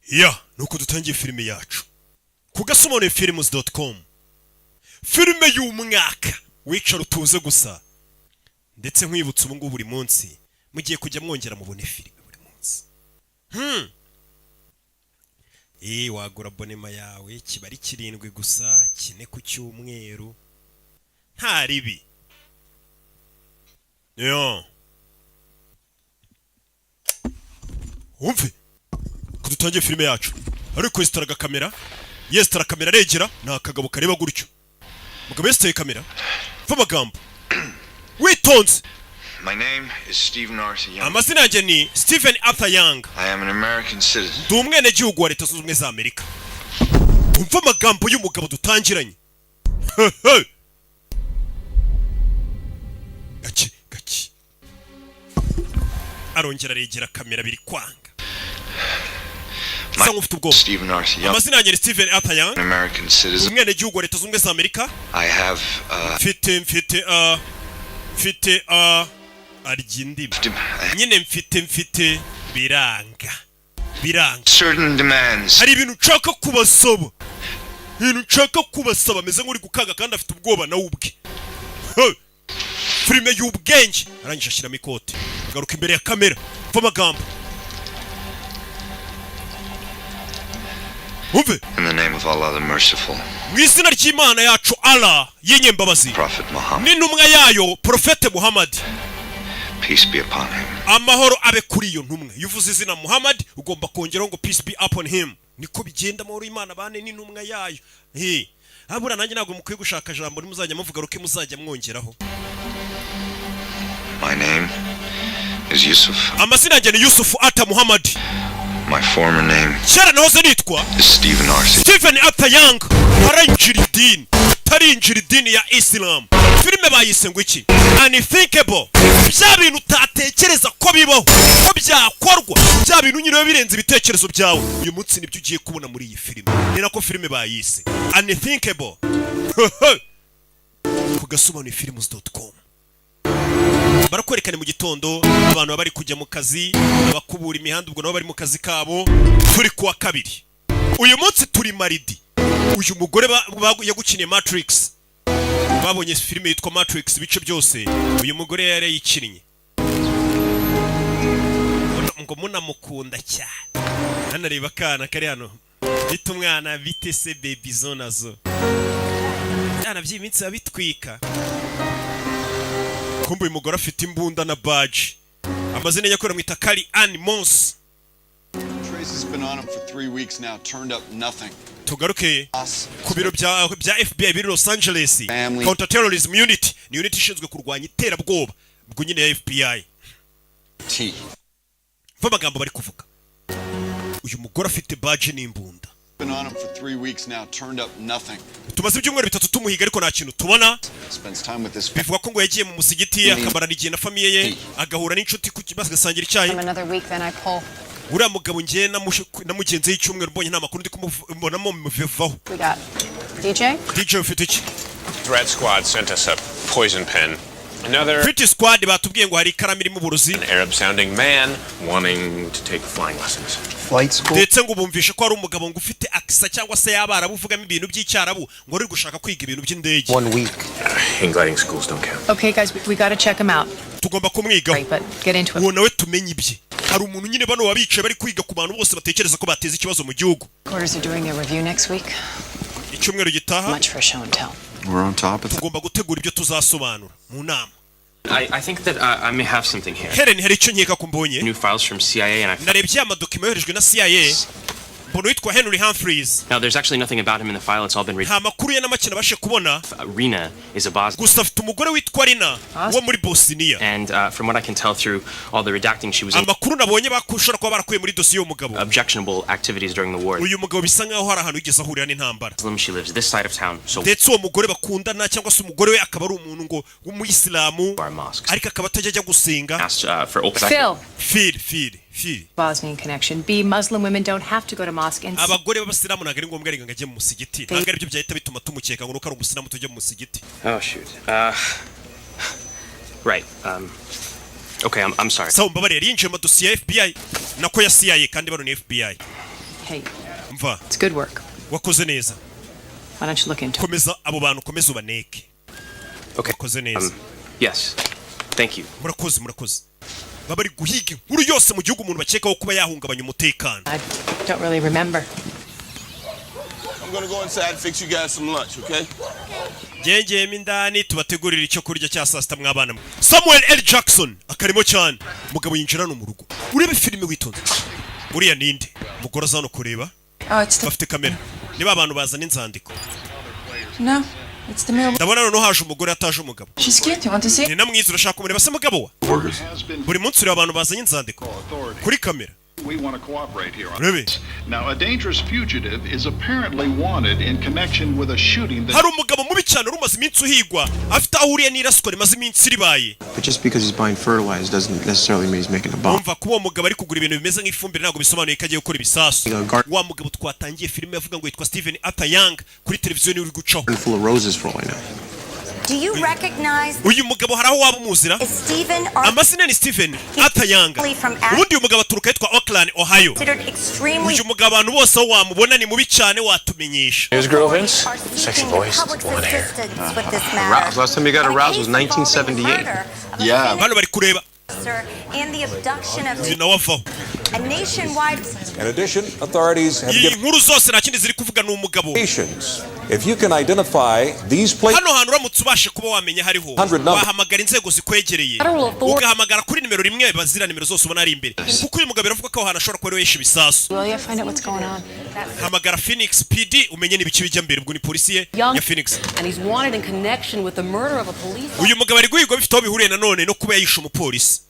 Ya, nuko dutangiye filime yacu. Ku gasomonefilms.com. Filime y'umwaka. Wicara utuze gusa. Ndetse nkwibutsa ubu ngubu buri munsi mugiye kujya mwongera mubone filime buri munsi. Wagura abonema yawe kibari 7 gusa, 4 ku cyumweru. Nta ribi. Yo. Umve. Kudutangiye filime yacu. Ariko yestaraga kamera. Yestara kamera regera na kagabo kareba gutyo. Mugabo yestaye kamera. Va magambo. Witonze. My name is Stephen Arthur Young. Amazina yanjye ni Stephen Arthur Young. I am an American citizen. Ndi umwene gihugu wa Leta Zunze Ubumwe za Amerika. Umva magambo y'umugabo dutangiranye. Gaki. Arongera regera kamera biri kwanga. Stephen Arthur Young. Amazina yanjye ni Stephen Arthur Young. An American citizen. Umwene gihugu wa Leta Zunze Ubumwe za Amerika. I have mfite arigindi. Nyine mfite biranga. Certain demands. Hari ibintu nshaka kubasaba. Meze nk'uri gukanga kandi afite ubwoba na ubwe. Filime y'ubwenge. Arangije ashyiramo ikote. Garuka imbere ya kamera. Va magambo. Umve. In the name of Allah the merciful. Mwizina ry'Imana yacu Allah y'inyembabazi. Prophet Muhammad. N'intumwa yayo Prophet Muhammad. Peace be upon him. Amahoro abe kuri iyo ntumwe. Yuvuze izina Muhammad ugomba kongeraho ngo peace be upon him. Niko bigenda amahoro y'Imana bane n'intumwa yayo. Abura nanjye ntabwo mukwiye gushaka jambo nimuzajya muvuga ruke muzajya mwongeraho. My name is Yusuf. Amazina yanjye ni Yusuf Arthur Muhammad. My former name Cyera nahoze nitwa Stephen Arthur. Stephen Arthur Young. Arinjira idini. Tarinjira idini ya Islam. Filime bayise ngo iki? Unthinkable. Bya bintu utatekereza ko bibaho, ko byakorwa. Bya bintu nyine birenze ibitekerezo byawe. Uyu munsi nibyo ugiye kubona muri iyi filime. Ni nako filime bayise Unthinkable. Ku gasomonefilms.com. Barakwerekana mu gitondo abantu bari kujya mu kazi, abakubura imihanda ubwo nabo bari mu kazi kabo. Turi kuwa kabiri. Uyu munsi turi maridi. Uyu mugore yagukiniye Matrix. Babonye filime yitwa Matrix bice byose. Uyu mugore yari yikinnye. Ngo munamukunda cyane. Nanareba kana kari hano. Bita umwana bite se baby zonazo. Cyana by'iminsi abitwika. Kumbu uyu mugore afite imbunda na badge. Amazina yakora mwita Kali Animals. Trace has been on him for 3 weeks now, turned up nothing. Tugaruke ku biro bya FBI biri Los Angeles. Counter Terrorism Unit ni unit ishinzwe kurwanya iterabwoba bwo nyine ya FBI. Va magambo bari kuvuga. Uyu mugore afite badge n'imbunda. Been on him for 3 weeks now, turned up nothing. Tumaze ibyumweru 3 tumuhiga ariko nta kintu tubona. Spends time with this Bivuga ko ngo yagiye mu musigiti akamara igihe na famiye ye, agahura n'inshuti ku kibazo gasangira icyayi. Another week then I pull. Uriya mugabo ngiye namugenze y'icyumweru mbonye nta makuru ndi kumubonamo muvevaho. We got DJ ufite iki? Threat Squad sent us a poison pen. Another Threat Squad batubwiye ngo hari ikaramu irimo uburozi. An Arab sounding man wanting to take flying lessons. Flight school. Ndetse ngo bumvishe ko ari umugabo ngo ufite akisa cyangwa se yabarabu uvugamo ibintu by'icyarabu ngo ari gushaka kwiga ibintu by'indege. 1 week. Gliding schools don't count. Okay guys, we got to check him out. Tugomba kumwigaho. Right, but get into it. Uwo nawe tumenye ibye. Hari umuntu nyine bano wabicaye bari kwiga ku bantu bose batekereza ko bateza ikibazo mu gihugu. Quarters are doing a review next week. Icyumweru gitaha. Much for show and tell. We're on top of it. Tugomba gutegura ibyo tuzasobanura mu nama. I think that I may have something here. Helen hari icyo nkeka kumbonye. New files from CIA and narebye amadokima yoherejwe na CIA. Mbono yitwa Henry Humphreys. Now there's actually nothing about him in the file. It's all been nta makuru ye n'amakina bashe kubona. Rina is a Bosnian. Gusa afite umugore witwa Rina wo muri Bosnia. And from what I can tell through all the redacting she was in. Amakuru nabonye bakushora kwa barakuye muri dosiye y'umugabo. Objectionable activities during the war. Uyu mugabo bisa nkaho hari ahantu yigeze ahurira n'intambara. She lives this side of town. So ndetse uwo mugore bakundana cyangwa se umugore we akaba ari umuntu ngo w'umuyisilamu ariko akaba atajya gusenga. Phil. Bosnian connection. B, Muslim women don't have to go to mosque and abagore b'abasilamu nagari ngombwa ari ngajye mu musigiti. Ntabwo ari byo byahita bituma tumukeka ngo nuko ari umusilamu tujye mu musigiti. Oh shoot. Right. Okay, I'm sorry. So mbabare yinjiye mu dosiye ya FBI nako ya CIA kandi bano ni FBI. Hey, mva it's good work. wakoze neza Why don't you look into it? komeza abo bantu komeza ubaneke Okay. wakoze neza Yes. Thank you. murakoze baba bari guhiga inkuru yose mu gihugu umuntu bakekaho kuba yahungabanya umutekano. I don't really remember. I'm gonna go inside and fix you guys some lunch, okay? Ngengeyemo indani tubategurira icyo kurya cya saa sita mw'abana mwe. Samuel L. Jackson akarimo cyane umugabo yinjira no mu rugo urebe filime witonze uriya ninde umugore aza hano kureba Oh, it's the... bafite kamera niba abantu bazana inzandiko No, it's the mail. ndabona noneho haje umugore ataje umugabo She's cute. You want to see? ni namwiza urashaka kumureba se mugabo wa buri munsi ureba abantu bazanye inzandiko kuri kamera We want to cooperate here on Really? this. Now, a dangerous fugitive is apparently wanted in connection with a shooting that... hari umugabo mubi cyane urumaze iminsi uhigwa afite aho uriye n'iraswa rimaze iminsi ribaye But just because he's buying fertilizer doesn't necessarily mean he's making a bomb. umva kuba uwo mugabo ari kugura ibintu bimeze nk'ifumbire ntabwo bisobanuye ko agiye gukora ibisasu wa mugabo twatangiye filime yavuga ngo yitwa Stephen Arthur Young kuri televiziyo niwe uri gucaho Full of roses for all I know. Do you recognize uyu mugabo hari aho waba umuzira Stephen amazina ni Stephen Arthur Young ubundi uyu mugabo aturuka yitwa Oakland Ohio considered extremely uyu mugabo abantu bose aho wamubona ni mubi cyane watumenyesha Here's girl Vince. are Sexy seeking voice, public blonde hair. assistance with this Aroused. matter. Last time you got In a aroused case was involving 1978. murder of a Yeah. famous hano bari kureba officer and the abduction of uyu nawe avaho a nationwide In addition, authorities have iyi given nkuru zose nta kindi ziri kuvuga ni umugabo indications. If you can identify these places, hano hantu uramutse ubashe kuba wamenya hariho 100 number. wahamagara inzego zikwegereye ugahamagara kuri nimero rimwe bazira nimero zose ubona ari imbere kuko uyu mugabo biravuga ko aho hantu ashobora kuba ari we yishe ibisasu Will you find out what's going on? hamagara Phoenix PD umenye n'ibiki bijya mbere ubwo ni polisi ye ya Phoenix And he's wanted in connection with the murder of a police uyu mugabo ari guhigwa bifite aho bihuriye nanone no kuba yayishe umupolisi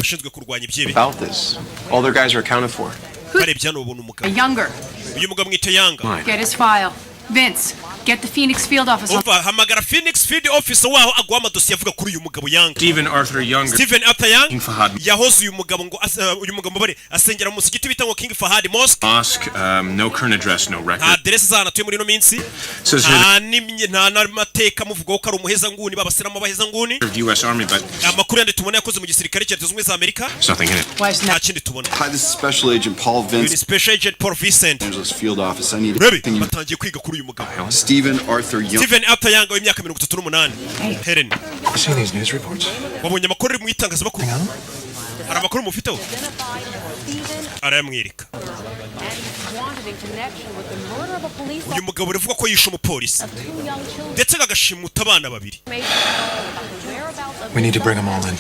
ushinzwe kurwanya ibyebe About this, all their guys are accounted for. barebye hano babona A umugabo younger. uyu mugabo mwita Yanga Get his file. Vince, get the Phoenix field office. umva hamagara Phoenix Field Officer waho aguha amadosiye avuga kuri uyu mugabo Yanga Stephen Arthur Younger. Stephen Arthur Young King Fahad yahoze uyu mugabo ngo uyu mugabo bare asengera mu musigiti bita ngo King Fahad Mosque Mosque. No current address, no nta record. aderesi z'ahantu atuye muri ino minsi Says here nta n'amateka muvugaho ko ari umuhezanguni babasiramo abahezanguni the U.S. Army, but amakuru yandi tubona yakoze mu gisirikare cya Leta Zunze Ubumwe za Amerika there's nothing in it. Why isn't nta that? kindi tubona Hi, this is Special Agent Paul uyu ni Vince, Special Agent Paul Vincent Angeles Field Office. I need urebe Can you- batangiye kwiga kuri uyu mugabo Stephen Arthur Young. Stephen Arthur Young w'imyaka 38 Helen You seen these news reports? wabonye amakuru ari mu itangazamakuru hari amakuru mufiteho arayamwereka Wanted in connection with the murder of a police uyu mugabo uravuga ko yishe umupolisi two young children. ndetse agashimuta abana babiri We need to bring them all in.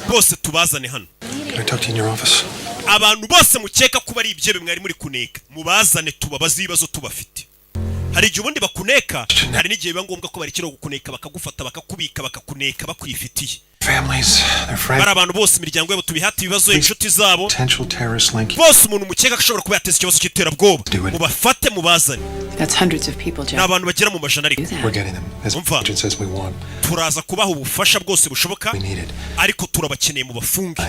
bose tubazane hano Can I talk to you in your office? abantu bose mukeka kuba ari ibyebe mwari muri kuneka mubazane tubabaze ibibazo tubafite hari igihe ubundi bakuneka hari n'igihe biba ngombwa ko barekera gukuneka bakagufata bakakubika bakakuneka bakwifitiye Families, their friends, bari abantu bose imiryango yabo tubihata ibibazo inshuti zabo potential terrorist link. bose umuntu mukeka ashobora kuba yateza ikibazo cy'iterabwoba Do it. mubafate mubazane That's hundreds of people, ni Jeff. abantu bagera mu majana ariko We're getting them. As Umva. agent says we want. turaza kubaha ubufasha bwose bushoboka We need it. ariko turabakeneye mu bafunge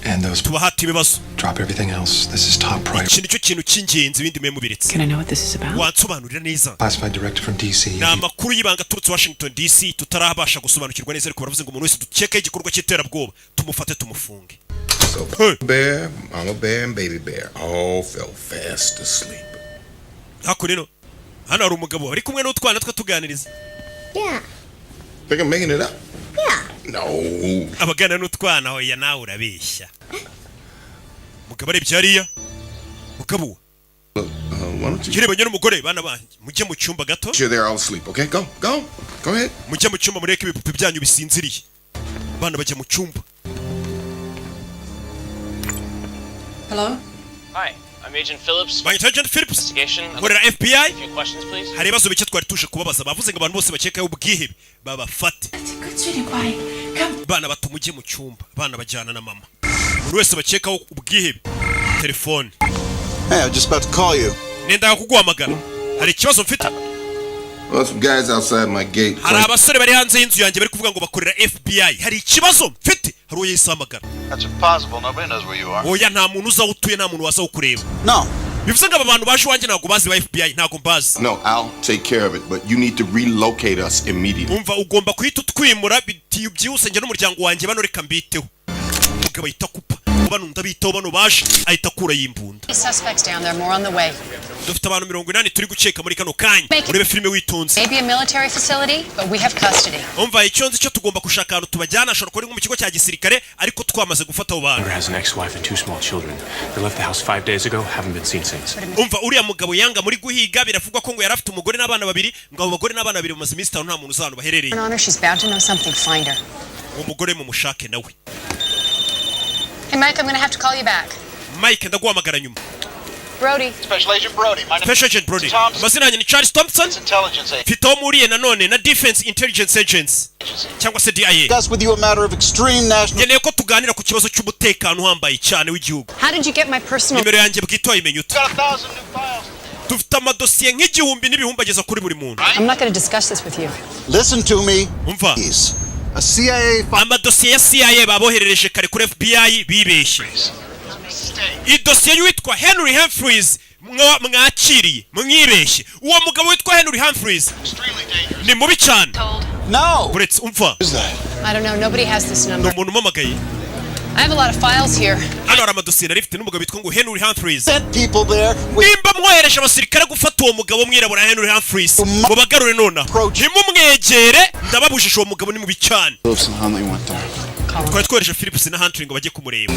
And those tubahate ibibazo drop everything else. This is top priority. iki nicyo kintu cy'ingenzi ibindi mwe mubiretse Can I know what this is about? wansobanurira neza Classified directive from DC. ni amakuru y'ibanga aturutse Washington DC tutarabasha gusobanukirwa neza ariko baravuze ngo umuntu wese dukekaho igikorwa cy'iterabwoba tumufate tumufunge So, Hey. bear, mama bear, and baby bear all fell fast asleep. hakuno hano hari umugabo ari kumwe n'utwana twe tuganiriza Think I'm making it up? No. abagana n'utwana hoya nawe urabeshya mugabo arebye hariya mugabo Why don't you? kirebanye n'umugore bana banjye mujye mu cyumba gato Sure, they're all asleep. Okay, go ahead. mujye mu cyumba mureke ibipupe byanyu bisinziriye bana bajya mu cyumba Hello? Hi, I'm Agent Phillips. banyita Agent Phillips Investigation. nkorera FBI few questions, please. hari ibibazo bike twari tuje kubabaza bavuze ngo abantu bose bakekaho ubwihebe babafate Good sweetie pie. Come. bana bato mujye mu cyumba bana bajyana na mama buri wese bakekaho ubwihebe telefone Hey, I was just about to call you. nendaga kuguhamagara hari ikibazo mfite Well, some guys outside my gate. hari abasore bari hanze y'inzu yanjye bari kuvuga ngo bakorera FBI hari ikibazo mfite hari uwo yahise ahamagara That's impossible. Nobody knows where you are. oya nta muntu uza aho utuye nta muntu waza aho kureba No. bivuze ngo aba bantu baje iwanjye ntabwo bazi ba FBI ntabwo mbazi No, I'll take care of it, but you need to relocate us immediately. umva ugomba kuhita utwimura byihuse njye n'umuryango wanjye bano reka mbiteho umugabo ahita akupa bano ndabitaho bano baje ahita akura yimbunda. Suspects down there, more on the way. Dufite abantu 80 turi guceka muri kano kanya. Urebe filime witonze. Maybe a military facility, but we have custody. Umva icyo nzi cyo tugomba kushaka ahantu tubajyana ashobora kuba mu kigo cya gisirikare ariko twamaze gufata abo bantu. Has an ex-wife and 2 small children. They left the house 5 days ago, haven't been seen since. Umva uriya mugabo yanga muri guhiga biravugwa ko ngo yarafite umugore n'abana babiri ngo abo bagore n'abana babiri bamaze iminsi 5 nta muntu uzano baherereye. Honor, she's bound to know something. Find her. Umugore mu mushake nawe. Hey Mike, I'm going to have to call you back. Mike ndaguhamagara nyuma. Brody. Special Agent Brody. My name Special Agent Brody. Mazina yanjye ni Charles Thompson. Intelligence Agent. Fito muriye nanone na Defense Intelligence Agency. Cyangwa se DIA. Discuss with you a matter of extreme national. Ngeneye ko tuganira ku kibazo cy'umutekano uhambaye cyane w'igihugu. How did you get my personal? Nimero yanjye bwito imenye ute. Got 1,000 new files. Dufite amadosiye nk'igihumbi n'ibihumbi ageza kuri buri muntu. I'm not going to discuss this with you. Listen to me. Umva. A CIA amadosiye ya CIA baboherereje kare kuri FBI bibeshye. Idosiye y'uwitwa Henry Humphreys mwakiriye mwibeshye. Uwo mugabo witwa Henry Humphreys ni mubi cyane. No. Buretse umva. I don't know. Nobody has this number. Umuntu umamagaye. I have a lot of files here. Hano hari amadosiye narifite n'umugabo witwa ngo Henry Humphreys. People there. Nimba mwohereje abasirikare gufata uwo mugabo mwirabura Henry Humphreys ngo bagarure nona. Nimumwegere ndababujije uwo mugabo ni mubi cyane. Twari twohereje Phillips na Hunter ngo bajye kumureba.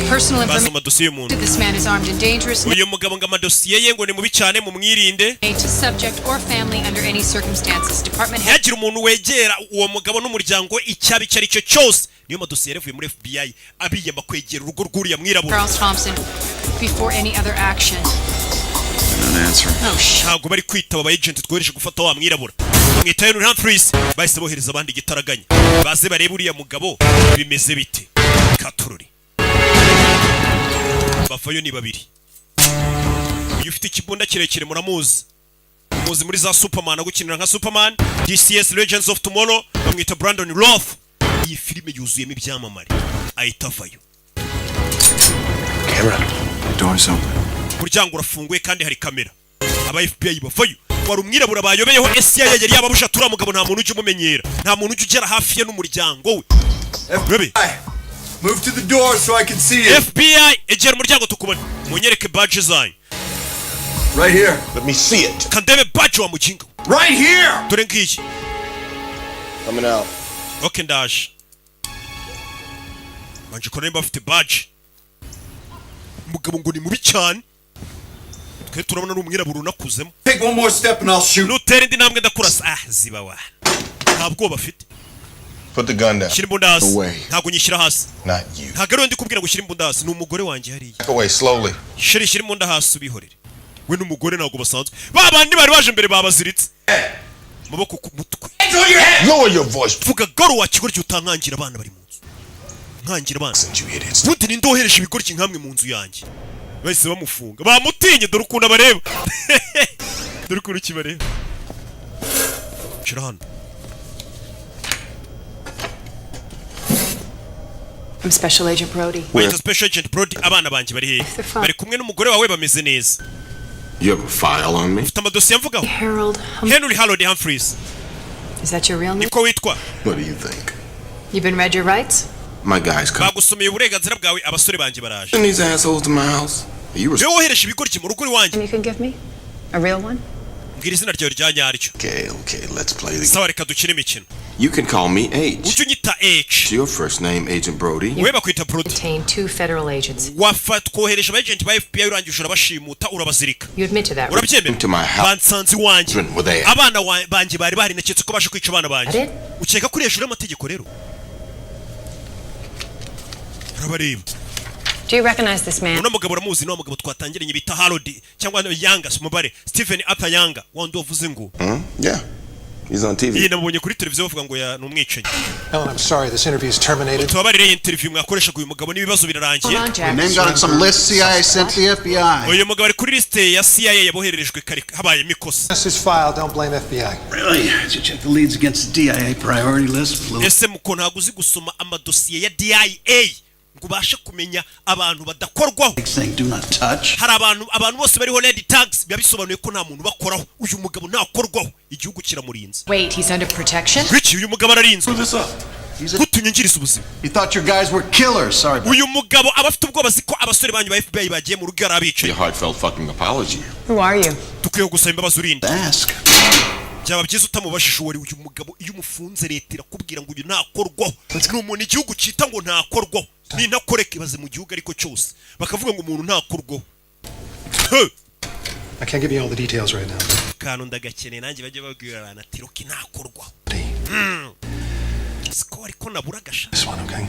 Bazo amadosiye y'umuntu. This man is armed and dangerous. Uyu mugabo ngo amadosiye ye ngo ni mubi cyane mu mwirinde. To subject or family under any circumstances. Department head. Yagira umuntu wegera uwo mugabo n'umuryango icyabi cyari cyo cyose. Niyo madosiye yavuye muri FBI abiyama kwegera urugo rw'uriya mwirabura. Charles Thompson before any other action. Ntabwo bari kwitaba aba agent twohereje gufata wa mwirabura. Mwita Henry Humphreys bahise bohereza abandi gitaraganya. Baze barebe uriya mugabo bimeze bite. Katururi. Bafayo ni babiri. Uyu ufite ikibunda kirekire muramuzi. Muzi muri za Superman agukinira nka Superman, DCS Legends of Tomorrow, bamwita Brandon Roth. Iyi filime yuzuyemo ibyamamare. Ahita avayo. Camera. The door's open. Umuryango urafunguye kandi hari kamera. Aba FBI bavayo. Wari umwirabura bayobeyeho CIA yari yababusha tura mugabo nta muntu uje umumenyera. Nta muntu uje ugera hafi ye n'umuryango we. FBI. Move to the door so I can see you. FBI egera umuryango tukubona. Munyereke badge zanyu. Right here. Let me see it. Kandebe badge wa mujinga. Right here. Dore ngiyi. Coming out. Okay ndaje. Manje ko nemba afite badge. Umugabo ngo ni mubi cyane. Twe turabona n'umwirabura unakuzemo. Take one more step and I'll shoot. Nutera indi ntambwe ndakurasa. Ziba wa. Ntabwo bafite. Put the gun down. Shira imbunda hasi. Away. Ntabwo nyishyira hasi. Not you. Ntabwo ari ndi kubwira ngo shira imbunda hasi. Ni umugore wanjye hariya. Back away slowly. Shira imbunda hasi ubihorere. We n'umugore ntabwo basanzwe. Babandi bari baje mbere babaziritse. Maboko ku mutwe. Lower your voice. Vuga garo wa kigoryi utankangira abana bari mu nzu. Nkangira abana. Buti ni ndohereje ibigoryi nkamwe mu nzu yanjye. Bahise bamufunga. Bamutinye dore ukuntu abareba. Dore ukuntu kibareba. Shira hano. I'm Special Agent Brody. Wait, Special Agent Brody abana banje bari hehe? Bari kumwe n'umugore wawe bameze neza. You have a file on me? Ufite amadosiye mvugaho. Henry Humphreys. Is that your real name? Niko witwa. What do you think? You've been read your rights? My guys come. Bagusomeye uburenganzira bwawe abasore banje baraje. Send these assholes to my house. You Wewe wohereje ibigoryi mu rugo iwanjye. You can give me a real one? Mbwira izina ryawe rya nyaryo. Okay, let's play the game. Sawa reka dukine imikino. You can call me H. Ujye unyita H. Your first name, Agent Brody. Wewe bakwita Brody. Detained 2 federal agents. Twohereje aba agent ba FBI urangije urabashimuta urabazirika. You admit to that? Urabyemera? To my house. Bansanze iwanjye. Were they? Abana banje bari naketse ko bashe kwica abana banje. Ade? Ukeka kuri hejuru y'amategeko rero. Urabareba. Do you recognize this man? Uno mugabo uramuzi no mugabo twatangiranye bita Harold cyangwa Yanga Smubare Stephen Arthur Yanga wandi wavuze ngo. Yeah. He's on TV. Iyi nabonye kuri televiziyo bavuga ngo ya numwicanyi. Helen, I'm sorry, this interview is terminated. Tubabarire interview mwakoreshaga uyu mugabo n'ibibazo birarangiye. Name got on some list CIA sent to the FBI. Uyu mugabo ari kuri liste ya CIA yabohererejwe kare habaye mikosa. This is file, don't blame FBI. Really? Did you check the leads against the DIA priority list? Ese muko ntago uzi gusoma amadosiye ya DIA ngo ubashe kumenya abantu badakorwaho. Do not touch. Hari abantu bose bariho red tags bisobanuye ko nta muntu bakoraho. Uyu mugabo ntakorwaho igihugu kiramurinze. Wait, he's under protection? Wiki uyu mugabo ararinzwe. kutunyangiriza ubuzima. You thought your guys were killers. Sorry. Uyu mugabo abafite ubwoba ziko abasore banyu ba FBI bagiye mu rugo arabicaye. Heartfelt fucking apology. Who are you? Tukwiye gusaba imbabazi urinde. Ask. Byaba byiza utamubashije uwo uyu mugabo iyo umufunze leta irakubwira ngo uyu ntakorwaho. Ni umuntu igihugu cyita ngo ntakorwaho. Ni ntakoreka ibaze mu gihugu ariko cyose. Bakavuga ngo umuntu ntakorwaho. I can't give you all the details right now. Kantu ndagakeneye nanjye bajye babwira abantu ati roki ntakorwaho. Siko ariko nabura gasha. This one, okay?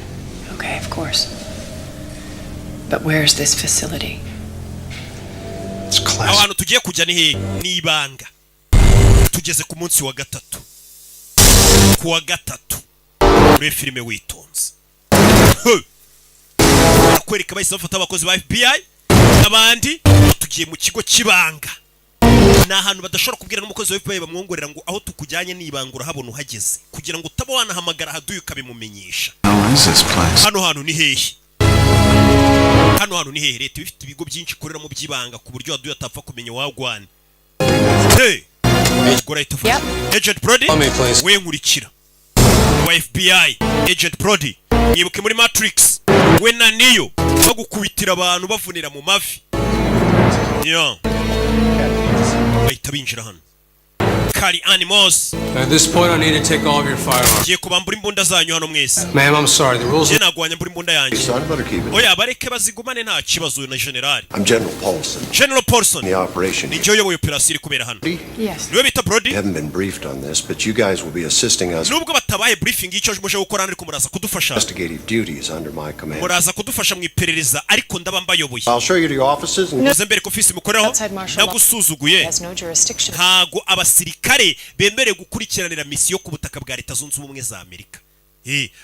Okay, of course. But where's this facility? It's class. Abantu tugiye kujya ni ibanga. Tugeze ku munsi wa gatatu. Ku wa gatatu. Muri filime witonze. Kwereka bahise bafata abakozi ba FBI abandi tugiye mu kigo kibanga. Na ahantu badashobora kubwira n'umukozi wa FBI bamwongorera ngo aho tukujyanye nibangura habona uhageze kugira ngo utaba wanahamagara haduye ukabimumenyesha. Hano hantu ni hehe? Hano hantu ni hehe? Leta ifite ibigo byinshi ikorera mu byibanga ku buryo haduye atapfa kumenya wagwana. Hey! Agent Brody, we nkurikira. Wa FBI, Agent Brody, nibuke muri Matrix. We na Neo bagukubitira abantu bavunira mu mavi. Bahita binjira hano. Kari Animals. At this point, I need to take all of your firearms. Giye kubambura imbunda zanyu hano mwese. Ma'am, I'm sorry. The rules. Je nagwanya mbura imbunda yanjye. Oya bareke bazigumane nta kibazo na general. I'm General Paulson. General Paulson. The operation. Ni joyo operation iri kubera hano. Yes. Niwe bita Brody. We haven't been briefed on this, but you guys will be assisting us. Nubwo batabaye briefing icyo muje gukora ariko muraza kudufasha. Investigative duties under my command. Muraza kudufasha mu iperereza ariko ndaba mbayoboye. I'll show you to your offices and Muze mbere ko office mukoreho nagusuzuguye. Ntago abasirikare bemere gukurikiranira misiyo ku butaka bwa Leta Zunze Ubumwe za Amerika.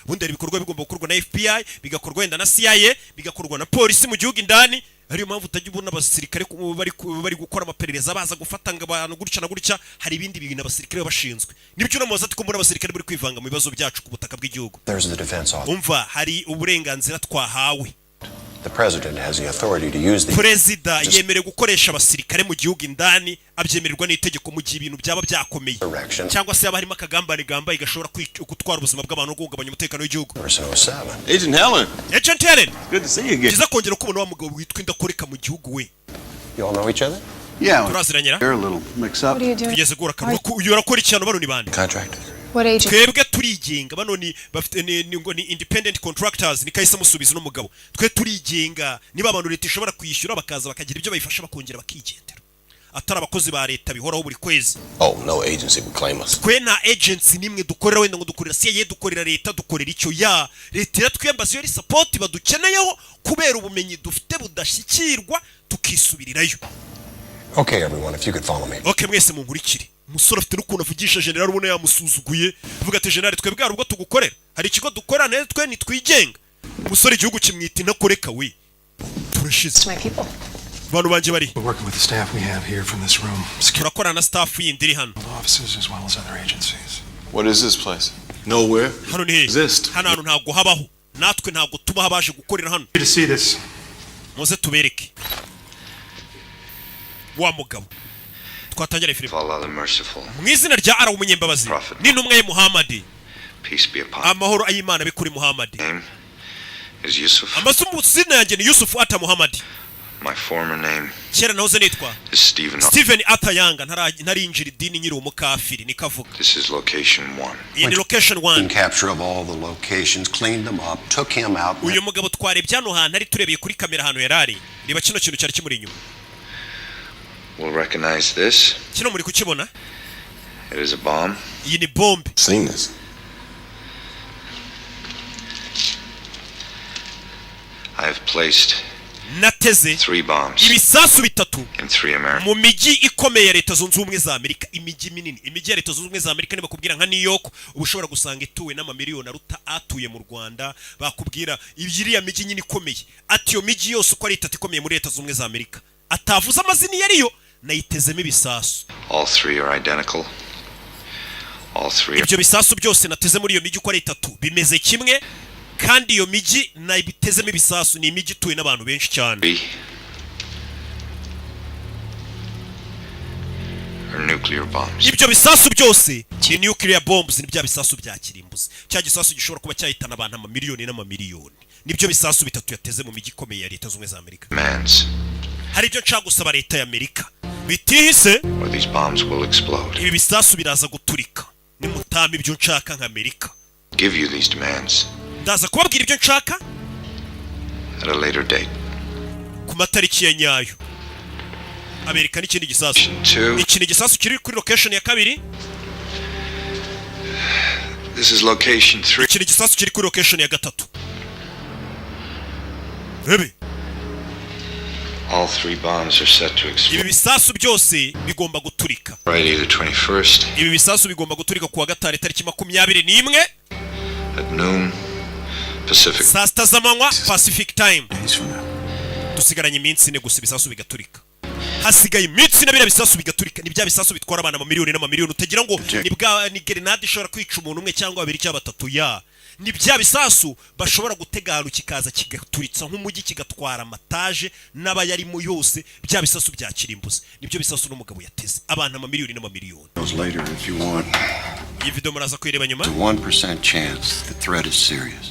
Bundi ibikorwa bigomba gukorwa na FBI, bigakorwa wenda na CIA, bigakorwa na polisi mu gihugu indani. Ariyo mpamvu utajya ubona abasirikare bari gukora amaperereza baza gufata abantu gutya na gutya. Hari ibindi bintu abasirikare bashinzwe. Nibyo namubaza ati ko muri abasirikare bari kwivanga mu bibazo byacu ku butaka bw'igihugu. Umva hari uburenganzira twahawe. The president has the authority to use the Perezida yemere gukoresha abasirikare mu gihugu indani abyemererwa n'itegeko mu gihe ibintu byaba byakomeye cyangwa se harimo akagambane gambaye gashobora gutwara ubuzima bw'abantu no guhungabanya umutekano w'igihugu. Agent Helen. Agent Helen. Good to see you again. Kiza kongera kubona wa mugabo witwa indakoreka mu gihugu we. You all know each other? Yeah. Turaziranyera. They're a little mixed up. Tugeze gura kanwa uyorakora icyano bano ni bande. Contractors. What agent? Twebwe turigenga bano ni bafite ni independent contractors ni kahise musubiza n'umugabo. Twe turigenga niba abantu leta ishobora kwishyura bakaza bakagira ibyo bayifasha bakongera bakigendera. Atari abakozi ba leta bihoraho buri kwezi. Oh, no agency would claim us. Kwe na agency nimwe dukorera wenda ngo dukorera CIA dukorera leta dukorera icyo ya leta iratwembaza yo support badukeneyeho kubera ubumenyi dufite budashyikirwa tukisubirirayo. Okay, everyone, if you could follow me. Okay, mwese munkurikire. Umusore afite n'ukuntu avugisha general ubona yamusuzuguye. Vuga ati general twebwe hari ubwo tugukorera. Hari ikigo dukorera neza twe nitwigenga. Umusore igihugu kimwita intakoreka we. Turashize. Bantu banje bari. We're working with the staff we have here from this room. Turakorana na staff yindi iri hano. Offices as well as other agencies. What is this place? Nowhere. Hano ni Exist. hano ntago habaho. Natwe ntago tuba baje gukorera hano. To see this. Muze tubereke. Wa mugabo. Twatangira filime. Allah the merciful. Mu izina rya Allah umunyembabazi. Ni ntumwe Muhammad. Peace be upon Amahoro ay'Imana bikuri Muhammad. Name is Yusuf. Amasumu zina yanjye ni Yusuf ata Muhammad. My former name Kera nahoze nitwa is Stephen. Stephen Atayanga ntarinjira idini nyiri umukafiri nikavuga. This is location 1. Iyi ni location 1. Capture of all the locations, cleaned them up, took him out. Uyu mugabo twarebye hano hantu ari turebeye kuri kamera hano yarari. Niba kino kintu cyari kimuri inyuma. We'll recognize this. Kino muri kukibona? It is a bomb. Iyi ni bombe. Seen this. I have placed nateze 3 bombs ibisasu bitatu in 3 American. mu miji ikomeye ya Leta Zunze Ubumwe za Amerika. Imiji minini, imiji ya Leta Zunze Ubumwe za Amerika niba kubwira nka New York ubushobora gusanga ituwe n'amamiliyoni aruta atuye mu Rwanda. Bakubwira ibiriya miji nyine ikomeye ati yo miji yose uko ari itatu ikomeye muri Leta Zunze Ubumwe za Amerika atavuza amazina yariyo nayitezemo ibisasu. All 3 are identical. All 3 ibyo bisasu byose nateze muri iyo miji uko ari itatu bimeze kimwe kandi iyo miji nayitezemo ibisasu ni imiji ituwe n'abantu benshi cyane. are nuclear bombs. Ibyo bisasu byose ni nuclear bombs, ni bya bisasu bya kirimbuzi. Cya gisasu gishobora kuba cyahitana abantu amamiliyoni n'amamiliyoni. Nibyo bisasu bitatu yateze mu mijyi ikomeye ya Leta Zunze za Amerika. Hari ibyo nshaka gusaba Leta ya Amerika bitihise, these bombs will explode. Ibi bisasu biraza guturika. Nimutama ibyo nshaka nka Amerika. Give you these demands Ndaza kubabwira ibyo nshaka at a later date. Ku matariki ya nyayo. Amerika n'ikindi gisasu. Ikindi gisasu kiri kuri location ya kabiri. This is location 3. Ikindi gisasu kiri kuri location ya gatatu. Rebe. All 3 bombs are set to explode. Ibi bisasu byose bigomba guturika. Friday the 21st. Ibi bisasu bigomba guturika kuwa gatanu tariki 21 at noon Pacific. Saa sita z'amanywa Pacific time. Dusigaranye iminsi ine gusa ibisasu bigaturika. Hasigaye iminsi ine bira bisasu bigaturika. Ni bya bisasu bitwara abana mu miliyoni n'amamiliyoni. Utagira ngo ni grenade ishobora kwica umuntu umwe cyangwa babiri cyangwa batatu ya. Ni bya bisasu bashobora gutega ahantu kikaza kigaturitsa nk'umujyi kigatwara amataje n'abayarimo yose. Bya bisasu bya kirimbuzi nibyo bisasu n'umugabo yateze abana amamiliyoni n'amamiliyoni. Iyi video muraza kwireba nyuma. 1% chance the threat is serious.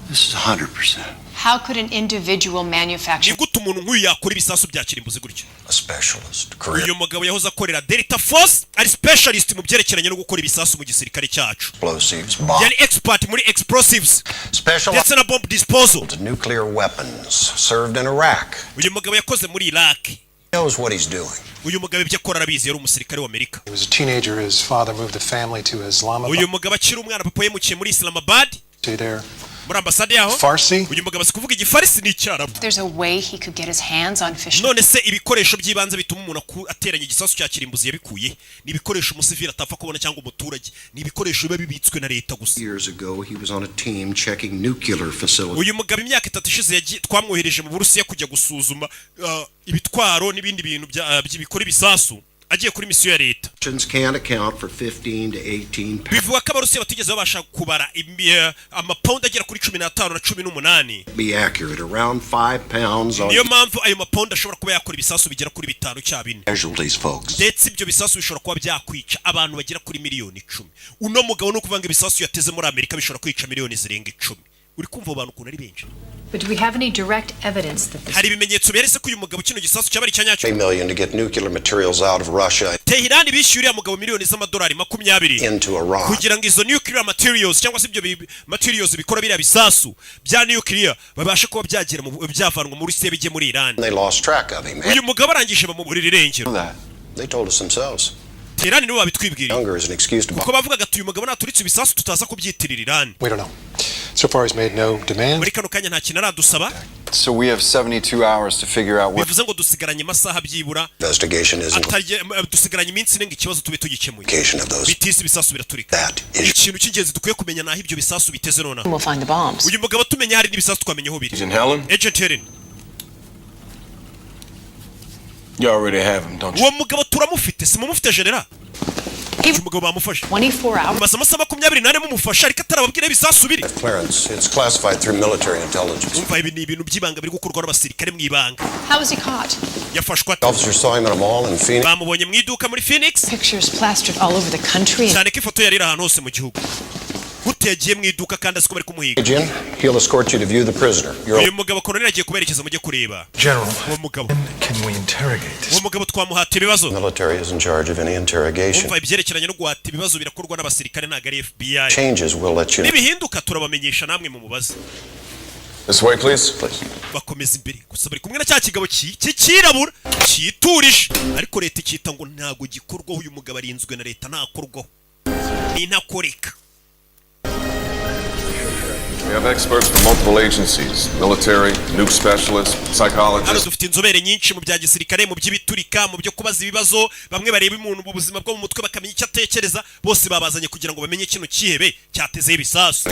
This is 100%. How could an individual manufacture? Nigute umuntu nk'uyu yakora ibisasu bya kirimbuzi gutyo? A specialist. Uyu mugabo yahoze akorera Delta Force, ari specialist mu byerekeranye no gukora ibisasu mu gisirikare cyacu. Explosives, bombs. Yani expert muri explosives. Specialized na bomb disposal. Nuclear weapons served in Iraq. Uyu mugabo yakoze muri Iraq. Knows what he's doing. Uyu mugabo ibyo akora arabizi, yari umusirikare wa Amerika. He was a teenager. His father moved the family to Islamabad. Uyu mugabo akiri umwana, papa yemukiye muri Islamabad. Stay there. Muri ambasade yaho. Farsi. Uyu mugabo kuvuga igifarisi ni icyarabu. There's a way he could get his hands on fish. None se ibikoresho by'ibanze bituma umuntu ateranya igisasu cya kirimbuzi yabikuye. Ni ibikoresho umusivili atapfa kubona cyangwa umuturage. Ni ibikoresho biba bibitswe na leta gusa. Years ago he was on a team checking nuclear facilities. Uyu mugabo imyaka 3 ishize twamwohereje mu Burusiya kujya gusuzuma ibitwaro n'ibindi bintu by'ibikora ibisasu. Agiye kuri misiyo ya leta. Can't account for 15 to 18 pounds. Bivuga ko abarusiya batigeze babasha kubara amapound agera kuri 15 na 18. Be accurate around 5 pounds on. Niyo mpamvu ayo mapound ashobora kuba yakora ibisasu bigera kuri 5 cyangwa 4. Casualties, folks. Ndetse ibyo bisasu bishobora kuba byakwica abantu bagera kuri miliyoni 10. Uno mugabo no kuvanga ibisasu yateze muri Amerika bishobora kwica miliyoni zirenga 10. Uri kumva abantu ukuntu ari benshi. But do we have any direct evidence that this... Hari ibimenyetso byeretse ko uyu mugabo kino gisasu cyabari cyanyacyo. $1 million to get nuclear materials out of Russia. Tehran bishyuriye mugabo miliyoni z'amadolari 20 into Iran. Kugira ngo izo nuclear materials cyangwa se ibyo materials bikora bira bisasu bya nuclear babashe kuba byagera mu byavanwa muri Rusiya bijye muri Iran. They lost track of him. Uyu mugabo arangije bamuburira irengero. They told us themselves. Tehran nibo babitwibwiriye. Younger is an excuse to. Kuko bavuga gatuye umugabo naturitse ibisasu tutaza kubyitirira Iran. We don't know. So far he's made no demand. Muri kano kanya nta kintu aradusaba. So we have 72 hours to figure out what. Bivuze ngo dusigaranye amasaha byibura. Investigation isn't. Dusigaranye iminsi irenga ikibazo tube tugikemuye. Those. Bitisi ibisasu biraturika. Ikintu cy'ingenzi dukwiye kumenya naho ibyo bisasu biteze nona. We'll find the bombs. Uyu mugabo tumenya hari n'ibisasu twamenye aho biri. Agent Helen? Agent Helen. You already have him, don't you? Uwo mugabo turamufite, simumufite general. Umugabo bamufashe. 24 hours. Amasaha 28 mumufasha ariko atarababwira ibisasu biri. Clearance. It's classified through military intelligence. Umva ibi ni ibintu by'ibanga biri gukorwa n'abasirikare mu ibanga. How was he caught? Yafashwe. Officers saw him in a mall in Phoenix. Bamubonye mu iduka muri Phoenix. Pictures plastered all over the country. Cyane ko ifoto yari ahantu hose mu gihugu. Gutegiye mu iduka kandi asiko bari kumuhiga. Agent, he'll escort you to view the prisoner. Uyu mugabo Colonel agiye kuberekeza mujye kureba. General, uwo mugabo. Can we interrogate this? Uwo mugabo twamuhata ibibazo. Military is in charge of any interrogation. Umva ibyerekeranye no guhata ibibazo birakorwa n'abasirikare ntago ari FBI. Changes will let you know. Nibihinduka turabamenyesha namwe mu mubaze. This way, please. Bakomeza imbere gusa bari kumwe na cya kigabo cyirabura cyiturije ariko leta ikita ngo ntago gikorwaho uyu mugabo arinzwe na leta ntakorwaho. Ni ntakoreka. We have experts from multiple agencies, military, nuke specialists, psychologists. Dufite inzobere nyinshi mu bya gisirikare mu by'ibiturika mu byo kubaza ibibazo bamwe bareba umuntu mu buzima bwo mu mutwe bakamenya icyo atekereza bose babazanye kugira ngo bamenye kino kihebe cyateze ibisasu.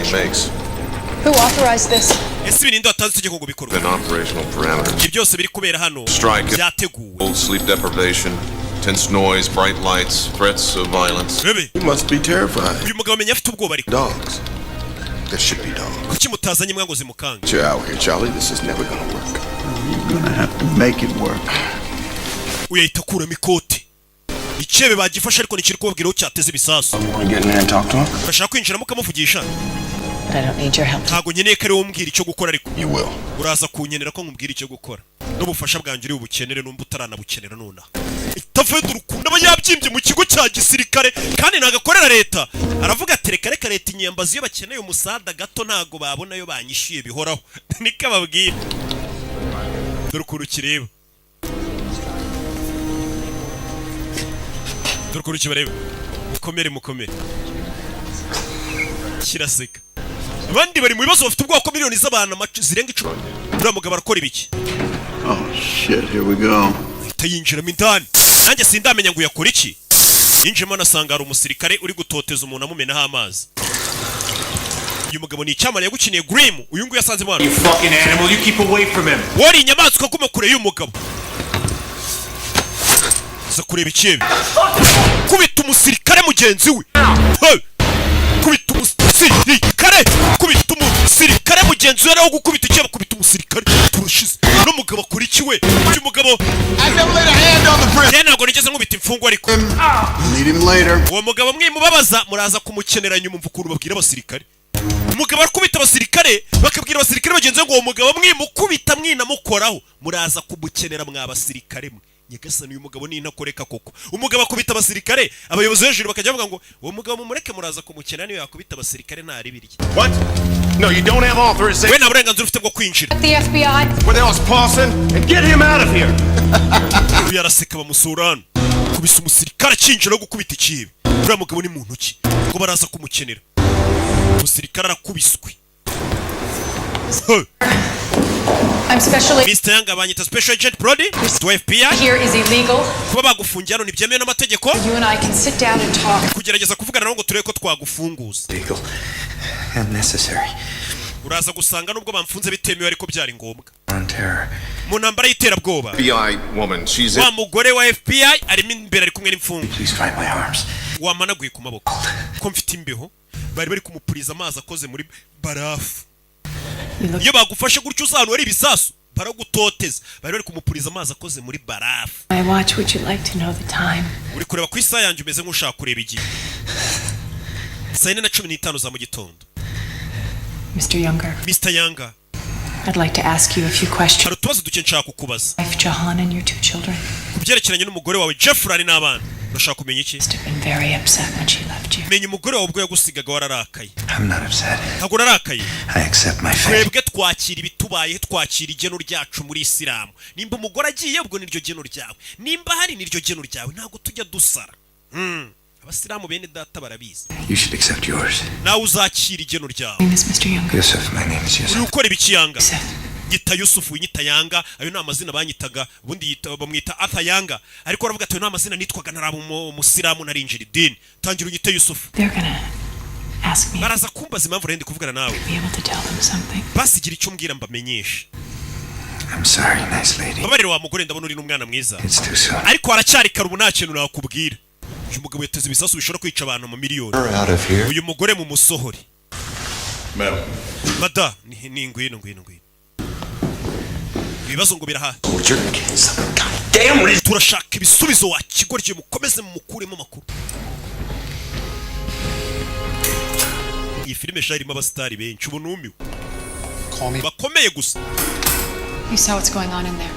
Who authorized this? Ese ibintu watanze itegeko ngo bikorwe. An operational parameter. Ibyo byose biri kubera hano. Byateguwe. Sleep deprivation, tense noise, bright lights, threats of violence. You must be terrified. Uyu mugabo amenya afite ubwoba ariko. Dogs. There should be dogs. Kuki mutazanye mwa ngo zimukanga? You're out here, Charlie. This is never gonna work. You're gonna have to make it work. Uyahita kuramo ikote. Icyebe bagifashe ariko nikiri kubabwira aho cyateze ibisasu. Urashaka kwinjira mukamuvugisha? But I don't need your help. Ntago nkeneye ko ari wowe umbwira icyo gukora ariko. You will. Uraza kunyenera ko nkubwira icyo gukora. N'ubufasha bwanjye uri bukenere numba utaranabukenera nonaha. Itafedo urukundo aba yabyimbye mu kigo cya gisirikare kandi nagakorera leta. Aravuga ati reka leta inyambazi iyo bakeneye umusada gato ntago babona yo banyishyuye bihoraho. Nika babwira. Dore ukuntu kireba. Dore ukuntu kibareba. Mukomere. Kiraseka. Abandi bari mu bibazo bafite ubwoko miliyoni z'abantu zirenga 10. Uriya mugabo arakora ibiki? Oh shit, here we go. Yinjiramo indani. Nanjye sindamenya ngo yakora iki. Yinjiramo nasanga ari umusirikare uri gutoteza umuntu amumenaho amazi. Uyu mugabo ni icyamare yagukiniye Grim. Uyu nguyu yasanze mwana. You fucking animal, you keep away from him. Wari inyamaswa kuma kure y'uyu mugabo. Za kureba icyebe. Kubita umusirikare mugenzi we. Kubita umusirikare mugenzi we araho gukubita icyebe kubita umusirikare. Turushize. No mugabo akora iki we? Uyu mugabo ntabwo nigeze nkubita imfungwa ariko. Need him later. Uwo mugabo mwimubabaza muraza kumukenera nyuma mva ukuntu babwira abasirikare. Umugabo akubita abasirikare bakabwira abasirikare bagenzi ngo uwo mugabo mwimukubita mwinamukoraho muraza kumukenera mwa basirikare mwe. Nyagasani uyu mugabo ni intakoreka koko. Umugabo akubita abasirikare abayobozi hejuru bakajya bavuga ngo uwo mugabo mumureke muraza kumukenera niyo yakubita abasirikare ntari birye. What? No, you don't have authorization. We nta burenganzira ufite bwo kwinjira. The FBI. Where the hell's Paulson? And get him out of here. Uyu araseka bamusurana. Kubisa umusirikare kinjira gukubita ikibi. Uriya mugabo ni muntu ki? Ngo baraza kumukenera. Umusirikare arakubiswe. I'm specially. Mr. Young abanyita Special Agent Brody to FBI. Here is illegal. Kuba bagufungira hano ntibyemewe n'amategeko. You and I can sit down and talk. Kugerageza kuvugana nawe ngo turebe ko twagufunguza. Legal and necessary. Uraza gusanga nubwo bamfunze bitemewe ariko byari ngombwa. On terror. Mu ntambara y'iterabwoba. FBI woman, she's Wa mugore wa FBI arimo imbere ari kumwe n'imfungwa. Please find my arms. Wamanaguye ku maboko. Ko mfite imbeho bari kumupuriza amazi akoze muri barafu. Iyo bagufashe gutyo uzantu ari ibisasu baragutoteza. Bari kumupuriza amazi akoze muri barafu. My watch, would you like to know the time? Uri kureba ku isaha yanjye umeze nk'ushaka kureba igihe. 4:15 za mu gitondo. Mr. Younger. Mr. Younger. I'd like to ask you a few questions. Hari utubazo duke nshaka kukubaza. Wife Jahan and your 2 children. Kubyerekeranye n'umugore wawe Jeffrey n'abana. Urashaka kumenya iki? Must have been very upset when she left you. Menya umugore wawe ubwo yagusigaga wararakaye. I'm not upset. Ntabwo narakaye. I accept my fate. Twebwe twakira ibitubaye twakira igeno ryacu muri Isilamu. Nimba umugore agiye ubwo niryo geno ryawe. Nimba hari niryo geno ryawe ntabwo tujya dusara. Abasilamu bene data barabizi. You should accept yours. Nawe uzakira igeno ryawe. My name is Mr. Younger. Yusuf, my name is Yusuf. Uri ukora ibiki Yanga? Yusuf. Nyita Yusufu, nyita Yanga, ayo ni amazina banyitaga, ubundi bamwita Arthur Yanga. Ariko aravuga ati ayo ni amazina nitwaga naraba umusilamu narinjira idini. Tangira unyite Yusufu. They're gonna ask me. Baraza kumbaza impamvu rendi kuvugana nawe. Be able to tell them something. Basigira icyo mbwira mbamenyesha. I'm sorry, nice lady. Babarira wa mugore ndabona uri n'umwana mwiza. It's too soon. Ariko aracyari karubu nta kintu nakubwira. Uyu mugabo yateze ibisasu bishobora kwica abantu mu miliyoni. Out of here. Uyu mugore mu musohori. Mada, ni ngwino. Ibibazo ngo biraha. Turashaka ibisubizo wa kigorye mukomeze mukuremo makuru. Iyi filime sharimo abastari benshi ubunumiwe. Bakomeye gusa. You saw what's going on in there.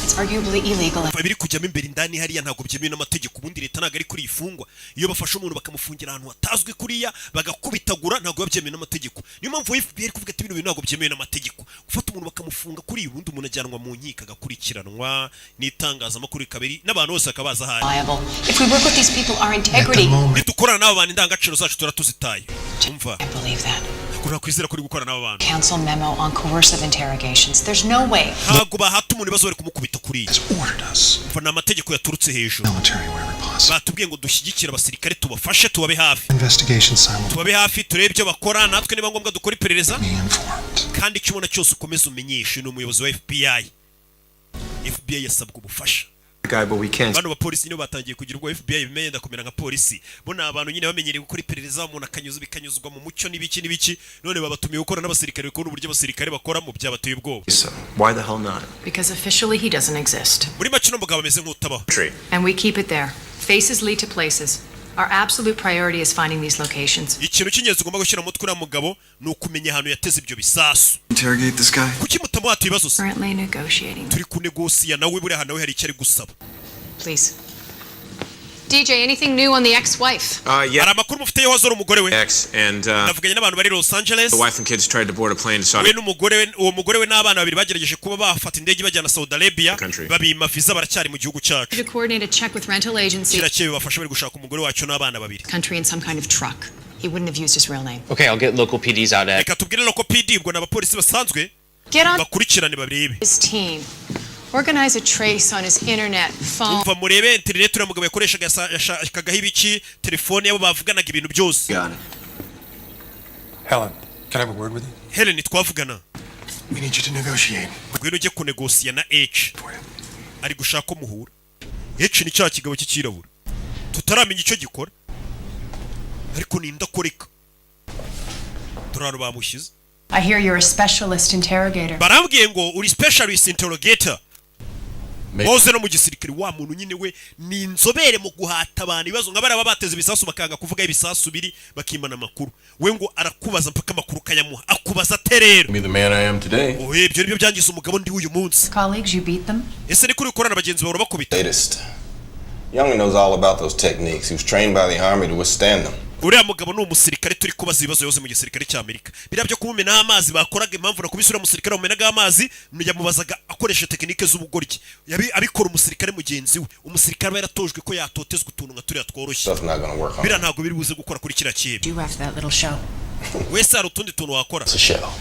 It's arguably illegal. Babiri kujyamo imbere indani hariya ntabwo byemewe n'amategeko ubundi leta ntabwo ari kuri ifungwa. Iyo bafashe umuntu bakamufungira ahantu hatazwi kuriya bagakubitagura ntabwo byemewe n'amategeko. Niyo mpamvu FBI kuvuga ati ibintu ntabwo byemewe n'amategeko. Gufata umuntu bakamufunga kuri ubundi umuntu ajyanwa mu nkiko agakurikiranwa n'itangazamakuru kabiri n'abantu bose akabaza hari. If we work with these people, our integrity. Nidukorana n'abo bantu indangagaciro zacu turatuzitaye. Umva. I believe that. Kuna kwizera kuri gukorana n'abo bantu. Council memo on coercive interrogations. There's no way. Ntabwo bahata umuntu bazo bari kumukubita kuri. Umva na amategeko yaturutse hejuru. Batubwiye ngo dushyigikira abasirikare tubafashe tubabe hafi. Tubabe hafi turebe ibyo bakora natwe niba ngombwa dukora iperereza. Kandi icyo ubona cyose ukomeza umenyeshe n'umuyobozi wa FBI. FBI yasabwa ubufasha. Bano bapolisi nibo batangiye kugira ubwo FBI bimenye ndakomera nka polisi. Bona abantu nyine bamenyereye gukora iperereza umuntu akanyuza bikanyuzwa mu mucyo n'ibiki none babatumiye gukora n'abasirikare ko n'uburyo abasirikare bakora mu byabateye ubwoba. Why the hell not? Because officially he doesn't exist. Muri make no mugabo ameze nk'utabaho. And we keep it there. Faces lead to places. Our absolute priority is finding these locations. Ikintu cy'ingenzi ugomba gushyira mu mutwe uriya mugabo ni ukumenya ahantu yateze ibyo bisasu. Interrogate this guy? Kuki mutamuha ibibazo se? Currently negotiating. Turi kunegosiya nawe buriya nawe hari icyo ari gusaba. Please. DJ, anything new on the ex-wife? Hari amakuru mufiteyeho azora umugore we. Ex and Navuganye n'abantu bari Los Angeles. the wife and kids tried to board a plane to Saudi. We n'umugore we, uwo mugore we n'abana babiri bagerageje kuba bafata indege bajyana Saudi Arabia. Babima visa baracyari mu gihugu cyacu. To coordinate a check with rental agency. Kirakeye bafasha bari gushaka umugore wacu n'abana babiri. Country in some kind of truck. He wouldn't have used his real name. Okay, I'll get local PDs out at. Reka tubwire local PD ubwo n'abapolisi basanzwe. Get on bakurikirane babirebe. his team. Organize a trace on his internet phone. Umva murebe internet uriya mugabo yakoreshaga yashakagaho ibiki telefone yabo bavuganaga ibintu byose. Helen, can I have a word with you? Helen twavugana. We need you to negotiate. Ngwino ujye kunegosiya na H. Ari gushaka umuhura. H ni cya kigabo cy'ikirabura. Tutaramenya icyo gikora. Ariko ninda koreka. Turano bamushyize. I hear you're a specialist interrogator. Barambwiye ngo uri specialist interrogator. Boze no mu gisirikare wa muntu nyine we ni inzobere mu guhata abantu ibibazo nk'abara bateze ibisasu bakanga kuvuga ibisasu biri bakimana amakuru. We ngo arakubaza mpaka amakuru kayamuha. Akubaza terero. Me the man I am today. Ibyo nibyo byangiza umugabo ndi uyu munsi. Colleagues, you beat them? Ese ni kuri ukorana bagenzi bawe bakubita. Latest. Young knows all about those techniques. He was trained by the army to withstand them. Uriya mugabo ni umusirikare turi kubaza ibibazo yose mu gisirikare cy'Amerika. Birabyo kumumena amazi bakoraga impamvu na kubisura umusirikare mumenaga amazi yamubazaga akoresha tekinike z'ubugoryi. Abikora umusirikare mugenzi we. Umusirikare aba yaratojwe ko yatotezwa utuntu nka turiya tworoshye. Bira ntago biri buze gukora kuri kira kibe. Do after that little show. Wese hari utundi tuntu wakora. It's a show.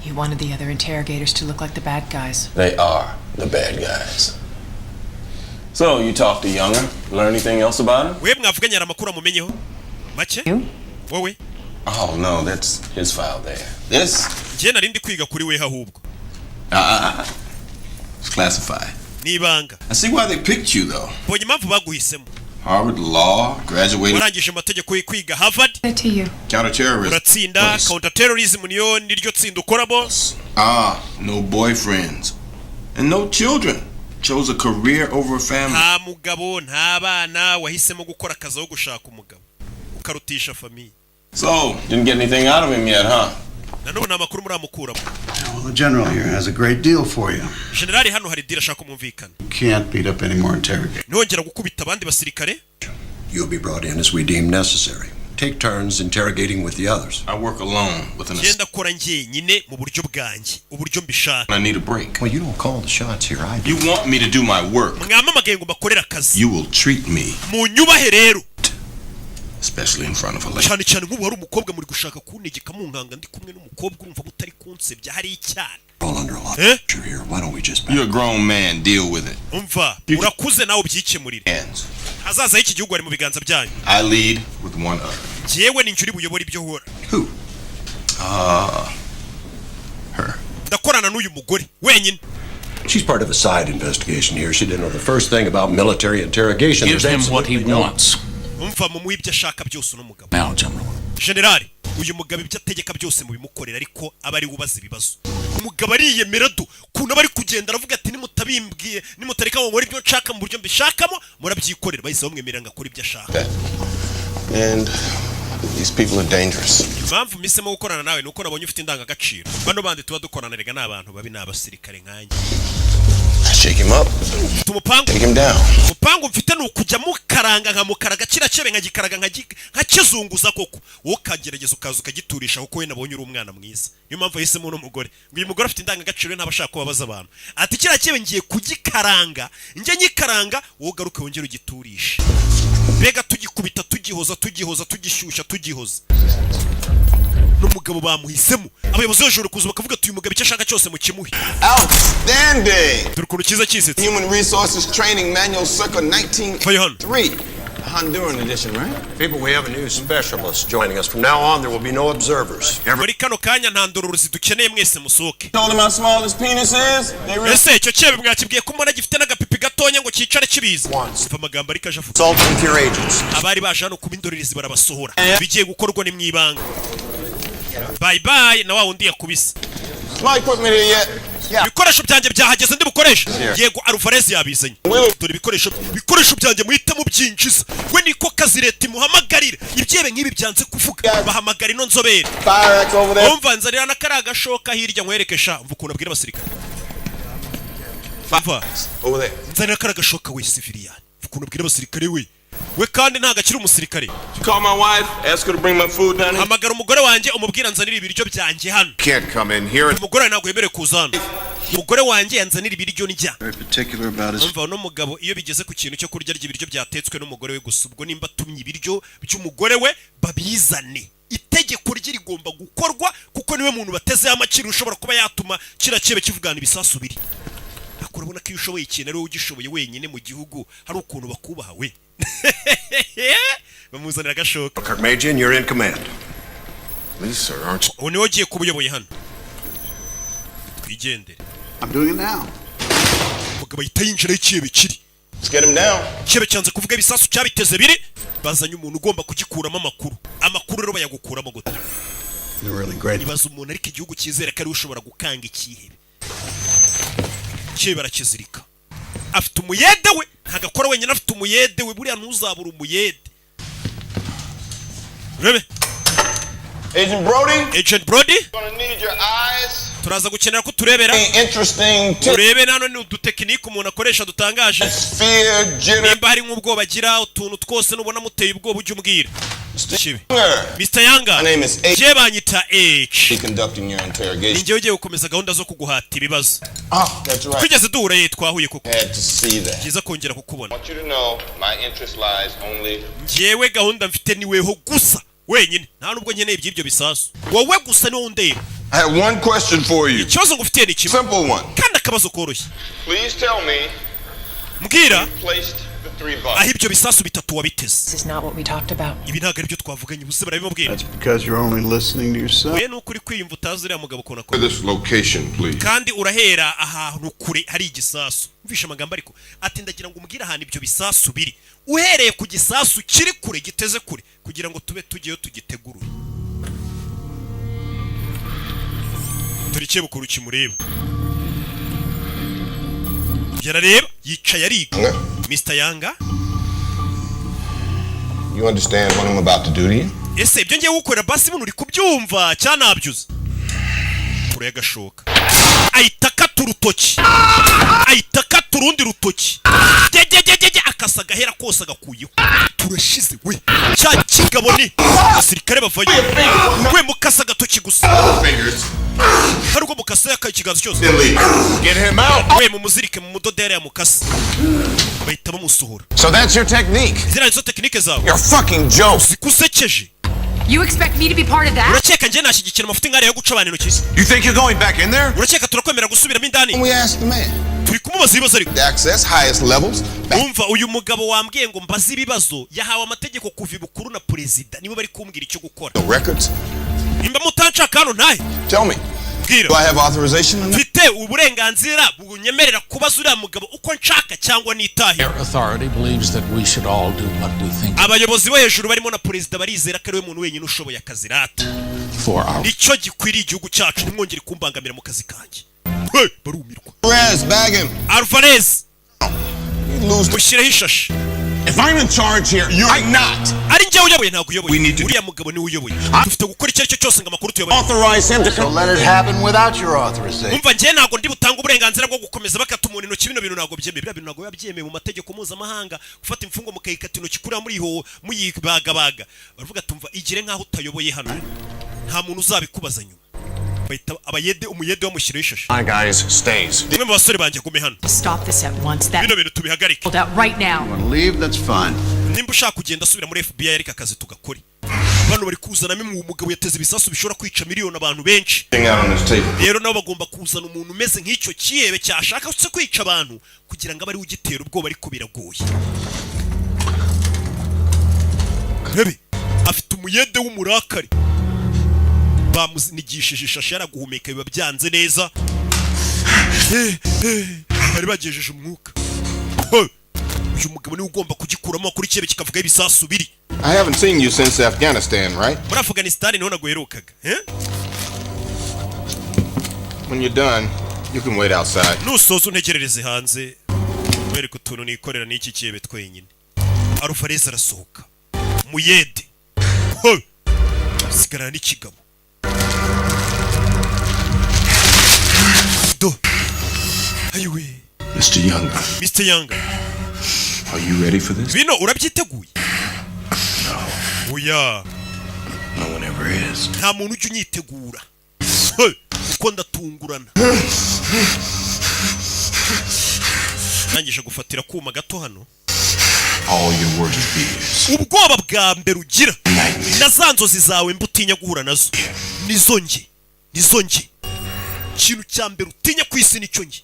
You wanted the other interrogators to look like the bad guys. They are the bad guys. So, you talked to Younger? Learn anything else about him? We mwavuganye amakuru amumenyeho. Make? Wowe? Oh, no, that's his file there. This? Je narindi kwiga kuri we ahubwo. It's classified. Nibanga. I see why they picked you, though. Bonye impamvu baguhisemo. Harvard Law, graduated. Warangije amategeko kwiga Harvard. To you. Counterterrorism. Uratsinda counterterrorism niyo niryo tsinda ukoramo. No boyfriends. And no children. Chose a career over a family. Nta mugabo nta bana wahisemo gukora akazi aho gushaka umugabo. Ukarutisha famille. So, didn't get anything out of him yet, huh? Nanone amakuru muramukuramo. Well, the general here has a great deal for you. Generali hano hari deal ashaka kumvikana. You can't beat up any more interrogators. Nongera gukubita abandi basirikare. You'll be brought in as we deem necessary. Take turns interrogating with the others. I work alone with an Genda kora njyenyine mu buryo bwanjye, uburyo mbishaka. I need a break. Well, you don't call the shots here, I do. You want me to do my work. Mwamamagaye ngo bakorera akazi. You will treat me. Mu nyubahe rero. Especially in front of a lady. Cyane cyane nk'ubu hari umukobwa muri gushaka kuntegeka mu nkanga ndi kumwe n'umukobwa urumva mutari kunsebya hari icyana. All under a lot of pressure here. Why don't we just You're a grown man, deal with it. Umva, urakuze nawe ubyikemurire. Hazaza y'iki gihugu ari mu biganza byanyu. I lead with one other. Jewe ni njuri buyobora ibyo hora. Who? Her. Ndakorana n'uyu mugore wenyine. She's part of a side investigation here. She didn't know the first thing about military interrogation. Give him what he wants. Umva mu ibyo ashaka byose n'umugabo. Now, General. Generali, uyu mugabo ibyo ategeka byose mu bimukorera ariko abari ubaza ibibazo. Umugabo ariyemera do kuna bari kugenda aravuga ati nimutabimbwiye nimutareka ngo nkore ibyo nshaka mu buryo mbishakamo murabyikorera bahise bamwemerera ngakora ibyo ashaka. And these people are dangerous. Impamvu misemo gukorana nawe nuko nabonye ufite indangagaciro. Bano bandi tuba dukorana rega n'abantu babi n'abasirikare nkanjye. Shake him up. Tumupangu. Take him down. Mupangu mfite nukujya mukaranga nka mukaraga kira cebe nkagikaraga nkakizunguza koko. Wowe kagerageza ukaza ukagiturisha kuko we nabonye uri umwana mwiza. Niyo mpamvu yahisemo no mugore. Ngo uyu mugore afite indangagaciro ntabashaka kubabaza abantu. Ati kira cebe ngiye kugikaranga. Njye nyikaranga wowe garuke wongere ugiturisha. Bega tugikubita tugihoza tugishyushya tugihoza. N'umugabo bamuhisemo abayobozi b'ijoro kuza bakavuga tuyu mugabo icyo ashaka cyose mu kimuhi. Outstanding. Turukuru kiza kizitse. Human Resources Training Manual circa 1983. Honduran edition, right? People, we have a new specialist joining us. From now on, there will be no observers. Muri kano kanya nta ndororezi dukeneye mwese musoke. Told him how small his penis is. Ese icyo cyebe mwakibwiye ko mbona gifite n'agapipi gatonya ngo cyicare kibiza. Umva amagambo ari kaje avuga. Consult with your agents. Abari baje hano kuba indorerezi barabasohora. Bigiye gukorwa ni mwibanga. Bye bye na wa wundi yakubise. My equipment here yet? ibikoresho byanjye byahageze ndi bukoresha. Yego Alvarez yabizanye. Dore ibikoresho byanjye muhitamo byinjiza. We niko kazi leta imuhamagarira. Ibyebe nk'ibi byanze kuvuga. Bahamagara ino nzobere. Umva nzarira nakara gashoka hirya nkwerekesha. Umva ukuntu abwira abasirikare. Fava. Over there. Nzarira nakara gashoka we civilian. Ukuntu abwira abasirikare we kandi ntago akiri umusirikare. Call my wife, ask her to bring my food down here. Hamagara umugore wanjye umubwira nzanira ibiryo byanjye hano. Can't come in here. Umugore ntago yemerewe kuza hano. Umugore wanjye yanzanira ibiryo njya. Very particular about his. Umva no mugabo iyo bigeze ku kintu cyo kurya ry'ibiryo byatetswe n'umugore we gusa ubwo nimba tumye ibiryo by'umugore we babizane. Itegeko rye rigomba gukorwa kuko niwe muntu bateze amakiri ushobora kuba yatuma kira cyebe kivugana ibisasu biri. Akurabona ko iyo ushoboye ikintu ari wowe ugishoboye wenyine mu gihugu hari ukuntu bakubaha we. Bamuzanira gashoka. Major, you're in command. Please, sir, aren't you? One wagiye kubuyoboye hano. Twigendere. I'm doing it now. Mugabo yitayinjira ikibe kiri. Let's get him down. Kibe cyanze kuvuga ibisasu cyabiteze biri. Bazanye umuntu ugomba kugikuramo amakuru. Amakuru rero bayagukuramo gute. You're really great. Ibaza umuntu ariko igihugu cyizera ko ari ushobora gukanga ikihebe. Kibe barakizirika. Afite umuyede we ntagakora wenyine afite umuyede we buriya ntuzabura umuyede. Rebe Agent Brody Gonna need your eyes. turaza gukenera ko turebera Interesting. turebe nano ni udutekinike umuntu akoresha dutangaje Fear, jitter. nimba hari nk'ubwoba agira utuntu twose nubona muteye ubwoba ujye umbwira. Mr. Yanga My name is H. je banyita H. Be conducting your interrogation. Ninjye ugiye gukomeza gahunda zo kuguhata ibibazo. That's right. Twigeze duhura ye twahuye koko. Had to see that. Kiza kongera kukubona. I want you to know my interest lies only. Njyewe gahunda mfite niweho gusa wenyine nta nubwo nkeneye iby'ibyo bisasu wowe gusa niwo ndeba. I have one question for you. Ikibazo ngufitiye ni kimwe. Simple one. Kandi akabazo koroshye. Please tell me. Mbwira Placed the 3 bucks. aho ibyo bisasu bitatu wabiteze. This is not what we talked about. Ibi ntabwo aribyo twavuganye buse barabimubwira. That's because you're only listening to yourself. We nukuri kwiyumva utazi uriya mugabo kona To this location, please. kandi urahera ahantu kure hari igisasu. Mvisha amagambo ariko ati ndagira ngo umbwire ahantu ibyo bisasu biri. Uhereye ku gisasu kiri kure giteze kure kugira ngo tube tugiyeyo tugitegurure. Turikiye bukuru kimureba. Yarareba yicaye ariga. Mr. Yanga. You understand what I'm about to do to you? Ese ibyo ngiye gukorera basi buno uri kubyumva cyanabyuze. Kure yagashoka. Ahita kata urutoki. Ahita kata urundi rutoki. Jejejeje akasa gahera kose agakuyeho. Turashize we. Cya kigabo ni abasirikare bavayo. We mukasa gatoki gusa. Hari ubwo mukasa yakakiganza cyose. Get him out. We mumuzirike mu mudodere ya mukasa. Bahita bamusohora. So that's your technique. Zira nizo tekinike zawe. You're fucking joke. Zikusekeje. You expect me to be part of that? Urakeka nje nashyigikira amafuti ngare yo guca abantu intoki. You think you're going back in there? Urakeka turakwemera gusubiramo indani? We asked the man. Turi kumubaza ibibazo ariko. The access highest levels. Umva uyu mugabo wambwiye ngo mbaze ibibazo yahawe amategeko kuva ibukuru na perezida nibo bari kumbwira icyo gukora. The records. Imba mutanshaka hano ntahe. Tell me. Bwira. Do I have authorization on that? Mfite uburenganzira bunyemerera kubaza uriya mugabo uko nshaka cyangwa nitahe. Our authority believes that we should all do what we think Abayobozi bo hejuru barimo na perezida barizera ko ari we muntu wenyine ushoboye akazi rata. for our Nicyo gikwiriye igihugu cyacu nimwongere kumbangamira mu kazi kanjye. Hey, barumirwa. Alvarez, bag him. Alvarez. You lose the. Mushireho ishashi. If I'm in charge here, you're not. Ari njye uyoboye ntabwo uyoboye. We need to- Uriya mugabo niwe uyoboye. Dufite gukora icyo aricyo cyose ngo amakuru tuyoboye. Authorize him to So come. let it happen without your authorization. Umva njye ntabwo ndi butanga uburenganzira bwo gukomeza bakata umuntu intoki bino bintu ntabwo byemeye. Biriya bintu ntabwo biba byemeye mu mategeko mpuzamahanga gufata imfungo mukayikata intoki kuriya muri ho muyibagabaga. Baravuga tumva igire nkaho utayoboye hano. Nta muntu uzabikubaza nyuma. Bahita abayede umuyede wamushyiraho ishashi. My guys, stays. Umwe mu basore banjye gume hano. Stop this at once. That Bino bintu tubihagarike. pulled out right now. Want to leave? That's fine. Nimba ushaka kugenda asubira muri FBI ariko akazi tugakore. Bano bari kuzanamo umugabo yateze ibisasu bishobora kwica miliyoni abantu benshi. Thing out on this table. Rero nabo bagomba kuzana umuntu umeze nk'icyo kiyebe cyashaka se kwica abantu kugira ngo abari ugitera ubwoba ariko biragoye. Rebe afite umuyede w'umurakari. Bamuzinigishije ishashi yaraguhumeka biba byanze neza. Bari bagejeje umwuka. Uyu mugabo niwe ugomba kugikuramo kuri kiyebe kikavuga ibisasu biri. I haven't seen you since Afghanistan, right? Muri Afghanistan niho naguherukaga. When you're done, You can wait outside. Nusoza untegerereze hanze. Wereka utuntu nikorera n'iki kiyebe twenyine. Alvarez arasohoka. Muyede. Ho. Sigara n'ikigabo. Do. Ayiwe. Mr. Younger. Mr. Younger. Are you ready for this? Bino urabyiteguye? No. Oya. No one ever is. Nta muntu ujya unyitegura. Uko ndatungurana. Nangije gufatira kuma gato hano. All your worst fears. Ubwoba bwa mbere ugira. Na za nzozi zawe mbutinya guhura nazo. Nizo nge. Ikintu cya mbere utinya ku isi nicyo nge.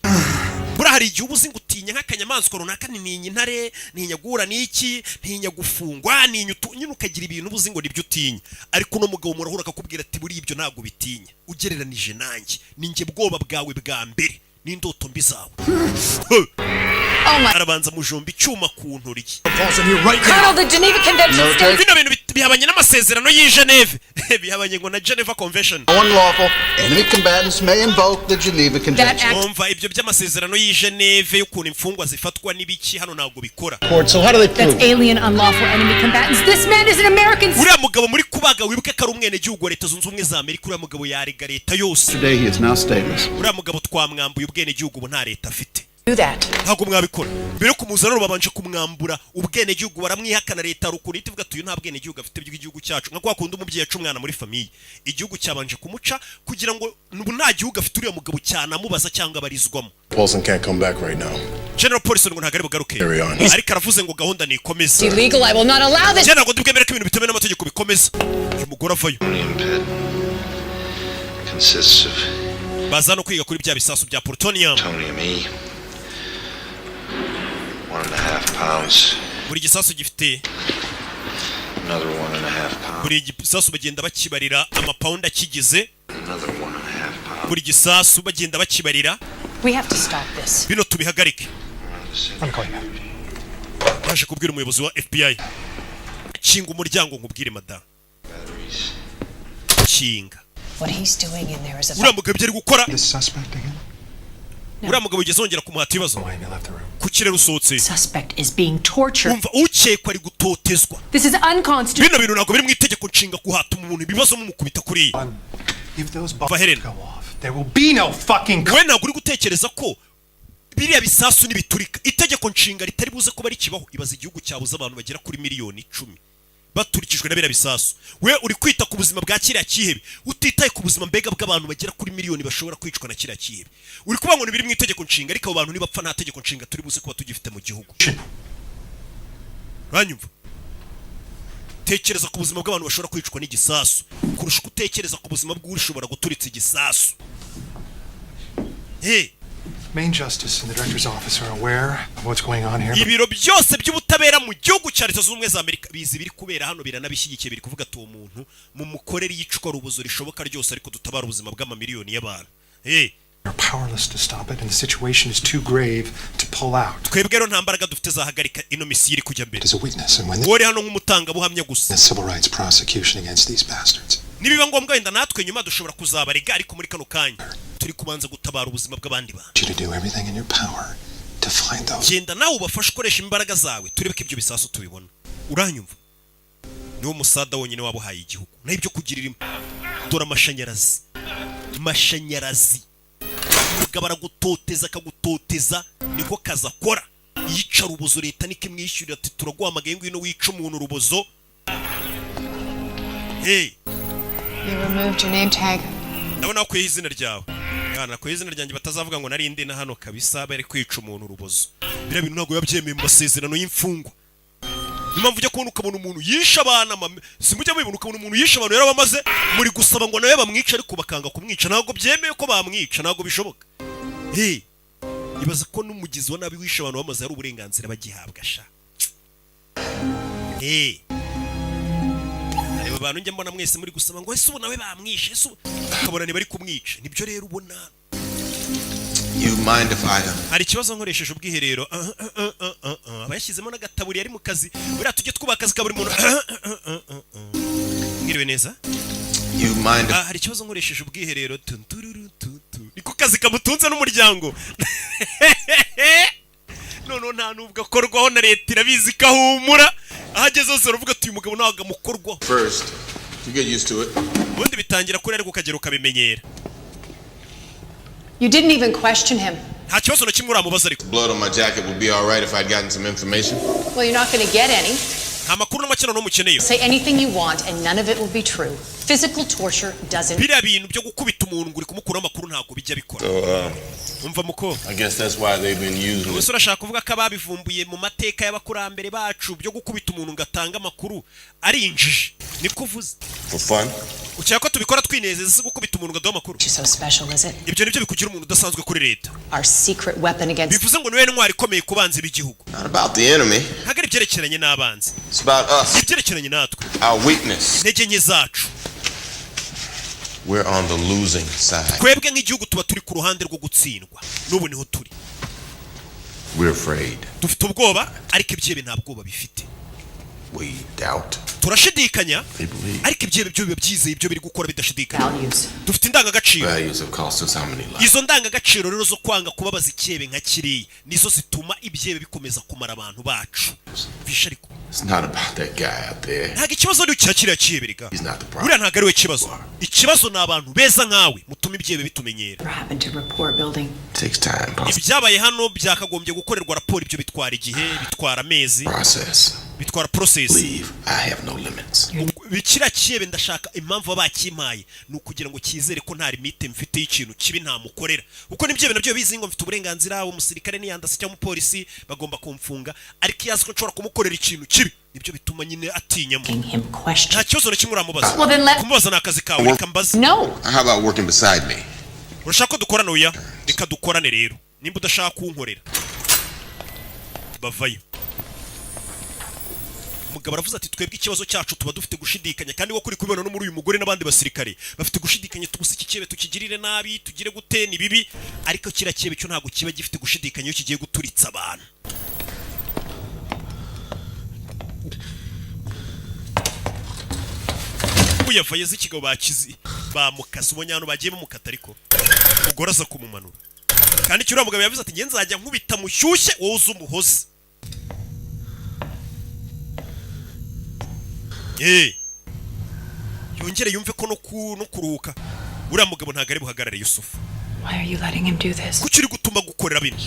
Bura hari igihe ubuzi ngo utinya nk'akanyamaswa runaka ntinya intare, ntinya guhura n'iki, ntinya gufungwa, ntinya ukagira ibintu ubuzi ngo nibyo utinya. Ariko no mugabo murahura akakubwira ati buri ibyo ntago bitinya. Ugereranije nanjye, ninjye bwoba bwawe bwa mbere n'indoto mbi zawe. Arabanza mujomba icyuma ku ntoryi. Colonel, the Geneva Convention states... Bino bintu bihabanye n'amasezerano y'i Geneve. Bihabanye ngo na Geneva Convention. Unlawful enemy combatants may invoke the Geneva Convention. Umva ibyo by'amasezerano y'i Geneve y'ukuntu imfungwa zifatwa n'ibiki hano ntabwo bikora. So how do they prove? That's alien unlawful enemy combatants. This man is an American... Uriya mugabo muri kubaga wibuke ko ari umwenegihugu wa Leta Zunze Ubumwe za Amerika. Uriya mugabo yarega leta yose. Today he is now stateless. Uriya mugabo twamwambuye ubwenegihugu ubu nta leta afite. Do that. Ntabwo mwabikora. Mbere yo kumuzana babanje kumwambura ubwenegihugu baramwihakana leta rukuntu itivuga tuyu nta bwenegihugu afite by'igihugu cyacu. Nka kwa kundi umubyeyi yacu umwana muri famiye. Igihugu cyabanje kumuca kugira ngo nubu nta gihugu afite uriya mugabo cyane amubaza cyangwa abarizwamo. Paulson can't come back right now. General Paulson ngo ntagari bugaruke. Ariko aravuze ngo gahunda ni ikomeza. Illegal, I will not allow this. General ngo ndibwemere ko ibintu bitemewe n'amategeko bikomeza. Uyu mugore avayo. Consists of bazano kwiga kuri bya bisasu bya plutonium. 1.5 pounds. Buri gisasu gifite Another 1.5 pounds. buri gisasu bagenda bakibarira amapound akigize. Another 1.5 pounds. Buri gisasu bagenda bakibarira. We have to stop this. Bino tubihagarike. I'm going back. Yaje kubwira umuyobozi wa FBI. Kinga umuryango nkubwire madam. Kinga. What he's doing in there is a... Uriya mugabo byari gukora. This suspect again? Uriya mugabo ugeze wongera kumuhata ibibazo. Ku kirere usohotse. Suspect is being tortured. Umva ukekwa ari gutotezwa. This is unconstitutional. Bino bintu ntabwo biri mu itegeko nshinga kuhata umuntu ibibazo mumukubita kuri. If those bombs go off, there will be no fucking... We ntabwo uri gutekereza ko biriya bisasu nibiturika itegeko nshinga ritari buze kuba rikibaho. Ibaza igihugu cyabuze abantu bagera kuri miliyoni 10 baturikijwe na biriya bisasu. We uri kwita ku buzima bwa kiriya kihebe utitaye ku buzima mbega bw'abantu bagera kuri miliyoni bashobora kwicwa na kiriya kihebe. Uri kuba ngo nibiri mu itegeko nshinga ariko abo bantu nibapfa nta tegeko nshinga turi buze kuba tugifite mu gihugu. Ranyumva tekereza ku buzima bw'abantu bashobora kwicwa n'igisasu kurusha gutekereza ku buzima bw'ushobora guturitsa igisasu. Main Justice and the Director's Office are aware of what's going on here. Ibiro byose by'ubutabera mu gihugu cya Leta Zunze Ubumwe za Amerika bizi biri kubera hano biranabishyigikiye biri kuvuga ati uwo muntu mu mukorere yicwa rubuzo rishoboka ryose ariko dutabara ubuzima bw'amamiliyoni y'abantu. We're powerless to stop it and the situation is too grave to pull out. Twebwe rero nta mbaraga dufite zahagarika ino misi iri kujya mbere. As a witness and when wori hano nk'umutanga buhamya gusa. The civil rights prosecution against these bastards. Nibiba ngombwa wenda natwe nyuma dushobora kuzabarega ariko muri kano kanya turi kubanza gutabara ubuzima bw'abandi bantu. You to do everything in your power to find those. Genda nawe ubafashe ukoresha imbaraga zawe turebe ko ibyo bisasu tubibona. Uranyumva? Niwo musada wonyine wabuhaye igihugu. Na ibyo kugirira dora amashanyarazi. Mashanyarazi. Mugabara gutoteza akagutoteza niko kaza kora. Yica rubozo leta nike mwishyurira ati turaguhamagaye ngwino wica umuntu rubozo. You removed your name tag. Ndabona ko izina ryawe. Yana ko izina ryanjye batazavuga ngo nari indi na hano kabisa bari kwica umuntu rubozo. Bira bintu ntago yabyemeye mu masezerano y'imfungwa. Impamvu ujya kubona ukabona umuntu yisha abana simujya mubibona ukabona umuntu yisha abantu yari bamaze muri gusaba ngo nawe bamwica ariko bakanga kumwica ntago byemeye ko bamwica ntago bishoboka. Ibaza ko n'umugizi wa nabi wisha abantu bamaze ari uburenganzira bagihabwa sha. Aba bantu njye mbona mwese muri gusaba ngo ese ubu nawe bamwishe ese ukabona ni bari kumwica nibyo rero ubona. You mind if I hari ikibazo nkoresheje ubwiherero abayashyizemo n'agataburi yari mu kazi buriya tujye twubaka akazi ka buri muntu. Mwiriwe neza. You mind hari ikibazo nkoresheje ubwiherero niko akazi kamutunze n'umuryango none nta nubwo akorwaho na leta irabizi kahumura ahageze zose uravuga ati uyu mugabo ntabwo amukorwaho First, you get used to it. ubundi bitangira kuri ariko ukagera ukabimenyera. You didn't even question him. Nta kibazo na kimwe uramubaza ariko. Blood on my jacket would be all right if I'd gotten some information. Well, you're not going to get any. Nta makuru n'amakino n'umukeneye. Say anything you want and none of it will be true. Physical torture doesn't. Biriya bintu byo gukubita umuntu ngo uri kumukuraho amakuru ntabwo bijya bikora. Umva muko. I guess that's why they've been using it. Gusa urashaka kuvuga ko ababivumbuye mu mateka y'abakurambere bacu byo gukubita umuntu ngo atanga amakuru ari injiji. Niko uvuze. For fun? Ucyaka ko tubikora twinezeza gukubita umuntu ngo aduhe amakuru. So special, is it? Ibyo nibyo bikugira umuntu udasanzwe kuri leta. Our secret weapon against. Bivuze ngo niwe ntwari ikomeye ku banzi b'igihugu. Not about the enemy. Ntabwo ari ibyerekeranye n'abanzi. It's about us. Ibyerekeranye natwe. Our weakness. Intege nke zacu. We're on the losing side. Twebwe nk'igihugu tuba turi ku ruhande rwo gutsindwa. N'ubu niho turi. We're afraid. Dufite ubwoba ariko ibyebe nta bwoba bifite. We doubt. Turashidikanya ariko ibyebe byo biba byizeye ibyo biri gukora bidashidikanya. Dufite indangagaciro. Values have cost us how many lives? Izo ndangagaciro rero zo kwanga kubabaza icyebe nka kiriya nizo zituma ibyebe bikomeza kumara abantu bacu. Bisha ariko. It's not about that guy out there. Ntabwo ikibazo ari ukira cyebe rega. He's not the problem. Buriya ntabwo ari we kibazo. Ikibazo ni abantu beza nkawe mutuma ibyebe bitumenyera. What happened to report building? Takes time. Ibyabaye hano byakagombye gukorerwa raporo ibyo bitwara igihe bitwara amezi. Process. Bitwara process. Leave. I have no limits. Bikira cyebe ndashaka impamvu abakimpaye ni ukugira ngo kizere ko nta limite mfite y'ikintu kibi ntamukorera. Uko nibyebe nabyo bizi ngo mfite uburenganzira umusirikare n'iyandase cyangwa umupolisi bagomba kumfunga ariko yazi ko nshobora kumukorera ikintu kibi nibyo bituma nyine atinyamo. Nta kibazo na kimwe uramubaza. Kumubaza ni akazi kawe reka mbaze. No. How about working beside me? Urashaka ko dukorana oya reka dukorane rero nimba udashaka kunkorera bavayo. Umugabo aravuze ati twebwe ikibazo cyacu tuba dufite gushidikanya kandi wo kuri kubibona no muri uyu mugore n'abandi basirikare bafite gushidikanya tugusa iki cyebe tukigirire nabi tugire gute ni bibi ariko kira cyebe cyo ntago kiba gifite gushidikanya iyo kigiye guturitsa abantu. Uyavaye z'ikigabo bakizi bamukasa ubonyano bagiye bamukata ariko umugore aza kumumanura kandi cyura mugabo yavuze ati nge nzajya nkubita mushyushye wowe uzumuhoze. Yongere yumve ko no kuruhuka uriya mugabo ntabwo ari buhagarare Yusufu. Why are you letting him do this? Kuki uri gutuma gukorera bino?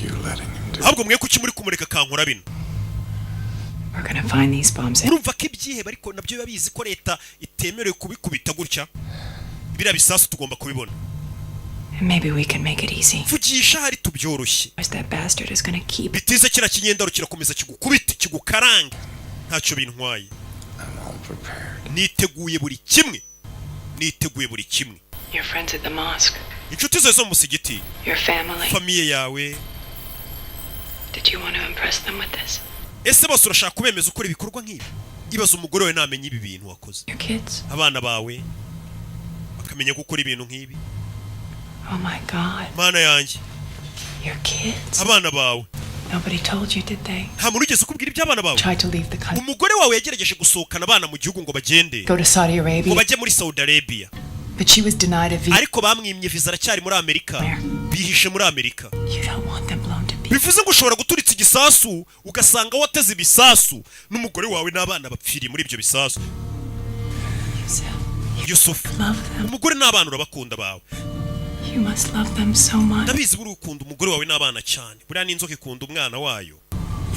Ahubwo mwe kuki muri kumureka kankora bino? We're gonna find these bombs. Urumva ko ibyihebe ariko nabyo babizi ko leta itemerewe kubikubita gutya. Biriya bisasu tugomba kubibona. Maybe we can make it easy. Vugisha hari tubyoroshye. That bastard is gonna keep. Bitize kira kinyendaro kirakomeza kigukubita kigukaranga. Ntacyo bintwaye. Niteguye buri kimwe. Niteguye buri kimwe. Your friends at the mosque. Inshuti zawe zo mu musigiti. Your family. Famiye yawe. Did you want to impress them with this? Ese bose urashaka kubemeza ukora ibikorwa nk'ibi? Ibaza umugore we namenye ibi bintu wakoze. Your kids. Abana bawe bakamenya gukora ibintu nk'ibi. Oh my God. Mana yanjye. Your kids. Abana bawe. Nobody told you, did they? Nta muntu ugeze ukubwira iby'abana bawe. Tried to leave the country. Umugore wawe yagerageje gusohokana abana mu gihugu ngo bagende. Go to Saudi Arabia. Ngo bajye muri Saudi Arabia. But she was denied a visa. Ariko bamwimye visa aracyari muri Amerika. Bihishe muri Amerika. You don't want them blown to pieces. Bivuze ngo ushobora guturitsa igisasu ugasanga wateze ibisasu n'umugore wawe n'abana bapfiriye muri ibyo bisasu. Yusuf. Umugore n'abana urabakunda bawe. You must love them so much. Ndabizi buri ukunda umugore wawe n'abana cyane. Buriya n'inzoka ikunda umwana wayo.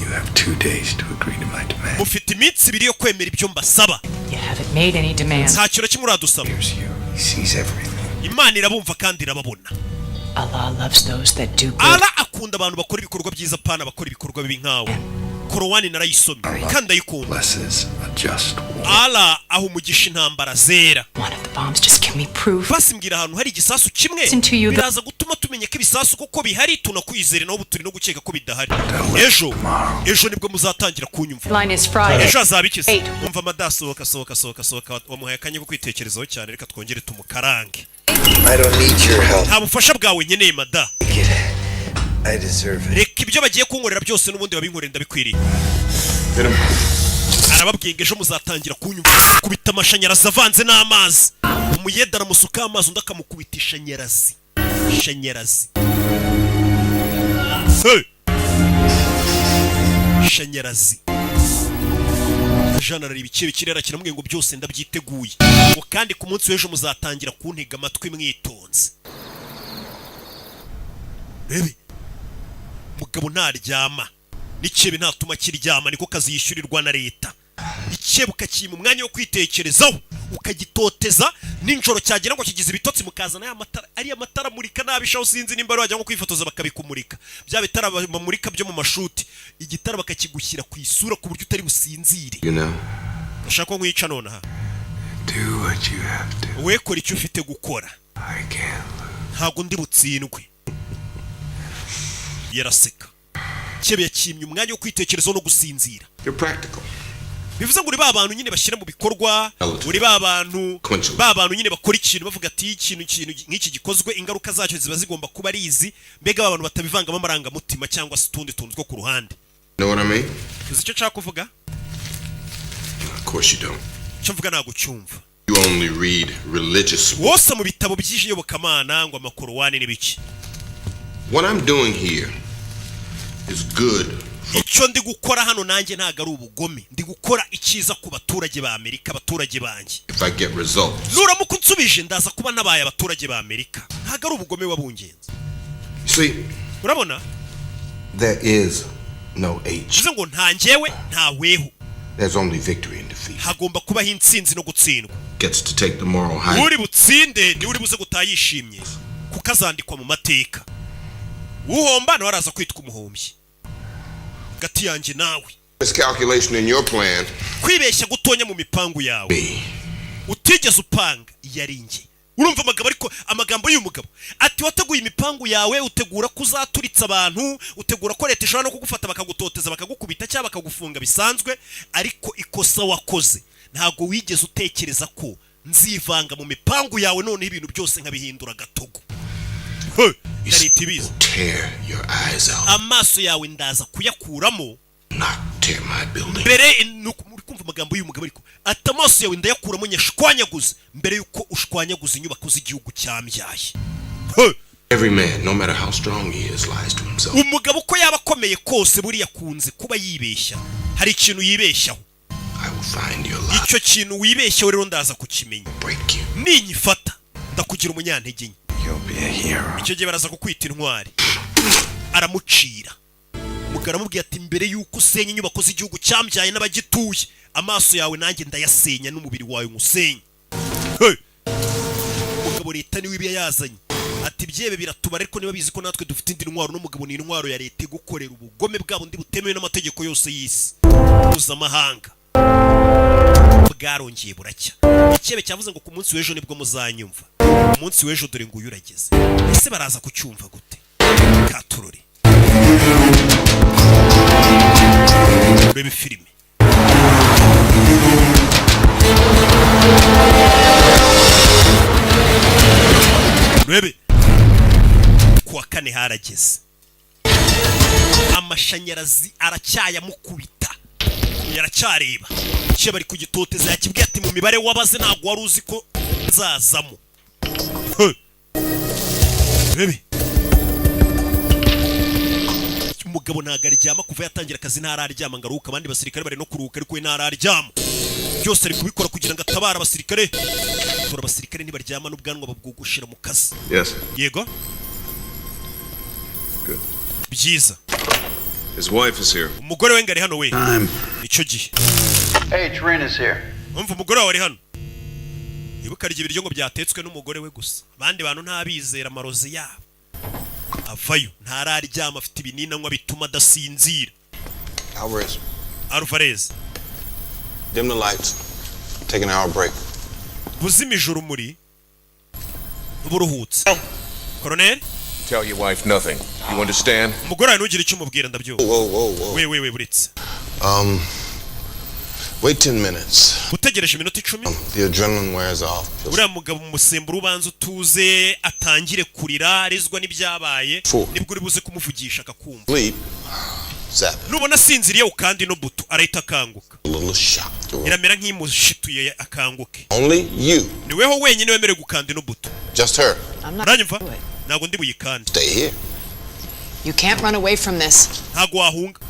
You have 2 days to agree to my demand. Mufite iminsi 2 yo kwemera ibyo mbasaba. You haven't made any demands. Ntacyo na kimwe uradusaba. He sees everything. Imana irabumva kandi irababona. Allah loves those that do good. Allah akunda abantu bakora ibikorwa byiza pana bakora ibikorwa bibi nkawe. Korowani narayisomye kandi ayikunda. Blesses a just war. Allah aho umugisha intambara zera. One of the bombs, just give me proof. Basimbwira ahantu hari igisasu kimwe biraza gutuma tumenya ko ibisasu kuko bihari tunakwizere naho buturi no gukeka ko bidahari. Ejo nibwo muzatangira kunyumva. Line is Friday. Ejo azabikize. Umva madasohoka wamuhaye akanya ko kwitekerezaho cyane reka twongere tumukarange. I don't need your help. Nta bufasha bwawe nkeneye mada. I deserve it. Reka ibyo bagiye kunkorera byose n'ubundi babinkorera ndabikwiriye. Arababwiye ejo muzatangira kunyumva kubita amashanyarazi avanze n'amazi. Umuyeda aramusuka amazi undi akamukubitisha nyarazi. shanyarazi shanyarazi Jean arareba ibice bikirera kiramubwiye ngo byose ndabyiteguye ngo kandi ku munsi w'ejo muzatangira kuntega amatwi mwitonze. Rebe mugabo ntaryama n'ikebe ntatuma kiryama niko kazi yishyurirwa na leta. Ikebe ukakima umwanya wo kwitekerezaho ukagitoteza ninjoro cyagera ngo kigize ibitotsi mukazana ya matara ari amatara murika nabishaho sinzi nimba bajya ngo kwifotoza bakabikumurika bya bitara bamurika byo mu mashuti igitara bakakigushyira ku isura ku buryo utari businzire. Ndashaka ko nkwica none ha Do what you have to. we kora icyo ufite gukora I can't. ntago ndi butsindwe. Yaraseka Kebe yakimye umwanya wo kwitekerezaho no gusinzira. You're practical. Bivuze ngo uri babantu nyine bashyira mu bikorwa uri babantu nyine bakora ikintu bavuga ati ikintu nk'iki gikozwe ingaruka zacyo ziba zigomba kuba ari izi mbega abantu batabivangamo amarangamutima cyangwa se utundi tuntu two ku ruhande. Know what I mean? Uzi icyo nshaka kuvuga? Of course you don't. Icyo mvuga ntago cyumva. You only read religious. Wose mu bitabo by'iyobokamana ngo amakorowani n'ibiki. What I'm doing here is good. Icyo ndi gukora hano nanjye ntago ari ubugome ndi gukora icyiza ku baturage ba Amerika abaturage banjye. If I get results. Nuramuka unsubije ndaza kuba nabaye abaturage ba Amerika ntago ari ubugome wabungenze. See, urabona? There is no H. Bivuze ngo nta njyewe nta weho. There's only victory and defeat. Hagomba kuba intsinzi no gutsindwa. Gets to take the moral high. Uri butsinde ni uri buze gutayishimye kukazandikwa mu mateka. Uhomba no araza kwitwa umuhombyi. Gati yanjye nawe. Miscalculation in your plan. Kwibeshya gutonya mu mipangu yawe. Utigeze upanga yaringe. Urumva amagambo y'umugabo ati wateguye imipangu yawe utegura kuzaturitsa abantu utegura ko leta ishobora no kugufata bakagutoteza bakagukubita cyangwa bakagufunga bisanzwe ariko ikosa wakoze ntago wigeze utekereza ko nzivanga mu mipangu yawe none ibintu byose nkabihindura gatogo. Leta ibizi amaso yawe ndaza kuyakuramo mbere muri kumva amagambo y'umugabo ariko ati amaso yawe ndayakuramo nyashwanyaguze mbere yuko ushwanyaguze inyubako z'igihugu cyambyaye. Every man, no matter how strong he is, lies to himself. Umugabo ko yaba akomeye kose buri yakunze kuba yibeshya hari ikintu yibeshyaho. I will find your lie. Icyo kintu wibeshyaho rero ndaza kukimenya. Ninyifata ndakugira umunyantege nke. Icyo gihe baraza kukwita intwari. Aramucira. Mugara mubwiye ati mbere yuko usenya inyubako z'igihugu cyambyaye n'abagituye amaso yawe nanjye ndayasenya n'umubiri wawe ngusenye. Mugabo leta ni wibiya yazanye ati byebe biratubara ariko niba bizi ko natwe dufite indi ntwaro n'umugabo ni intwaro ya leta gukorera ubugome bwabo ndi butemewe n'amategeko yose y'isi mpuzamahanga. Bwarongeye buracya. Ikebe cyavuze ngo ku munsi w'ejo nibwo muzanyumva. Ku munsi w'ejo dore ngo uyurageze. Ese baraza kucyumva gute? Katurore. Urebe filime. Urebe. Kuwa kane harageze. Amashanyarazi aracyayamukubita. Yaracyareba. Cye bari kugitoteza yakibwiye ati mu mibare wabaze ntago wari uzi ko nzazamo. Urebe. Umugabo nagaryama kuva yatangira akazi ntararyama ngaruka abandi basirikare bari no kuruhuka ariko we ntararyama. Byose ari kubikora kugira ngo atabara abasirikare. Tora abasirikare ntibaryama n'ubwanwa babwugushira mu kazi. Yes. Yego. Good. Byiza. His wife is here. Umugore we ngari hano we. Icyo gihe. Hey, Trina's here. Umva umugore wawe ari hano. Ibuka arya ibiryo ngo byatetswe n'umugore we gusa. Abandi bantu ntabizera amarozi yabo. Avayo ntararyama afite ibinini anywa bituma adasinzira. Alvarez. Dim the lights. Take an hour break. Buzimije urumuri. Uburuhutse. Colonel? Tell your wife nothing. You understand? Umugore wawe ntugire icyo umubwira ndabyumva. Whoa. We buritse. Wait 10 minutes. Utegereje iminota 10. The adrenaline wears off. Uriya mugabo umusemburo ubanza utuze atangire kurira arizwa n'ibyabaye nibwo uri buze kumuvugisha akakumva. Sleep. Nubona sinziriye ukandi no buto arahita akanguka. Iramera nk'imushituye akanguke. Only you. Niweho wenyine wemerewe gukanda no buto. Just her. Uranyumva? ntago ndi buyikande. Stay here. You can't run away from this. Ntago wahunga.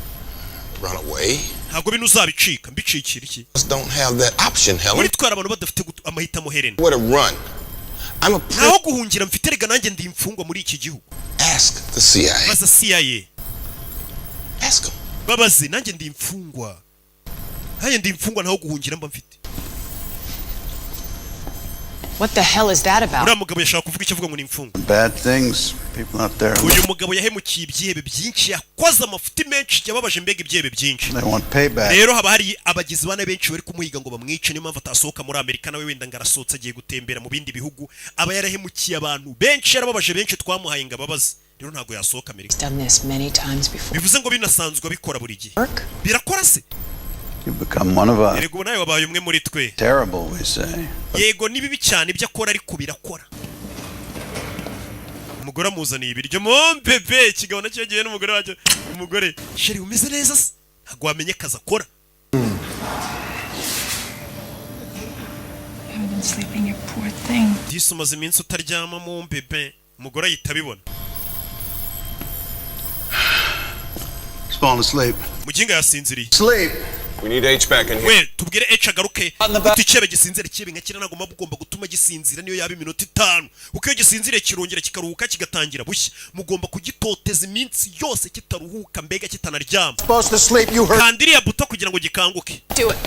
Run away? Ntago bino uzabicika, mbicikira iki? Don't have that option, Helen. Muri twara abantu badafite amahitamo Helen. Where to run? I'm a naho guhungira mfite rega nanjye ndi imfungwa muri iki gihugu. Ask the CIA. Baza CIA. Ask them. Babaze nanjye ndi imfungwa. Haye ndi imfungwa naho guhungira mba mfite. What the hell is that about? Uriya mugabo yashaka kuvuga icyo avuga ngo ni imfungwa. Bad things, people out there. Uyu mugabo yahemukiye ibyihebe byinshi, yakoze amafuti menshi, yababaje mbega ibyihebe byinshi. They want payback. Rero haba hari abagizi bana benshi bari kumuhiga ngo bamwice, niyo mpamvu atasohoka muri Amerika nawe wenda ngarasohotse agiye gutembera mu bindi bihugu. Aba yarahemukiye abantu benshi, yarababaje benshi twamuhaye ngo ababaze. Rero ntago yasohoka Amerika. Bivuze ngo binasanzwe abikora buri gihe. Birakora se? You become one of us. Yego nawe wabaye umwe muri twe. Terrible, we say. Yego ni bibi cyane ibyo akora ariko birakora. Umugore amuzaniye ibiryo mo bebe kigabo nacyo gihe n'umugore wacyo. Umugore sheri umeze neza se? Ntago wamenye kaza akora. Haven't been sleeping, you poor thing. Disumaze iminsi utaryama mo bebe. Umugore ahita abibona. He's falling asleep. Muginga yasinziriye. Sleep. We need H back in here. We tubwire H agaruke. Uticebe gisinzire kibe nka kira nagomba ugomba gutuma gisinzira niyo yaba iminota 5. Uko gisinzire kirongera kikaruhuka kigatangira bushya. Mugomba kugitoteza iminsi yose kitaruhuka mbega kitanaryama. Supposed to sleep, you heard. Kandiri ya buto kugira ngo gikanguke. Do it.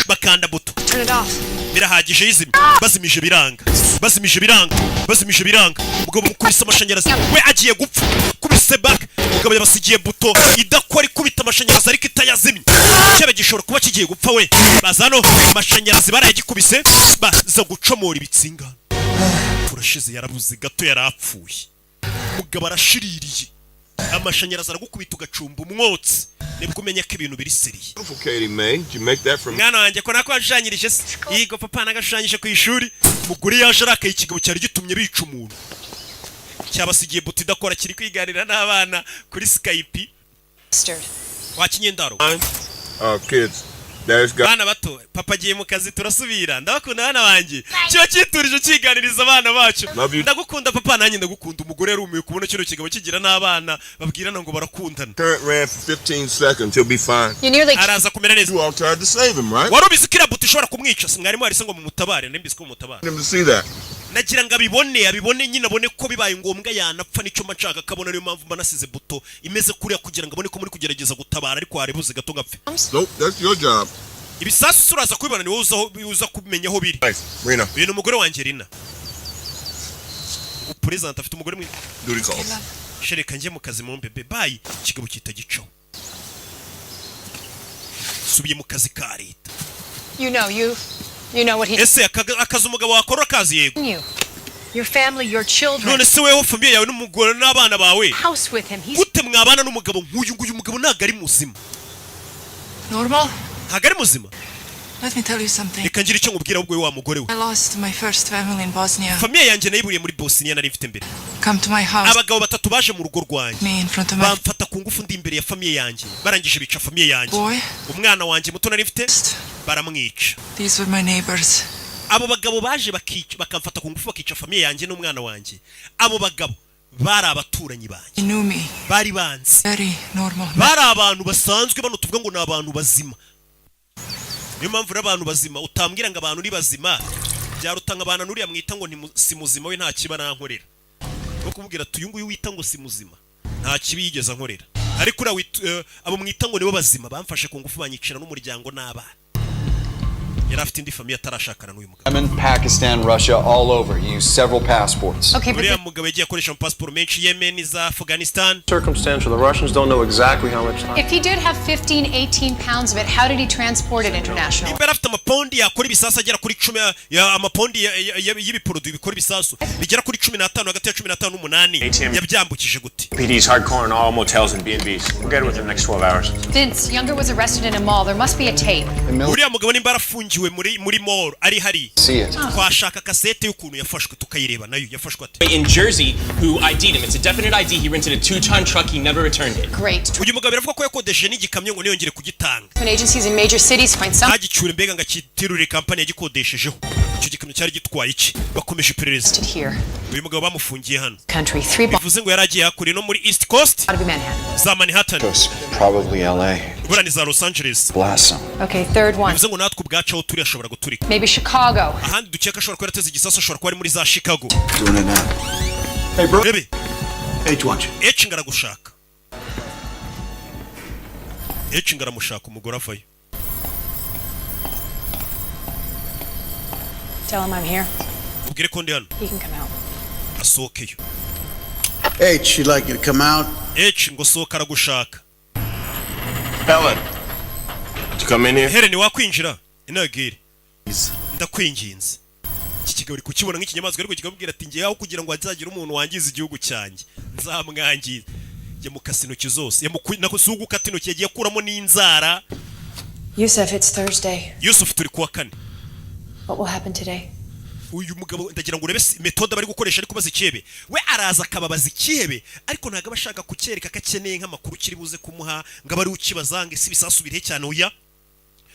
Bakanda buto. Turn it off. Birahagije yizimye. Bazimije biranga. Bazimije biranga. Bazimije biranga. Mugabo mukubise amashanyarazi. We agiye gupfa. Kubise back. Mugabo yabasigiye buto idakora ikubita amashanyarazi ariko itayazimye. Cyebe gishobora kuba kigiye gupfa we. Bazano amashanyarazi barayagikubise baza gucomora ibitsinga. Turashize yarabuze gato yarapfuye. Mugabo arashiririye. Amashanyarazi aragukubita ugacumba umwotsi. Nibwo umenya ko ibintu biri seriye. Katie May, did you make that from? Mwana wanjye ko nako washushanyirije se. Yigo papa nagashushanyije ku ishuri. Muguri yaje arakaye ikigabo cyari gitumye bica umuntu. Cyabasigiye buti idakora kiri kwiganira n'abana kuri Skype. Wakinyendaro. Kids. There's got. Bana bato, papa agiye mu kazi turasubira. Ndabakunda bana banjye. Kiba kiturije kiganiriza abana bacu. Ndagukunda papa nanjye ndagukunda. Umugore yarumiye kubona kino kigabo kigira n'abana babwirana ngo barakundana. Current ran for 15 seconds. He'll be fine. Araza kumera neza. You all tried to save him, right? Warubizi kira buti ishobora kumwica. Mwarimu arise ngo mumutabare, ndembizi ko mumutabare. Him to see that. Nagira ngo abibone nyine abone ko bibaye ngombwa yanapfa nicyo manshaka kabona niyo mpamvu banasize buto imeze kuriya kugira ngo abone ko muri kugerageza gutabara ariko harebuze gato ngapfe. Nope, that's your job. Ibisasu suraza kubibana niwe uza kumenya aho biri. Rena. Uyu ni umugore wanjye Rina. President afite umugore mwe. Duty calls. Shereka njye mu kazi mu bebe bye kigabo kitagicaho. Subiye mu kazi ka leta. You know what he. Ese akazi umugabo wakora kazi yego. Your family, your children. None se weho family yawe n'umugore n'abana bawe. House with him. Gute mwabana n'umugabo nk'uyu mugabo ntago ari muzima. Normal? Ntago ari muzima. Let me tell you something. Reka ngira icyo nkubwira ubwo wa mugore we. I lost my first family in Bosnia. Family yanjye nayiburiye muri Bosnia nari mfite mbere. Come to my house. Abagabo batatu baje mu rugo rwanjye. Me in front of my. Bamfata ku ngufu ndi imbere ya family yanjye. Barangije bica family yanjye. Boy. Umwana wanjye muto nari mfite baramwica. These were my neighbors. Abo bagabo baje bakamfata ku ngufu bakica family yanjye n'umwana wanjye. Abo bagabo bari abaturanyi banjye. You knew me. Bari banzi. Very normal. Bari abantu basanzwe bano tuvuga ngo ni abantu bazima. Niyo mpamvu abantu bazima utambwira ngo abantu ni bazima byarutanga abantu nuriya mwita ngo si muzima we nta kiba nankorera. Ngo kumubwira tuyunguye wita ngo si muzima nta kibi yigeze ankorera. Ariko abo mwita ngo nibo bazima bamfashe ku ngufu banyicira n'umuryango n'abana. Yarafite indi famille atarashakana n'uyu mugabo. Yemen, Pakistan, Russia, all over. He used several passports. Okay, but mugabo yagiye akoresha passport menshi Yemen za Afghanistan. Circumstantial. The Russians don't know exactly how much time. If he did have 18 pounds of it, how did he transport it international? Imbere afite amapondi yakora ibisasu agera kuri 10 ya amapondi y'ibiporoduwi bikora ibisasu bigera kuri 15 hagati ya 15 n'umunani yabyambukije gute. PD's hardcore in all motels and B&Bs. We'll get it within the next 12 hours. Vince, Younger was arrested in a mall. There must be a tape. Uriya mugabo nimba arafungiwe muri mall ari hari. Twashaka kasete y'ukuntu yafashwe tukayireba nayo yafashwe ate. In Jersey who ID'd him. It's a definite ID. He rented a 2-ton truck. He never returned it. Great. Uyu mugabo biravuga ko yakodesheje n'igikamyo ngo niyongere kugitanga. Agencies in major cities find some. Agicyure mbega ngakitirure company yagikodeshejeho. icyo gikamyo cyari gitwaye iki bakomeje iperereza uyu mugabo bamufungiye hano bivuze ngo yari agiye hakuri no muri East Coast za Manhattan Probably LA. buriya ni za Los Angeles Blast zone. Okay, third one. bivuze ngo natwe ubwacu aho turi ashobora guturika Maybe Chicago. ahandi dukeka ashobora kuba yarateze igisasu ashobora kuba ari muri za Chicago Doing it now. Hey, bro. rebe H wants you. H ngaragushaka H ngaramushaka umugore avayo Tell him I'm here. ubwire ko ndi hano He can come out. asohokeyo H, she'd like you to come out. H ngo sohoka aragushaka Helen. Did you come in here? Helen wakwinjira inagire ndakwinginze iki kigabo uri kukibona nk'ikinyamaswa ariko kikabwira ati ngiye aho kugira ngo azagire umuntu wangiza igihugu cyanjye nzamwangiza yamukasa intoki zose nakusugu ukata intoki yagiye akuramo n'inzara Yusuf, it's Thursday. Yusuf turi kuwa kane What will happen today? uyu mugabo ndagira ngo urebe metode bari gukoresha ariko bazikebe we araza akababaza ikihebe ariko ntago abashaka kucyereka kakeneye nk'amakuru kiri buze kumuha ngo abari ukibazange si bisasubire cyane uya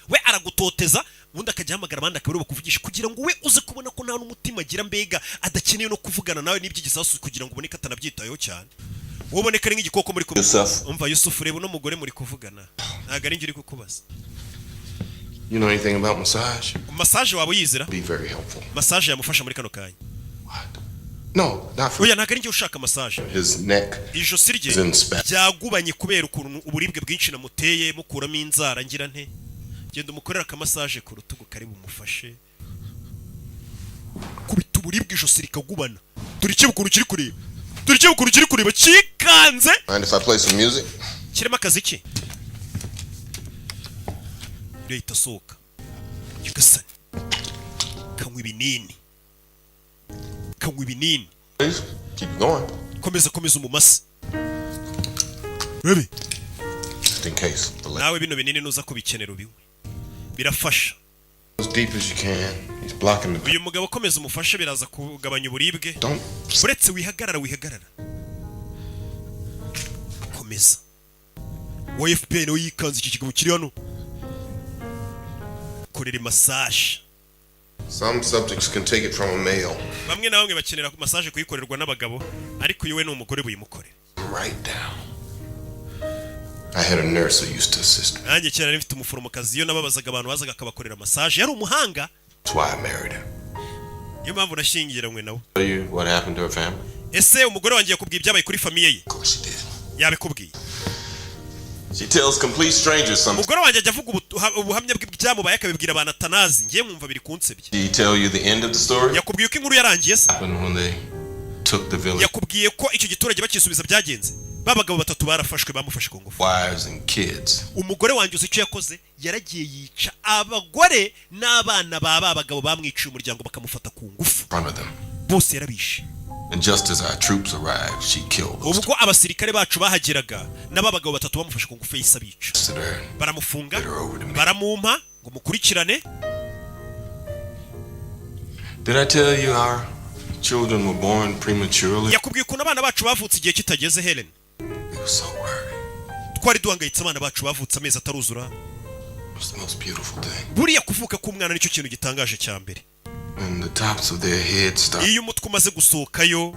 we aragutoteza ubundi akajyahamagara abandi akabiri bakuvugisha kugira ngo we uze kubona ko nta n'umutima agira mbega adakeneye no kuvugana nawe n'iby'igisasu kugira ngo ubone ko atanabyitayeho cyane wowe ubone ko ari nk'igikoko muri umva Yusuf reba no mugore muri kuvugana ntago ari njye uri kukubaza. You know anything about massage? Massage waba uyizira? Be very helpful. Massage yamufasha muri kano kanya. No, not for. Oya ntago ari njye ushaka massage. His neck. Ijosi rye byagubanye kubera ukuntu uburibwe bwinshi namuteye mukuramo inzara ngira nte. Genda umukorera ka massage ku rutugu kari bumufashe. Kubita uburibwe ijosi rikagubana. Turi kibukuru kiri kureba. Turi kibukuru kiri kureba kikanze. Mind if I play some music? Kirema akazi ki? Leta soka. Yugasani. Kanywa ibinini. Kanywa ibinini. Please keep going. Komeza umumasi. Ready? Just in case. Nawe bino binini nuza kubikenera ubiwe. Birafasha. As deep as you can. He's blocking the. Uyu mugabo komeza umufasha biraza kugabanya uburibwe. Uretse wihagarara. Komeza. WFP no yikanze iki kigabo kiri hano. Korera massage. Some subjects can take it from a male. Bamwe na bamwe bakenera massage kuyikorerwa n'abagabo ariko yewe ni umugore buyimukorera. Right down. I had a nurse who used to assist me. Nanjye cyane nifite umuforomokazi iyo nababazaga abantu bazaga akabakorera massage yari umuhanga. That's why I married her. Iyo mpamvu nashyingiranywe nawe. Tell you what happened to her family? Ese umugore wanjye yakubwiye ibyabaye kuri famiye ye? Of course she did. Yabikubwiye. She tells complete strangers something. Umugore wanjye ajya avuga ubuhamya bw'ibyamubaye akabibwira abantu atanazi ngiye mwumva biri kunsebye. She tell you the end of the story? Yakubwiye ko inkuru yarangiye se? When they took the village. Yakubwiye ko icyo giturage bakisubiza byagenze. Babagabo batatu barafashwe bamufashe ku ngufu. Wives and kids. Umugore wanjye uzi icyo yakoze yaragiye yica abagore n'abana babagabo bamwiciye umuryango bakamufata ku ngufu. Bose yarabishe. And just as our troops arrived, she killed them. Ubwo abasirikare bacu bahageraga n'ababagabo batatu bamufashe ku ngufu yisa bica. Baramufunga, baramumpa ngo mukurikirane. Did I tell you our children were born prematurely? Yakubwiye ko abana bacu bavutse igihe kitageze Helen. We were so worried. Twari duhangayitse abana bacu bavutse amezi ataruzura. It was the most beautiful thing. Buriya kuvuka k'umwana nicyo kintu gitangaje cya mbere. And the tops of their heads start. Iyo umutwe umaze gusohokayo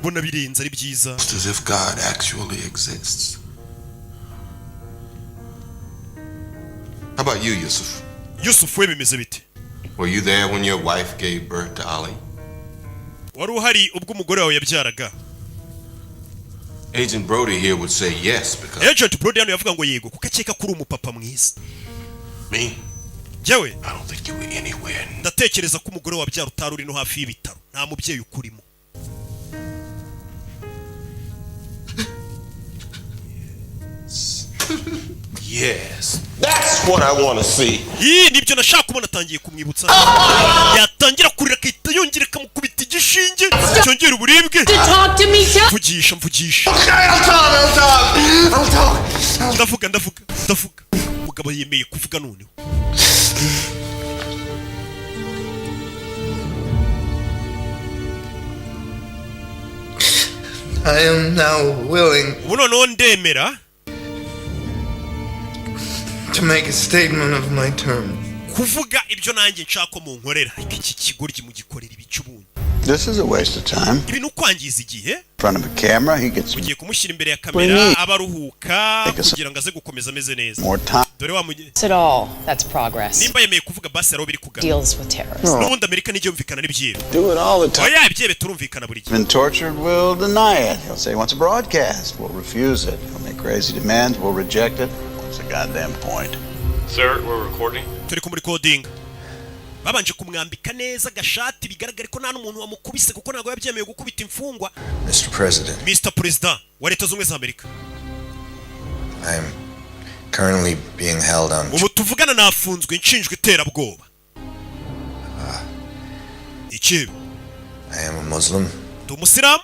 bona birenze ari byiza. As if God actually exists. How about you, Yusuf? Yusuf we bimeze bite? Were you there when your wife gave birth to Ali? Wari uhari ubwo umugore wawe yabyaraga? Agent Brody here would say yes because Agent Brody hano yavuga ngo yego kuko akeka kuri umupapa mwiza. Me? Jewe? I don't think you were anywhere. Ndatekereza ko umugore wabyara utari uri no hafi y'ibitaro. Nta mubyeyi ukurimo. Yes. That's what I want to see. Nibyo nashaka kubona atangiye kumwibutsa. Yatangira kurira akahita yongera akamukubita igishinge. Cyongera uburibwe. Mvugisha. Ndavuga. Umugabo yemeye kuvuga noneho. I am now willing ubu noneho ndemera to make a statement of my terms. kuvuga ibyo nanjye nshaka mu nkorera iki kigoryi mu gikorera ibicubundi. This is a waste of time. Ibintu kwangiza igihe. In front of a camera, he gets ugiye kumushyira imbere ya kamera abaruhuka kugira ngo aze gukomeza ameze neza. Dore wa at all. That's progress. Nimba yemeye kuvuga basi aro biri kugana. Deals with terrorists. N'ubundi Amerika nijye yumvikana n'ibyibe. Do it all the time. Oya ibyebe turumvikana buri gihe. Been tortured, will deny it. He'll say he wants a broadcast. We'll refuse it. He'll make crazy demands. We'll reject it. What's the goddamn point? Sir, we're recording. Turi ku recording. Babanje kumwambika neza gashati bigaragara ko nta n'umuntu wamukubise kuko ntago yabyemeye gukubita imfungwa. Mr. President. Mr. President wa Leta Zunze za Amerika. I am currently being held on. Ubu tuvugana nafunzwe nshinjwe iterabwoba. Iki? I am a Muslim. Ndi Umusiramu.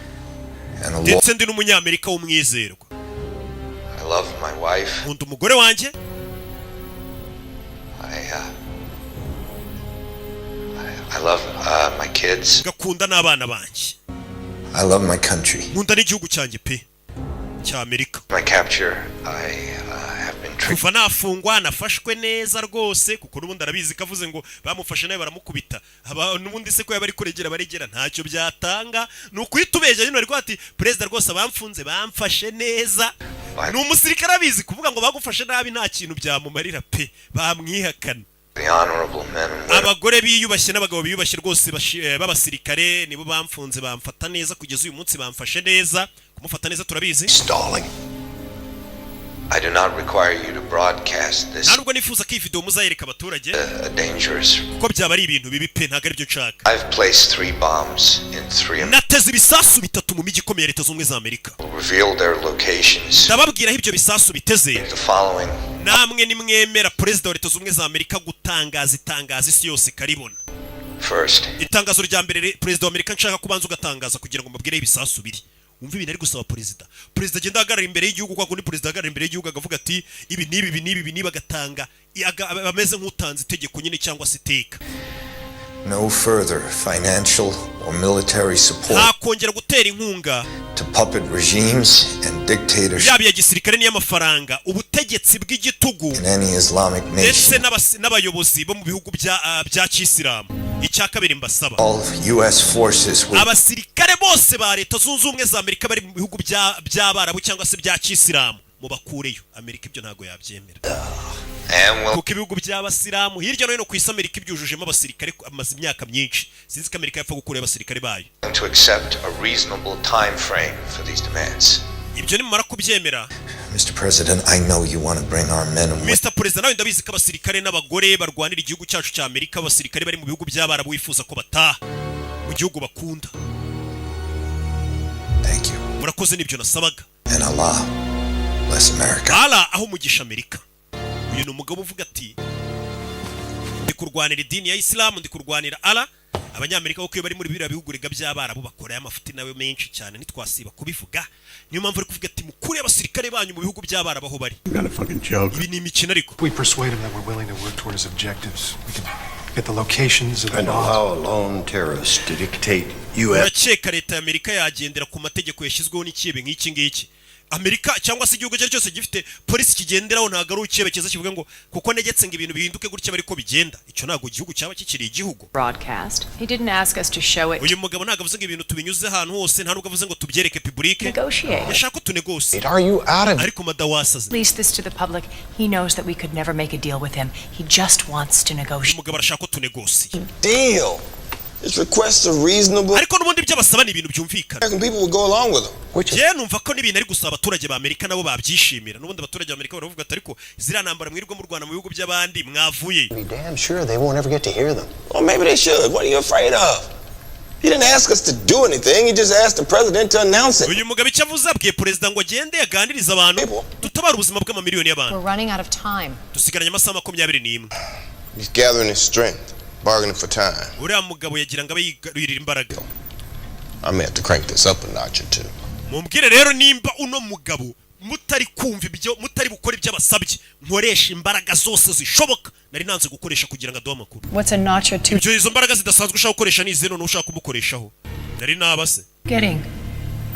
And a ndetse ndi n'umunyamerika w'umwizerwa. I love my wife. Nkunda umugore wanjye. I love my kids. Gakunda n'abana banjye. I love my country. Nkunda n'igihugu cyanjye pe cya Amerika. My capture, I have been treated. Kuva nafungwa nafashwe neza rwose kuko n'ubundi arabizi kavuze ngo bamufashe nawe baramukubita. N'ubundi se ko yabari kuregera baregera ntacyo byatanga. Nukwitubeje nyine ariko ati president rwose bamfunze bamfashe neza. N'umusirikare abizi kuvuga ngo bagufashe nabi nta kintu byamumarira pe bamwihakana. Abagore biyubashye n'abagabo biyubashye rwose b'abasirikare nibo bamfunze bamfata neza kugeza uyu munsi bamfashe neza kumufata neza turabizi. I do not require you to broadcast this. Ntabwo nifuza ko iyi video muzayereka abaturage. Dangerous. Kuko byaba ari ibintu bibi pe ntago ari byo nshaka. I've placed 3 bombs in 3. Nateze ibisasu bitatu mu miji ikomeye Leta Zunze za Amerika. Reveal their locations. Ndababwira ibyo bisasu biteze. The following. Namwe nimwemera president wa Leta Zunze za Amerika gutangaza itangazo isi yose karibona. First. Itangazo rya mbere president wa Amerika nshaka kubanza ugatangaza kugira ngo mbabwire ibisasu biri. Umva ibintu ari gusaba president agenda ahagarara imbere y'igihugu kwa kundi president ahagarara imbere y'igihugu agavuga ati ibi nibi bagatanga bameze nk'utanze itegeko nyine cyangwa se iteka. No further financial or military support. Hakongera gutera inkunga to puppet regimes and dictatorships. Yaba ya gisirikare n'iy'amafaranga ubutegetsi bw'igitugu. In any Islamic nation. Ndetse n'abayobozi bo mu bihugu bya Kisilamu. Icyakabiri mbasaba. All US forces will. Abasirikare bose ba Leta Zunze Ubumwe za Amerika bari mu bihugu by'Abarabu cyangwa se bya Kisilamu mubakureyo. Amerika ibyo ntago yabyemera. Kuko ibihugu by'abasilamu hirya no hino ku isi Amerika ibyujujemo abasirikare amaze imyaka myinshi. Sinzi ko Amerika yapfa gukura abasirikare bayo. To accept a reasonable time frame for these demands. Ibyo nimara kubyemera. Mr. President, I know you want to bring our men and Mr. President, nawe ndabizi ko abasirikare n'abagore barwanira igihugu cyacu cya Amerika, abasirikare bari mu bihugu by'Abarabu wifuza ko bataha mu gihugu bakunda. Thank you. Murakoze nibyo nasabaga. And Allah bless America. Allah aho umugisha Amerika. Uyu ni umugabo uvuga ati ndi kurwanira idini ya Islam, ndi kurwanira Allah. Abanyamerika kuko bari muri biriya bihugu rega by'Abarabu bakora amafuti nawe menshi cyane nitwasiba kubivuga. Niyo mpamvu ari kuvuga ati mukuri abasirikare banyu mu bihugu by'Abarabu aho bari. Ibi ni imikino ariko. We persuade him that we're willing to work toward his objectives. We can get the locations of the I know how a lone terrorist to dictate US. Urakeka leta ya Amerika yagendera ku mategeko yashyizweho n'ikibe nk'iki ngiki. Amerika cyangwa se igihugu cyose gifite polisi kigenderaho ntago ari ucyerekeza kivuga ngo kuko negetse ngo ibintu bihinduke gutya bari ko bigenda. Icyo ntago igihugu cyaba kikiri igihugu. Broadcast. He didn't ask us to show it. Uyu mugabo ntago avuze ngo ibintu tubinyuze ahantu hose, nta nubwo avuze ngo tubyereke public. Yashaka ko tunegose. Are you out of ariko madawasaze. Release this to the public. He knows that we could never make a deal with him. He just wants to negotiate. Umugabo arashaka ko tunegose. Deal. His requests are reasonable. Ariko n'ubundi by'abasaba ni ibintu byumvikana. People will go along with them. Je numva ko n'ibintu ari gusaba abaturage ba Amerika nabo babyishimira. N'ubundi abaturage ba Amerika baravuga ati ariko zira ntambara mwirirwa mu Rwanda mu bihugu by'abandi mwavuye. Be damn sure they won't ever get to hear them. Well, maybe they should. What are you afraid of? He didn't ask us to do anything. He just asked the president to announce it. Uyu mugabo icyo avuze abwiye president ngo agende yaganiriza abantu tutabara ubuzima bw'amamiliyoni y'abantu. We're running out of time. Dusigaranye amasaha 21. He's gathering his strength, bargaining for time. Uriya mugabo yagira ngo abayirira imbaraga. I may have to crank this up a notch or two. Mumbwire rero nimba uno mugabo mutari kumva ibyo mutari bukora iby'abasabye nkoresha imbaraga zose zishoboka nari nanze gukoresha kugira ngo aduhe amakuru. What's a notch or two? Ibyo izo mbaraga zidasanzwe ushaka gukoresha ni izeno n'ushaka kumukoreshaho. Nari nabase. Getting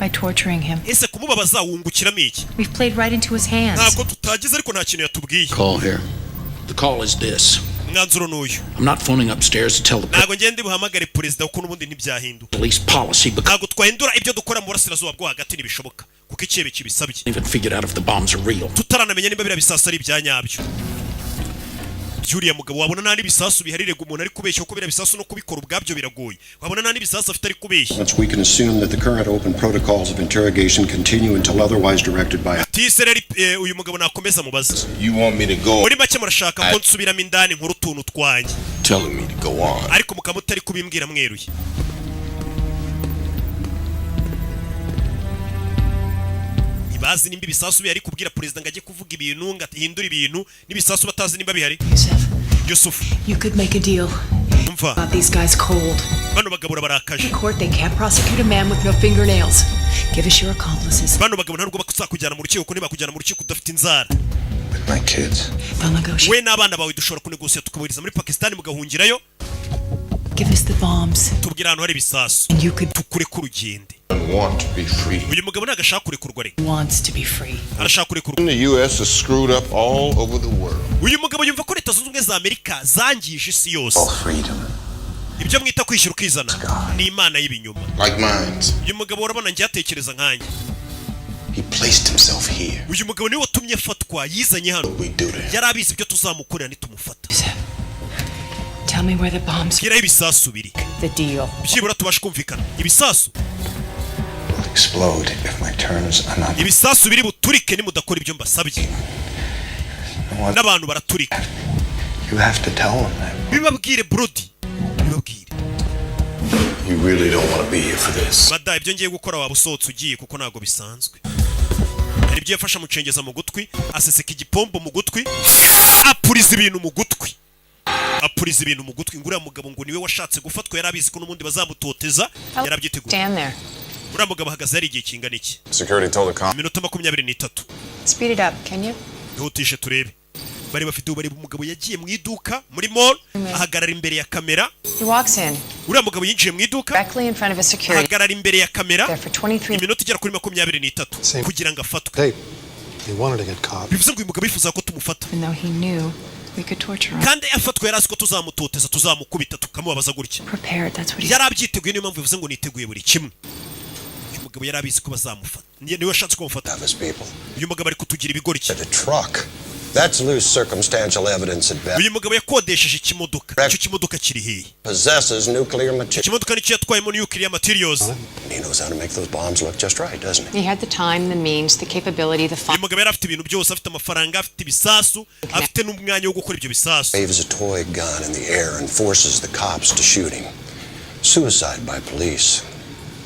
by torturing him. Ese kumubabaza wungukiramo iki? We've played right into his hands. Ntabwo tutagize ariko nta kintu yatubwiye. Call here. The call is this. umwanzuro n'uyu. I'm not phoning upstairs to tell the ntago ngende buhamagare perezida kuko n'ubundi ntibyahinduka. police policy because ntago twahindura ibyo dukora mu burasirazuba bwo hagati ntibishoboka kuko ikibe kibisabye. even figured out if the bombs are real. tutaranamenya niba biriya bisasu ari ibyanyabyo. byuriya mugabo wabona nta n'ibisasu biharirega umuntu ari kubeshya kuko biriya bisasu no kubikora ubwabyo biragoye. wabona nta n'ibisasu afite ari kubeshya. We can assume that the current open protocols of interrogation continue until otherwise directed by Tisereri uyu mugabo nakomeza mubaza. You want me to go? muri make murashaka ko nsubiramo indani nkuru tuntu twanjye. Telling me to go on. ariko mukaba mutari kubimbwira mweruye. bazi nimba ibisasu bihari kubwira perezida ngo ajye kuvuga ibintu ngo atihindura ibintu n'ibisasu batazi nimba bihari. Yusuf, You could make a deal. umva These guys cold. bano bagabo barakaje. In court, they can't prosecute a man with no fingernails. Give us your accomplices. bano bagabo ntabwo bakuzakujyana mu rukiko ko nibakujyana mu rukiko udafite inzara. my kids. They'll negotiate. we n'abana bawe dushobora kunegosiya tukaburiza muri Pakistan mugahungirayo. Give us the bombs. tubwira ahantu hari ibisasu tukure ku rugende. Want to be free. uyu mugabo ntabwo ashaka kurekurwa reka. Wants to be free. arashaka kurekurwa. The U.S. is screwed up all over the world. uyu mugabo yumva ko leta zunze ubumwe za Amerika zangije isi yose. ibyo mwita kwishyura ukizana ni imana y'ibinyoma. Like mines. uyu mugabo urabona njye atekereza nkanjye. He placed himself here. uyu mugabo niwe watumye afatwa yizanye hano. yari abizi ibyo tuzamukorera nitumufata. Tell me where the bombs. Bwira ibisasu biri. The deal. byibura tubashe kumvikana. ibisasu Explode if my terms are not. ibisasu biri buturike nimudakora ibyo mbasabye. n'abantu baraturika. You have to tell them that. bibabwire Brody. bibabwire. You really don't want to be here for this. bada ibyo ngiye gukora waba usohotse ugiye kuko ntago bisanzwe. hari ibyo yafasha mucengeza mu gutwi aseseka igipombo mu gutwi apuriza ibintu mu gutwi. apuriza ibintu mu gutwi nguriya mugabo ngo niwe washatse gufatwa yari abizi ko n'ubundi bazamutoteza yarabyiteguye. Stand there. uriya mugabo ahagaze hari igihe kingana iki? Security told the cop. iminota 23. Speed it up, can you? ihutishe turebe. bari bafite ubareba umugabo yagiye mu iduka muri mall ahagarara imbere ya kamera. He walks in. uriya mugabo yinjiye mu iduka Directly in front of a security. ahagarara imbere ya kamera There for 23. iminota igera kuri 23 kugira ngo afatwe. They wanted to get caught. bivuze ngo uyu mugabo yifuza ko tumufata. Even though he knew we could torture him. kandi afatwa yari azi ko tuzamutoteza tuzamukubita tukamubabaza gutya. Prepared, that's what he yari abyiteguye niyo mpamvu bivuze ngo niteguye buri kimwe. uyu mugabo yari abizi ko bazamufata niwe washatse kumufata. uyu mugabo ari kutugira ibigori cye. That's loose circumstantial evidence at best. uyu mugabo yakodesheje ikimodoka. icyo kimodoka kiri hehe? Possesses nuclear material. ikimodoka nicyo yatwayemo nuclear materials. He knows how to make those bombs look just right, doesn't he? He had the time, the means, the capability, the uyu mugabo yari afite ibintu byose, afite amafaranga, afite ibisasu, afite n'umwanya wo gukora ibyo bisasu. Waves a toy gun in the air and forces the cops to shoot him. Suicide by police.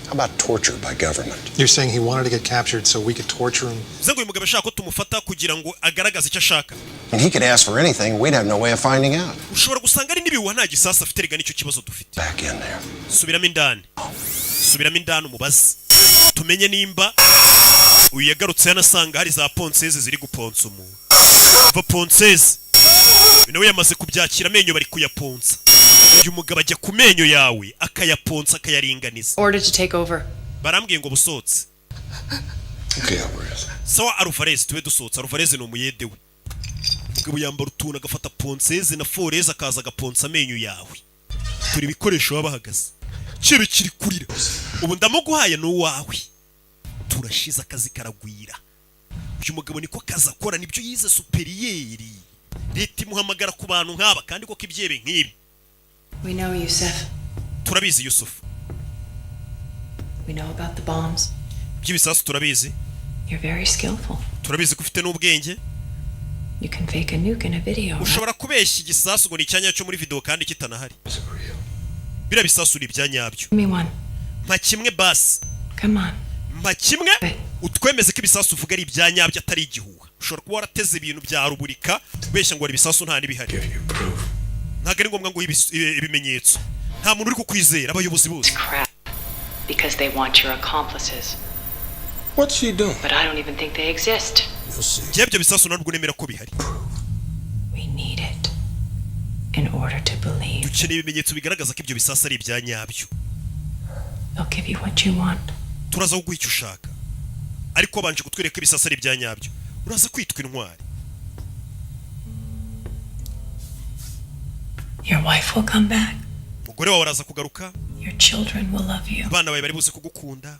How about torture by government? You're saying he wanted to get captured so we could torture him? bivuze ngo uyu mugabo ashaka ko tumufata kugira ngo agaragaze icyo ashaka. And he could ask for anything, we'd have no way of finding out. ushobora gusanga ari n'ibihuha nta gisasu afite rega nicyo kibazo dufite. Back in there. subiramo indani. subiramo indani umubaze tumenye nimba uyu yagarutse yanasanga hari za ponseze ziri guponsa umuntu. va ponseze nawe yamaze kubyakira amenyo bari kuyaponsa. uyu mugabo ajya ku menyo yawe akayaponsa akayaringaniza. Order to take over. barambwiye ngo busotse. Okay, Alvarez. sawa Alvarez tube dusohotse. Alvarez ni umuyede we. umugabo yambara utuntu agafata ponseze na foreze akaza agaponsa amenyo yawe. turi ibikoresho baba bahagaze kibe kiri kurira. ubu ndamuguhaye n'uwawe. turashize akazi karagwira. uyu mugabo niko kaza akora nibyo yize superiyeri. leta imuhamagara ku bantu nk'aba kandi koko ibyebe nk'ibi. We know Yusuf. turabizi Yusuf. We know about the bombs. by'ibisasu turabizi. You're very skillful. turabizi ko ufite n'ubwenge. You can fake a nuke in a video. ushobora kubeshya igisasu ngo ni icyanya cyo muri video kandi kitanahari. bira bisasu ni ibyanyabyo. Give me one. mpa kimwe basi. Come on. mpa kimwe utwemeze ko ibisasu uvuga ari ibyanyabyo atari igihuha. ushobora kuba warateze ibintu bya ruburika ubeshya ngo ari ibisasu nta n'ibihari. ntabwo ari ngombwa ngo ibimenyetso. nta muntu uri kukwizera abayobozi bose. Because they want your accomplices. What's she doing? But I don't even think they exist. njye ibyo bisasu ntabwo nemera ko bihari. We need it in order to believe. dukeneye ibimenyetso bigaragaza ko ibyo bisasu ari ibyanyabyo. They'll give you what you want. turaza kuguha icyo ushaka ariko wabanje kutwereka ko ibisasu ari ibyanyabyo. uraza kwitwa intwari. Your wife will come back. umugore wawe araza kugaruka. Your children will love you. Abana bawe bari buze kugukunda.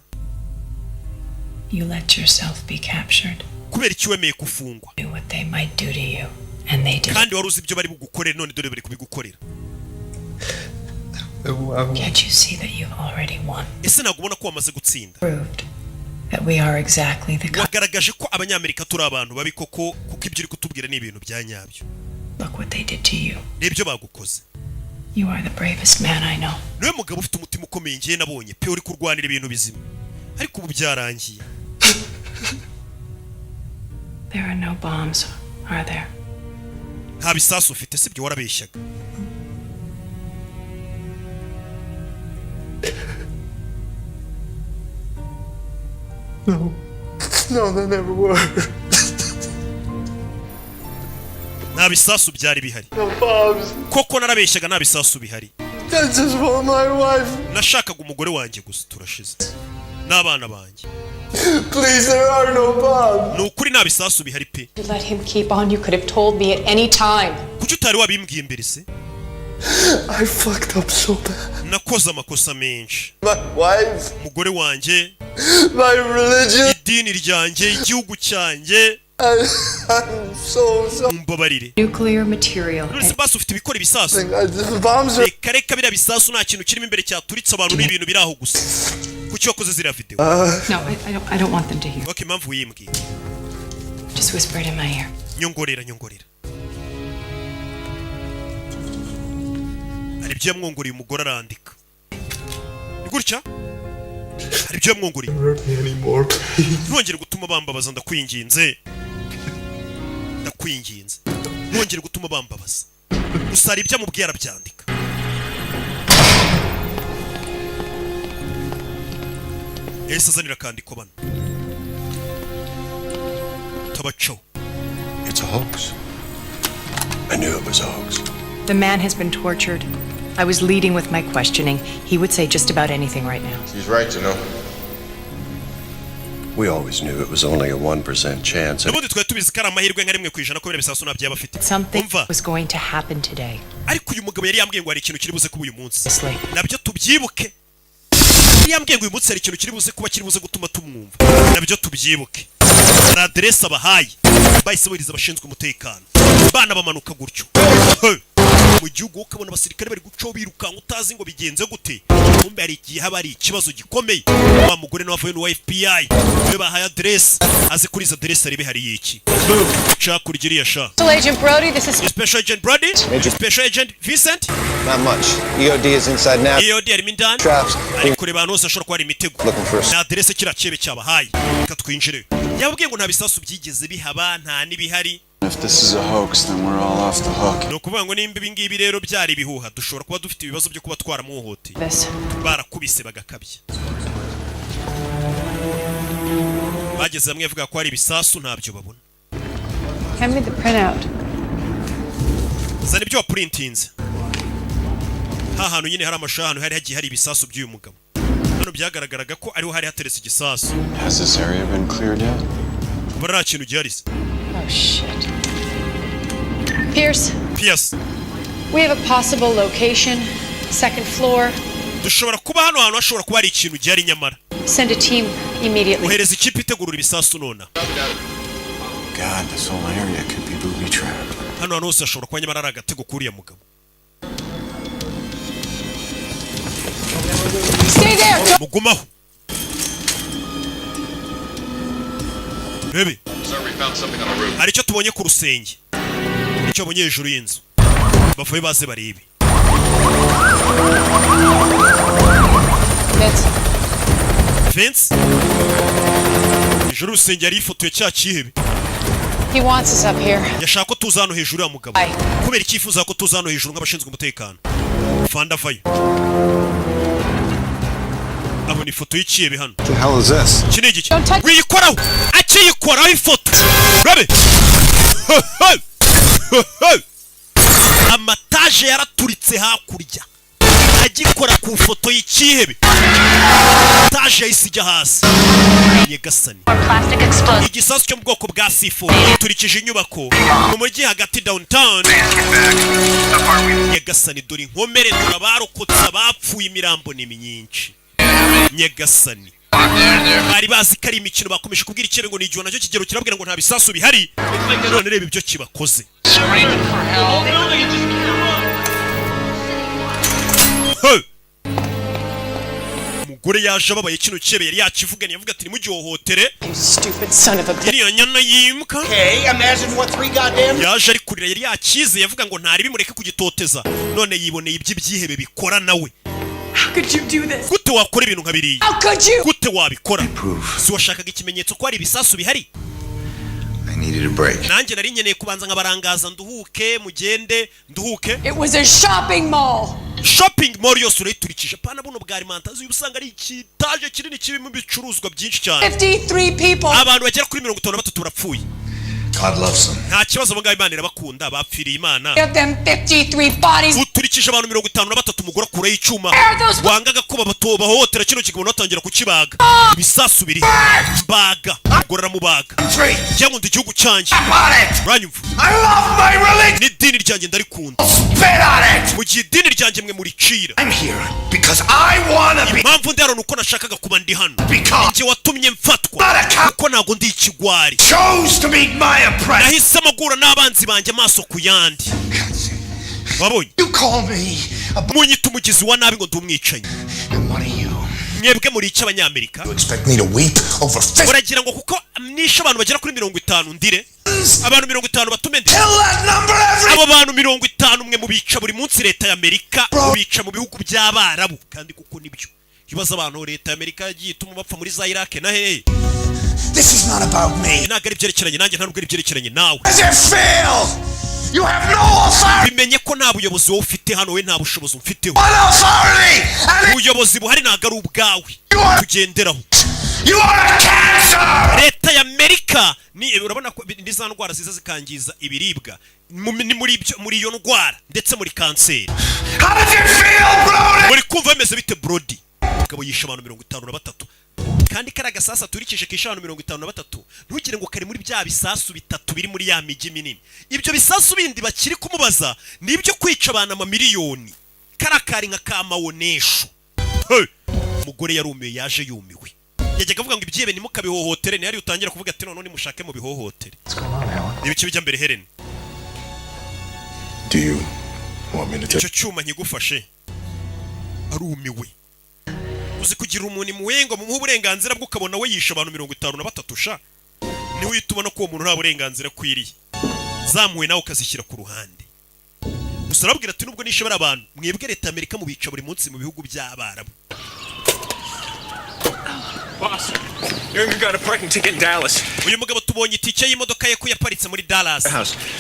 You let yourself be captured. Kubera iki wemeye kufungwa. Do what they might do to you, and they did. Kandi wari uzi ibyo bari bugukorera none dore bari kubigukorera. Can't you see that you've already won? Ese ntabwo ubona ko wamaze gutsinda. Proved that we are exactly the. Wagaragaje ko Abanyamerika turi abantu babi koko kuko ibyo uri kutubwira ni ibintu bya nyabyo. Look what they did to you. Nibyo bagukoze. You are the bravest man I know. Niwe mugabo ufite umutima ukomeye ngiye nabonye pe uri kurwanira ibintu bizima. Ariko ubu byarangiye. There are no bombs, are there? Nta bisasu ufite sibyo warabeshyaga. No, they never were. Nta bisasu byari bihari. No bombs. Koko narabeshyaga nta bisasu bihari. I just want my wife. Nashakaga umugore wanjye gusa turashize. N'abana banjye. Please, there are no bombs. Nukuri nta bisasu bihari pe. You let him keep on. You could have told me at any time. Kuki utari wabimbwiye mbere se? I fucked up so bad. Nakoze amakosa menshi. My wife. Umugore wanjye. My religion. Idini ryanjye, igihugu cyanjye. I'm so Mbabarire. Nuclear material. None basi ufite ibikora ibisasu. Bombs are. Reka biriya bisasu nta kintu kirimo imbere cyaturitse abantu n'ibintu biri aho gusa. Kuki wakoze ziriya video? No, I don't want them to hear. Okay, impamvu wimbwiye. Just whisper it in my ear. Nyongorera. Hari ibyo yamwongoriye umugore arandika. Ni gutya? Hari ibyo yamwongoriye. Ntongere gutuma bambabaza ndakwinginze. Ntongere gutuma bambabaza. Gusa hari ibyo amubwiye arabyandika. Ese azanira akandiko bano. Tabacho. It's a hoax. I knew it was a hoax. The man has been tortured. I was leading with my questioning. He would say just about anything right now. He's right, you know. We always knew it was only a 1% chance. Nabundi twari tubizi ko ari amahirwe nka rimwe ku ijana ko biriya bisasu nta byaba afite. Something was going to happen today. Ariko uyu mugabo yari yambwiye ngo hari ikintu kiri buze kuba uyu munsi. Nabyo tubyibuke. Yari yambwiye ngo uyu munsi hari ikintu kiri buze kuba kiri buze gutuma tumwumva. Nabyo tubyibuke. Hari adresse abahaye. Bahise bohereza abashinzwe umutekano. Bana bamanuka gutyo. Mu gihugu ukabona abasirikare bari gucaho birukanka utazi ngo bigenze gute. Kumbe hari igihe haba ari ikibazo gikomeye. Wa mugore n'abavuye n'uwa FBI. Niwe bahaye adresse. Azi kuri izo adresse aribe hari iki. Shaka kurigiriya sha. Special Agent Brody, this is Special Agent Brody. Special Agent Vincent. Not much. EOD is inside now. EOD ari mindani. Traps. Ari kureba hano hose ashobora kuba ari imitego. Na adresse kira cebe cyabahaye. Reka twinjire. Yabwiye ngo nta bisasu byigeze bihaba nta nibihari. If this is a hoax, then we're all off the hook. No kuvuga ngo nimba ibi ngibi rero byari bihuha dushobora kuba dufite ibibazo byo kuba twaramuhohoteye. Barakubise bagakabye. Bageze hamwe avuga ko ari ibisasu ntabyo babona. Hand me the printout. Zana ibyo waprintinze. Hantu nyine hari amashahano hari hagiye hari ibisasu by'uyu mugabo. Hano byagaragaraga ko ariho hari hateretse igisasu. Has this area been cleared yet? Bara kintu giharize. Oh shit. Pierce. We have a possible location. Second floor. Dushobora kuba hano hantu hashobora kuba ari ikintu gihari nyamara. Send a team immediately. Ohereza ikipe itegurura ibisasu nona. God, this whole area could be booby trapped. Hano hantu hose hashobora kuba nyamara ari agatego kuriya mugabo. Stay there. Mugumaho. Baby. Sir, we found something on the roof. Hari icyo tubonye ku rusenge. Icyo bonye hejuru y'inzu. Bavuye baze baribe. Vince. Hejuru rusenge yari ifotoye cya kihebe. He wants us up here. Yashaka ko tuza hano hejuru ya mugabo. Kubera icyifuza ko tuza hano hejuru nk'abashinzwe umutekano. Fanda vayo. Abona ifoto y'ikihebe hano. What the hell is this? Kinigi. Wiyikoraho. Akiyikoraho ifoto. Rabe. Amataje yaraturitse hakurya. Agikora ku foto y'ikihebe. Taje yisijya hasi. Nyegasani. Igisasu cyo mu bwoko bwa C4 turikije inyubako mu mujyi hagati downtown. nyagasani dore inkomere dore abarokotse abapfuye imirambo ni myinshi nyagasani bari bazi ko ari imikino bakomeje kubwira ikirere ngo ni igihe nacyo kigero kirabwira ngo nta bisasu bihari none reba ibyo kibakoze umugore yaje ababaye kino kebe yari yakivuganye yavuga ati nimugihohotere iriya nyana yimuka yaje ari kurira yari yakize yavuga ngo ntari bimureke kugitoteza none yiboneye iby'ibyihebe bikora nawe gute wakora ibintu nka biriya gute wabikora si washakaga ikimenyetso ko hari ibisasu bihari nanjye nari nkeneye kubanza nkabarangaza nduhuke mugende nduhuke shopping mall yose urayiturikije pana buno bwa alimentazi ubusanga ari ikitaje kinini kirimo ibicuruzwa byinshi cyane abantu bagera kuri 53 barapfuye nta kibazo abo ngabo Imana irabakunda bapfiriye Imana uturikije abantu 53 umugore akuraho icyuma wangaga ko bahohotera kino kigabo natangira kukibaga ibisasu biri mbaga gorora mubaga cyangwa ndi gihugu cyanjye uranyumva ni dini ryanjye ndarikunda mu gihe dini ryanjye mwe muricira impamvu ndi hano nuko nashakaga kuba ndi hano njye watumye mfatwa kuko ntago ndi ikigwari nahisemo guhura n'abanzi banjye amaso ku yandi wabonye munyita umugizi wa nabi ngo ndi umwicanyi mwebwe muri icyo abanyamerika uragira ngo kuko nishe abantu bagera kuri 50 ndire abantu 50 batume ndire abo bantu 50 mwe mubica buri munsi leta ya Amerika mubica mu bihugu by'abarabu kandi kuko nibyo kibaza abantu leta ya Amerika yagiye ituma bapfa muri za Iraq na hehe This is not about me. Nagari byerekeranye nanjye ntabwo ari byerekeranye nawe. As it failed. You have no authority. Bimenye ko nta buyobozi wowe ufite hano we nta bushobozi mfiteho. What authority? Ubuyobozi buhari ntabwo ari ubwawe. Kugenderaho. You are a cancer. Leta ya Amerika ni urabona ko za ndwara ziza zikangiza ibiribwa muri iyo ndwara ndetse muri kanseri. How does it feel, Brody? Muri kumva bimeze bite Brody? Kabo yisha abantu 53 kandi karaga sasa turikije kishano 53 ntugire ngo kari muri bya bisasu bitatu biri muri ya migi minini ibyo bisasu bindi bakiri kumubaza nibyo kwica abana amamiliyoni karakari nka kamawonesho umugore yarumiye yaje yumiwe yajyaga avuga ngo ibyebe ni mukabihohotere ni hari utangira kuvuga ati none mushake mu bihohotere ibiki bijya mbere Helen Do you want me to icyo cyuma nkigufashe arumiwe uzi kugira umuntu imuwengo mu uburenganzira bwo ukabona we yisha abantu 53 sha ni witubona ko uwo muntu nta burenganzira kwiriye zamuwe nawe ukazishyira ku ruhande gusa arabwira ati nubwo nishe bari abantu mwebwe leta Amerika mubica buri munsi mu bihugu by'abarabu. Boss, you got a parking ticket in Dallas. Uyu mugabo tubonye itike y'imodoka ye ko yaparitse muri Dallas.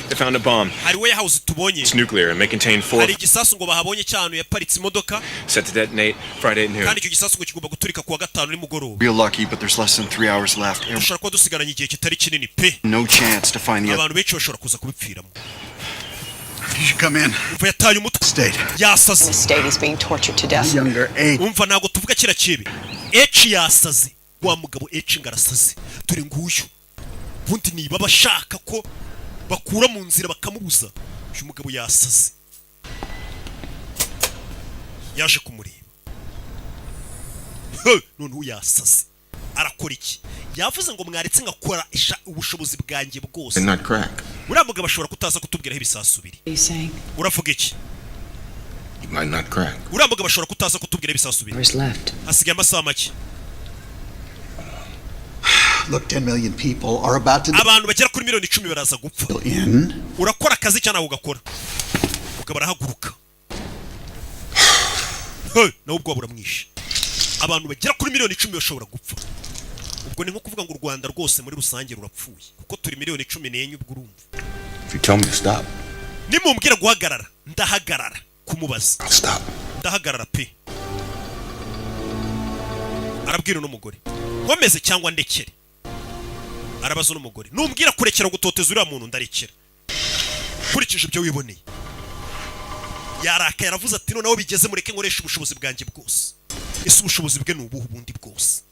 They found a bomb. Hari warehouse tubonye. It's nuclear and may contain 4. Hari igisasu ngo bahabonye cyane yaparitse imodoka. Set to detonate Friday at noon. Kandi icyo gisasu ngo kigomba guturika kuwa gatanu nimugoroba. We're lucky, but there's less than 3 hours left. Dushaka ko dusigaranye igihe kitari kinini pe. No chance to find the abantu benshi bashobora kuza kubipfiramo. You should come in. Yataye umutwe. State. Yasaze. The state is being tortured to death. Younger H. Umva nago tuvuga kira kibi. H yasaze. Wa mugabo H ngarasaze. Turi nguyu. Bundi niba bashaka ko bakura mu nzira bakamubuza. Uyu mugabo yasaze. Yaje kumureba. None uyasaze. Arakora iki? Yavuze ngo mwaretse ngakora ubushobozi bwanjye bwose. Not crack. Uriya mugabo ashobora kutaza kutubwiraho ibisasu biri. Uravuga iki? It might not crack. Uriya mugabo ashobora kutaza kutubwiraho ibisasu biri. Hasigaye amasaha make. Look, 10 million people are about to abantu bagera kuri miliyoni 10 baraza gupfa. Urakora akazi cyane ugakora. Ukaba arahaguruka. Na ubwo buramwishe. Abantu bagera kuri miliyoni 10 bashobora gupfa. Ubwo ni nko kuvuga ngo u Rwanda rwose muri rusange rurapfuye kuko turi miliyoni 14 ubwo urumva. If you tell me to stop. Nimumbwira guhagarara, ndahagarara kumubaza. Stop. Ndahagarara pe. Arabwira n'umugore. Nkomeze cyangwa ndekere. Arabaza n'umugore. Numbwira kurekera gutoteza uriya muntu ndarekera. Kurikije ibyo wiboneye. Yaraka yaravuze ati noneho bigeze mureke nkoresha ubushobozi bwanjye bwose. Ese ubushobozi bwe nubuhe bundi bwose.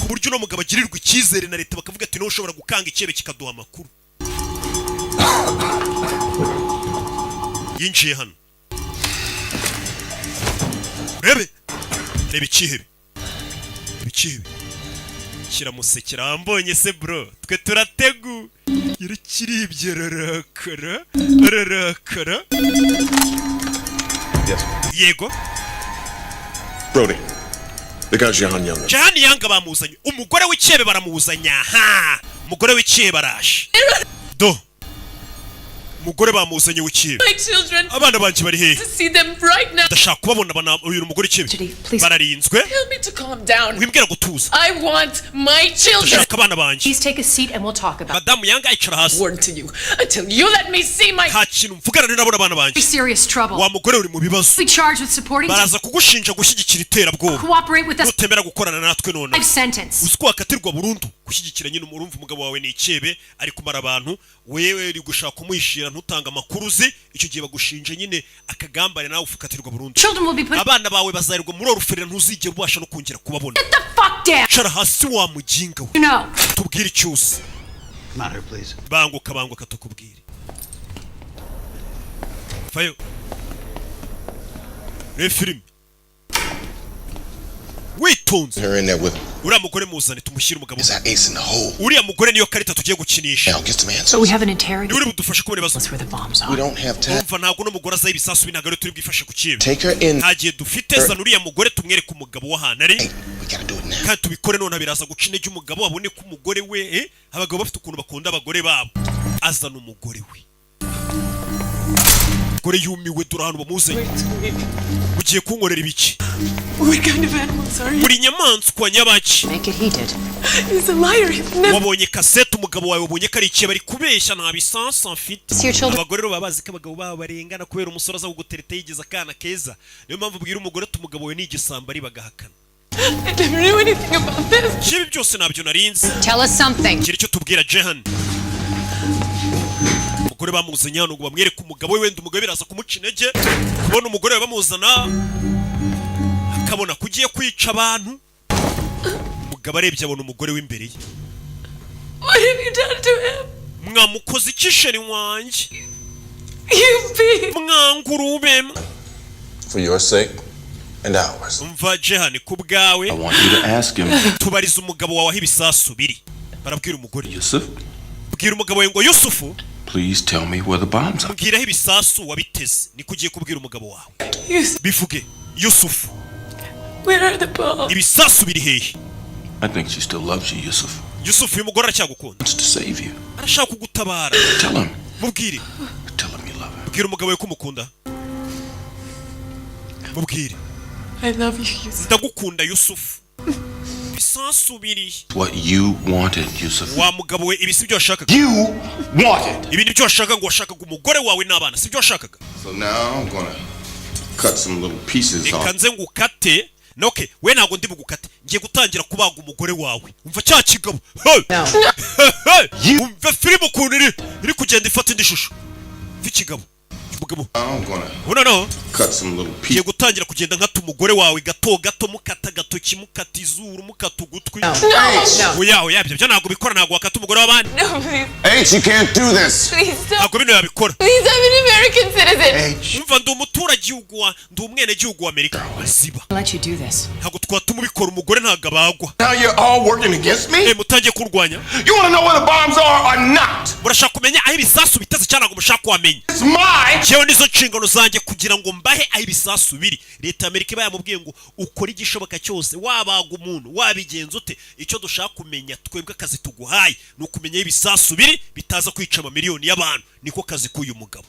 Ku buryo no mugabo agirirwa icyizere na leta bakavuga ati no ushobora gukanga ikebe kikaduha amakuru. Yinjiye hano. urebe reba ikihebe kiramusekera ambonye se bro twe turategu kiribye rarakara yego Brody, the guy's Jahan Younger. Jahan Younger bamuzanye umugore w'ikihebe baramuzanya ha umugore w'ikihebe baraje do umugore bamuzanye w'ikihebe abana banjye bari hehe ndashaka kubabona bana uyu mugore w'ikihebe bararinzwe wimbwira gutuza ndashaka abana banjye Please take a seat and we'll talk about Madamu Younger icara hasi until you let me see my nta kintu mvugana nabona abana banjye serious trouble. wa mugore uri mu bibazo We charged with supporting baraza kugushinja gushyigikira iterabwoba cooperate with us. nutemera gukorana natwe none Life sentence. uzi ko wakatirwa burundu gushyigikira nyine umurumva umugabo wawe ni ikebe ari kumara abantu wewe uri gushaka kumwishira ntutanga amakuru uzi icyo gihe bagushinje nyine akagambane nawe ufukatirwa burundu abana bawe bazarirwa muri orufere ntuzigera ubasha no kongera kubabona cara hasi wa mujinga we tubwire cyose banguka tukubwire fayo refilm witonze uriya mugore muzane tumushyire umugabo uriya mugore niyo karita tugiye gukinisha So we have an interrogation. uri budufashe kubona ibibazo That's where the bombs are. We don't have time. umva ntabwo n'umugore azaho ibisasu binagaro turi bwifashe ku kibe Take her in. nta gihe dufite zana uriya mugore tumwereke umugabo w'ahantu ari kandi tubikore none biraza guca intege umugabo abone ko umugore we abagabo bafite ukuntu bakunda abagore babo azana umugore we umugore yumiwe dore ahantu bamuzanye ugiye kunkorera ibiki What kind of animals are you? buri nyamaswa nyabaki Make it heated. He's a liar. He's never. wabonye kasete umugabo wawe wabonye ko ari ikihe bari kubeshya nta bisansi mfite abagore rero baba bazi ko abagabo babo barengana kubera umusore aza kugutereta yigize akana keza niyo mpamvu ubwira umugore ati umugabo we ni igisambo ari bagahakana I never knew anything about this. kibi byose nabyo narinzi Tell us something. kiri cyo tubwira Jahan umugore bamuzanye hano ngo bamwereke umugabo we wenda umugabo biraza kumuca intege kubona umugore we bamuzana akabona kugiye kwica abantu umugabo arebye abona umugore w'imbere ye What have you done to him? mwamukoze ikisheri wanjye You beat. mwangurube For your sake and ours. umva Jahan ku bwawe I want you to ask him, tubariza umugabo wawe aho ibisasu biri barabwira umugore Yusuf, bwira umugabo we ngo Yusufu please tell me where the bombs are. mbwira aho ibisasu wabiteze niko ugiye kubwira umugabo wawe Yusuf. bivuge Yusufu Where are the bombs? ibisasu biri hehe I think she still loves you, Yusuf. Yusufu uyu mugore aracyagukunda Wants to save you. arashaka kugutabara Tell him. mubwire Tell him you love him. bwira umugabo we ko umukunda mubwire I love you, Yusuf. ndagukunda Yusufu ibisasu biri What you wanted, Yusuf. wa mugabo we ibi si byo washakaga You wanted. ibi ni byo washakaga ngo washakaga umugore wawe n'abana si byo washakaga So now I'm gonna cut some little pieces reka off. nze ngukate noke we ntabwo ndi bugukate ngiye gutangira kubaga umugore wawe umva cya kigabo umva filime ukuntu iri kugenda ifata indi shusho umva ikigabo umugabo I'm gonna ubona no cut some little ngiye pieces. gutangira kugenda nkata umugore wawe gato mukata agatoki mukata izuru mukata ugutwi oya ibyo ntabwo bikora ntabwo wakata umugore w'abandi No, please. H, you can't do this. Please don't. ntabwo bino yabikora Please, I'm an American citizen. H. umva ndi umuturage ndi umwenegihugu wa Amerika ziba I'll let you do this. ntabwo twatuma ubikora umugore ntabwo abagwa Now you're all working against me? mutangiye kurwanya You wanna know where the bombs are or not? murashaka kumenya aho ibisasu biteze cyangwa ntabwo mushaka kuhamenya It's mine. jewe nizo nshingano zanjye kugira ngo mbahe aho ibisasu biri leta ya Amerika iba yamubwiye ngo ukore igishoboka cyose wabaga umuntu wabigenza ute icyo dushaka kumenya twebwe akazi tuguhaye ni ukumenya aho ibisasu biri bitaza kwica amamiliyoni y'abantu niko kazi k'uyu mugabo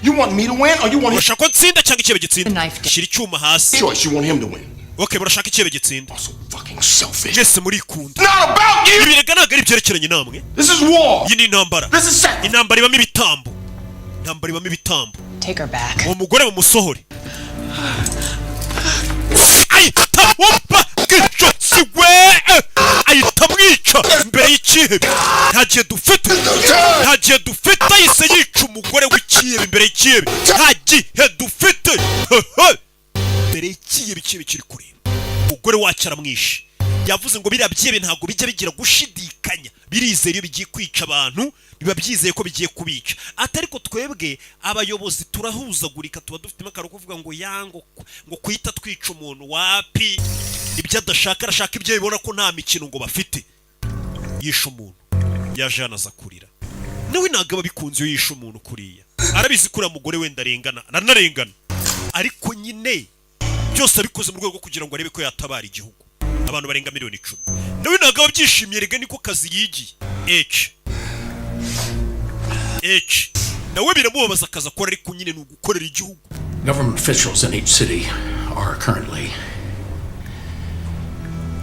You want me to win or you want him? urashaka ko nsinda cyangwa ikibe gitsinda Knife. shyira icyuma hasi Choice. You want him to win. okay murashaka ikibe gitsinda So fucking selfish. mwese murikunda It's not about you. ibi rega ntabwo ari ibyerekeranye namwe This is war. iyi ni intambara This is sex. intambara ibamo ibitambo intambara ibamo ibitambo Take her back. uwo mugore mumusohore ahita wumva bw'inshuti we ahita mwica imbere y'ikihebe nta gihe dufite ahise yica umugore w'ikihebe imbere y'ikihebe nta gihe dufite imbere y'ikihebe ikihebe kiri kureba umugore wacu aramwishe yavuze ngo biriya byebe ntabwo bijya bigira gushidikanya, birizeye iyo bigiye kwica abantu, biba byizeye ko bigiye kubica. Atari ko twebwe abayobozi turahuzagurika, tuba dufite akaro kuvuga ngo yango ngo kwita twica umuntu wapi, ibyo adashaka arashaka ibyo bibona ko nta mikino ngo bafite. Yisha umuntu yaje yanaza kurira, nawe ntabwo aba bikunze iyo yisha umuntu kuriya, arabizi kuriya mugore wenda aranarengana, ariko nyine byose abikoze mu rwego rwo kugira ngo arebe ko yatabara igihugu, abantu barenga miliyoni 10. Nawe ntabwo aba byishimiye, rega niko kazi yigiye. Nawe biramubabaza akazi akora, ariko nyine ni ugukorera igihugu. Government officials in each city are currently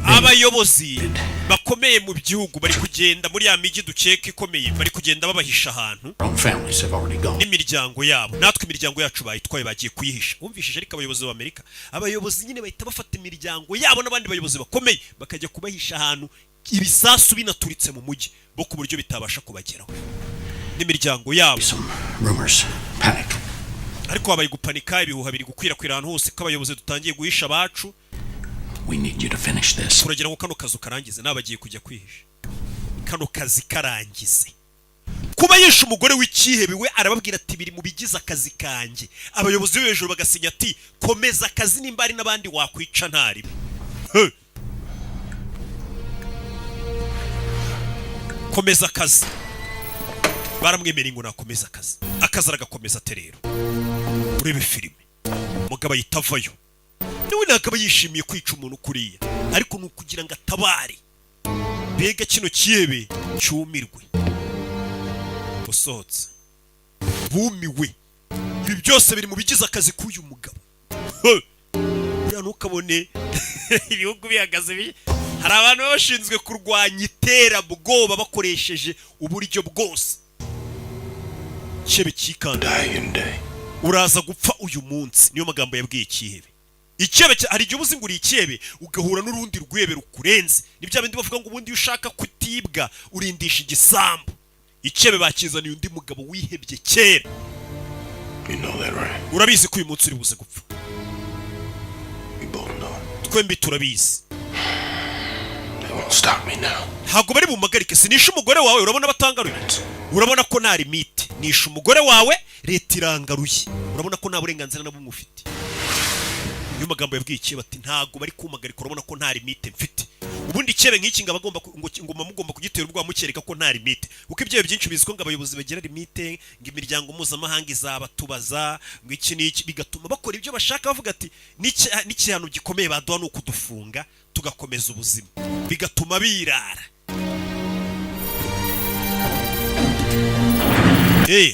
abayobozi bakomeye mu gihugu bari kugenda muri ya miji dukeka ikomeye, bari kugenda babahisha ahantu n'imiryango yabo. Natwe imiryango yacu bayitwaye bagiye kuyihisha. Wumvishije ariko abayobozi b'Amerika, abayobozi nyine bahita bafata imiryango yabo n'abandi bayobozi bakomeye bakajya kubahisha ahantu ibisasu binaturitse mu mujyi bo ku buryo bitabasha kubageraho n'imiryango yabo. Ariko habaye gupanika, ibihuha biri gukwirakwira ahantu hose ko abayobozi dutangiye guhisha abacu. We need you to finish this. Turagira ngo kano kazi karangize, nabagiye kujya kwihisha. Kano kazi karangize. Kuba yisha umugore w'ikihebe we arababwira ati biri mu bigize akazi kanjye. Abayobozi b'hejuru bagasinya ati komeza akazi nimba ari nabandi wakwica ntari. Komeza akazi. Baramwemerera ngo nakomeza akazi. Akazi aragakomeza terero. Urebe filime. Mugabo yitavayo. Niwe nakaba yishimiye kwica umuntu kuriya, ariko nukugira ngo atabare. Bega kino kiyebe cyumirwe. Usotse. Bumiwe. Ibi byose biri mu bigize akazi k'uyu mugabo. Ya nukabone ibihugu bihagaze hari abantu bashinzwe kurwanya iterabwoba bakoresheje uburyo bwose. Chebe kikanda. Uraza gupfa uyu munsi, niyo magambo yabwiye ikihebe. Icyebe hari igihe ubuzinguriye icyebe ugahura n'urundi rwebe rukurenze. Nibyo abandi bavuga ngo ubundi ushaka kutibwa urindisha igisambu. Icyebe bakizaniye undi mugabo wihebye kera. Urabizi ko uyu munsi uri buze gupfa. Twembi turabizi. Ntabwo bari bumagarike, sinisha umugore wawe, urabona batangaruye. Urabona ko nta limite. Nisha umugore wawe, leta irangaruye. Urabona ko nta burenganzira na bumwe ufite. Niyo magambo yabwiye icyebe ati ntago bari kumagarika, urabona ko nta limite mfite. Ubundi icyebe nk'iki ngo abagomba mugomba kugitera ubwo mukereka ko nta limite. Uko ibyo byinshi biziko ngo abayobozi bagira limite, ngo imiryango mpuzamahanga izabatubaza, ngo iki n'iki, bigatuma bakora ibyo bashaka bavuga ati n'ikihano gikomeye baduha no kudufunga tugakomeza ubuzima, bigatuma birara.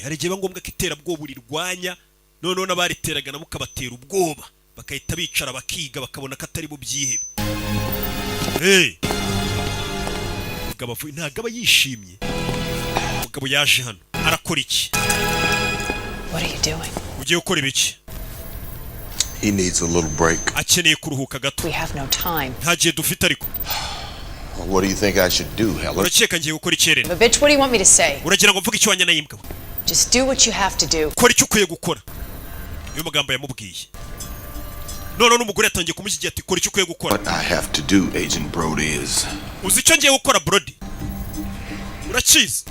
Hari igihe ngombwa ko iterabwoba urirwanya, noneho n'abariteraga nabo ukabatera ubwoba, bakahita bicara bakiga bakabona ko atari bo byihebe. Mugabo ntabwo aba yishimye. Mugabo yaje hano arakora iki? What are you doing? Ugiye gukora ibiki? He needs a little break. Akeneye kuruhuka gato. We have no time. Nta gihe dufite ariko. What do you think I should do, Helen? Urakeka ngiye gukora icyerere? But bitch, what do you want me to say? Uragira ngo mvuge icyo wanya nayimbwa? Just do what you have to do. Kora icyo ukwiye gukora. Niyo magambo yamubwiye. None n'umugore yatangiye kumushyigira ati kora icyo ukwiye gukora. What I have to do, Agent Brody, is uzi icyo ngiye gukora Brody? Urakizi?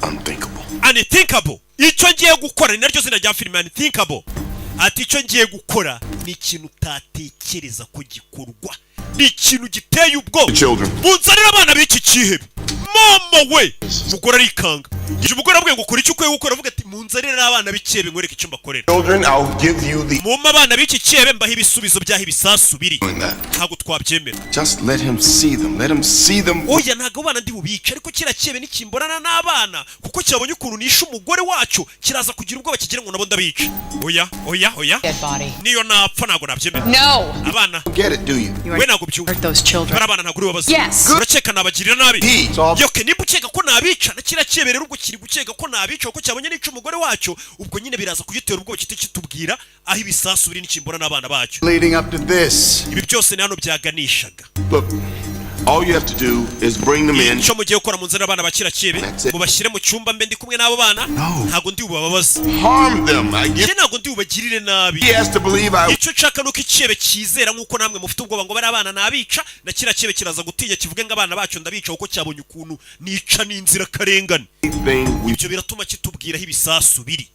Unthinkable. Icyo ngiye gukora ni naryo zina rya filime, Unthinkable. Ati icyo ngiye gukora ni ikintu utatekereza ko gikorwa, ni ikintu giteye ubwoba. Bunzanira abana b'iki kihebe. Mama we, mugore arikanga. Ije umugore abwiye ngo kora icyo ukwiye gukora, avuga ati munzanire abana b'ikihebe nkwereke icyo mbakorera. Mumma abana b'iki kihebe mbaho ibisubizo byaho ibisasu biri. Ntabwo twabyemera. Just let him see them. Let him see them. Oya ntabwo abana ndi bubica, ariko kira kihebe nikimbonana n'abana kuko cyabonye ukuntu nisha umugore wacyo kiraza kugira ubwoba kigira ngo nabo ndabica. Oya. Niyo napfa ntabwo nabyemera. No. Abana. Get it, do you? We ntabwo byumva. Those children. Abana ntabwo uri babaza. Yes. Urakeka nabagirira nabi. Yoke niba ukeka ko nabica na kira kihebe rero ubwo kiri gukeka ko nabica kuko cyabonye nica umugore wacyo, ubwo nyine biraza kugitera ubwoba kitubwira aho ibisasu biri n'ikimbona n'abana bacyo. Leading up to this. Ibi byose ni hano byaganishaga. Look, All you have to do is bring them in. Cyo mugiye gukora mu nzira abana bakira kibe mubashyire mu cyumba mbe ndi kumwe n'abo bana ntago ndi bubababaza. Harm them. I get. Ntago ndi bubagirire nabi. He has to believe I. Icyo nshaka nuko ikibe kizera nkuko namwe mufite ubwoba ngo bari abana nabica na kira kibe kiraza gutinya kivuge ngo abana bacu ndabica uko cyabonye ukuntu nica n'inzira karengane. Ibyo biratuma kitubwiraho ibisasu biri.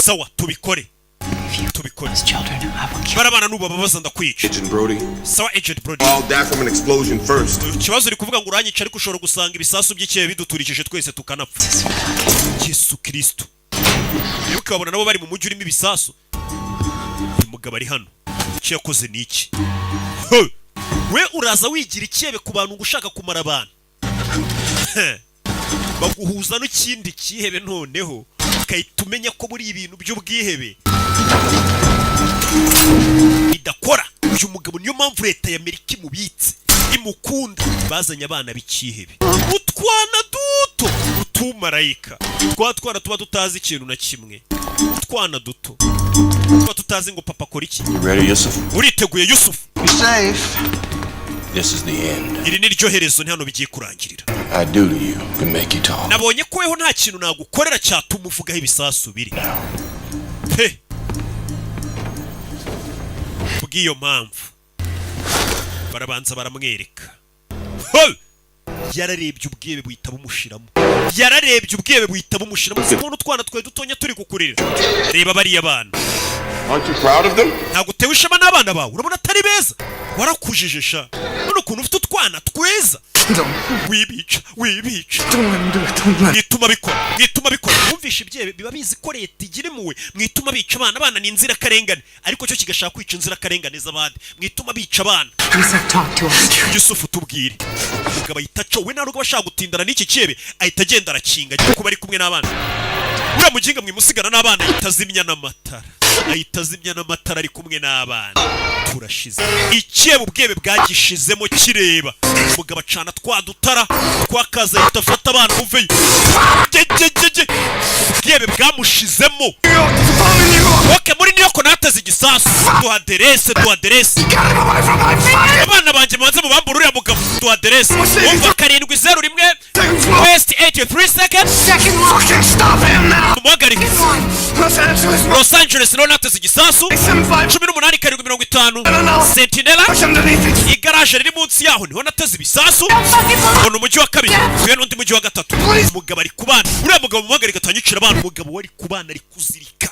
Sawa tubikore. Barabana nuba babaza ndakwica. Agent Brody. Sawa Agent Brody. All that from an explosion first. Kibazo uri kuvuga ngo uranyica ariko ushobora gusanga ibisasu by'ikebe biduturikije twese tukanapfa. Yesu Kristo. Iyo ukabona nabo bari mu mujyi urimo ibisasu. Umugabo ari hano. Icyo yakoze ni iki? We uraza wigira ikebe ku bantu gushaka kumara abantu. Baguhuza n'ikindi kihebe noneho. Kayitumenya ko muri ibintu by'ubwihebe bidakora. Uyu mugabo niyo mpamvu leta ya Amerika imubitse imukunda. Bazanye abana b'ikihebe utwana duto utumarayika twana tuba tutazi ikintu na kimwe. Utwana duto tuba tutazi ngo papa akora iki. Uriteguye Yusufu? This is the end. Iri ni ryo herezo ni hano bigiye kurangirira. I do to you can make you talk. Nabonye ko weho nta kintu nagukorera cyatuma uvugaho ibisasu biri. Pe. Bw'iyo mpamvu barabanza baramwereka. Yararebye ubwebe buhita bumushiramo. Yararebye ubwebe buhita bumushiramo. Sibona utwana twe dutonya turi kukurira. Reba bari abana. Aren't you proud of them? Ntago tewe ishema n'abana bawe. Urabona atari beza? Warakujije sha. None ukuntu ufite utwana tweza. Wibica. Mwituma bikora. Mwumvisha ibyebe biba bizi ko leta igira impuhwe. Mwituma bica abana ni inzira karengane. Ariko cyo kigashaka kwica inzira karengane z'abandi. Mwituma bica abana. Yusufu tubwire. Umugabo ahitaco we narugo bashaka gutindana n'iki cyebe ahita agenda arakinga kuko bari kumwe n'abana. Uriya muginga mwimusigana n'abana itazimya n'amatara ari kumwe n'abana. Turashize icyebe ubwebe bwagishizemo kireba. Umugabo acana twadutara twakaza yitafata abana muveyo. Ubwebe bwamushizemo. Okay, muri niyo ko nateze igisasu. Duha aderese. Abana banje mubanze mubambura uriya mugabo. Duha aderese. Umva 701 West 83 seconds. Stop him now. Los Angeles no nateze igisasu. 18:50 Sentinela. Igaraje riri munsi yaho niho nateze ibisasu. Ono mujyi wa kabiri. Kuye n'undi mujyi wa gatatu. Umugabo ari kubana. Uriya mugabo muhagarika atanyicira abana. Umugabo wari kubana ari kuzirika.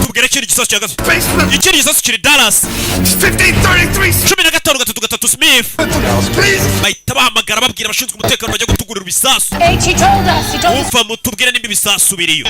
Tubwire kiri gisasu cya gatatu. Ikiri gisasu kiri Dallas. 15:3 Smith. Bahita bahamagara babwira abashinzwe umutekano bajya gutugurira ibisasu. Umva mutubwire nimba ibisasu biriyo.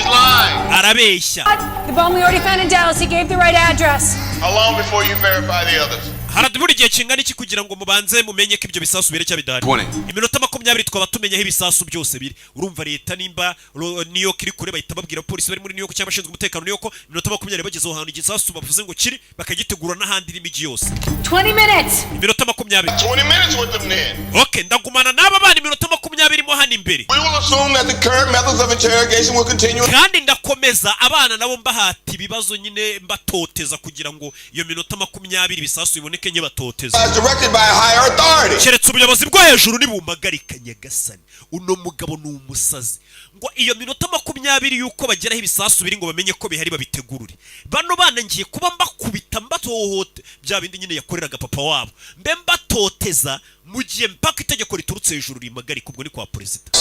Arabeshya. The bomb we already found in Dallas. He gave the right address. How long before you verify the others? Haradubura igihe kingana iki kugira ngo mubanze mumenye ko ibyo bisasu bire cya bidari. Iminota 20 twaba tumenyeho ibisasu byose biri. Urumva leta nimba New York iri kure bahita babwira polisi bari muri New York cyangwa abashinzwe umutekano New York iminota 20 bagezeho hantu igisasu bavuze ngo kiri bakagitegura n'ahandi n'imigi yose. 20 minutes. Iminota 20. 20 minutes with them then. Okay, ndagumana n'aba bana iminota 20 mo hano imbere. We will assume that the current methods of interrogation will continue. Kandi ndakomeza abana nabo mbahati ibibazo nyine mbatoteza kugira ngo iyo minota 20 ibisasu biboneke nye batoteza. As directed by a higher authority. Keretse ubuyobozi bwo hejuru nibumbagarika Nyagasani. Uno mugabo ni umusazi. Ngo iyo minota 20 yuko bageraho ibisasu biri ngo bamenye ko bihari babitegurure. Bano bana ngiye kuba mbakubita mbatohote bya bindi nyine yakoreraga papa wabo. Mbe mbatoteza mu gihe mpaka itegeko riturutse hejuru rimagarika ubwo ni kwa president.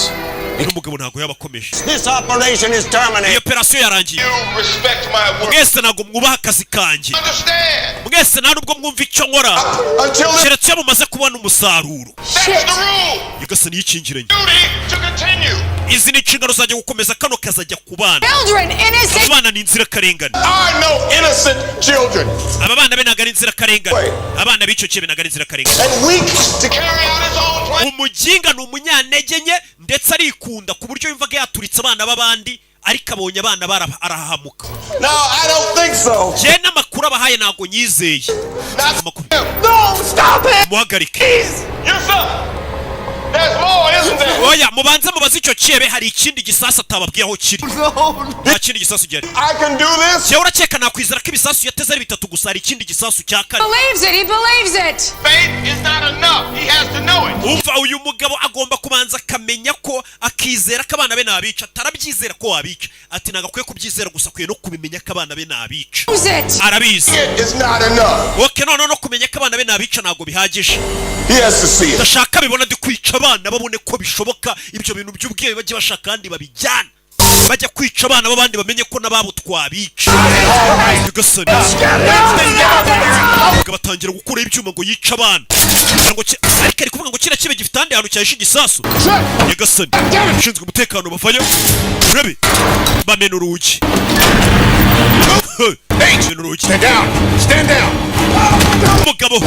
Uno mugabo ntago yabakomeje. This operation is terminated. Iyo operation yarangiye. You respect my work. Mwese ntago mwubaha akazi kanjye. Understand? Mwese nta nubwo mwumva icyo nkora. Keretse iyo mumaze kubona umusaruro. Nyagasani yikingiranye. Izi ni inshingano zanjye gukomeza kano kazajya ku bana. Abana ni inzira karengane. Aba bana be ntago ari inzira karengane. Abana b'icyo kibe ntago ari inzira karengane. Umuginga ni umunyantege nke ndetse arikunda ku buryo yumvaga yaturitse abana b'abandi ariko abonye abana barahahamuka. No, I don't think so. Je n'amakuru abahaye ntago nyizeye. No, stop it. Muhagarike. Yes sir. There's more, isn't there? oya mubanze mubaze icyo cyebe hari ikindi gisasu atababwiye aho kiri nta kindi gisasu gihari I can do this. jewe urakeka nakwizera ko ibisasu yateze ari bitatu gusa hari ikindi gisasu cya kane Believes it. He believes it. Faith is not enough. He has to know it. umva uyu mugabo agomba kubanza akamenya ko akizera ko abana be nabica atarabyizera ko wabica ati nagakwiye kubyizera gusa akwiye no kubimenya ko abana be nabica arabizi It is not enough. oke none no kumenya ko abana be nabica ntabwo bihagije He has to see it. ndashaka bibona ndi kwica abana babone ko bishoboka ibyo bintu by'ubwenge bajye bashaka kandi babijyana bajya kwica abana b'abandi bamenye ko nababo twabica nyagasani batangira gukura ibyuma ngo yica abana ariko ari kuvuga ngo kira kibe gifite ahandi hantu cyahishe igisasu nyagasani ushinzwe umutekano bavayo urabe bamena urugi Stand down. umugabo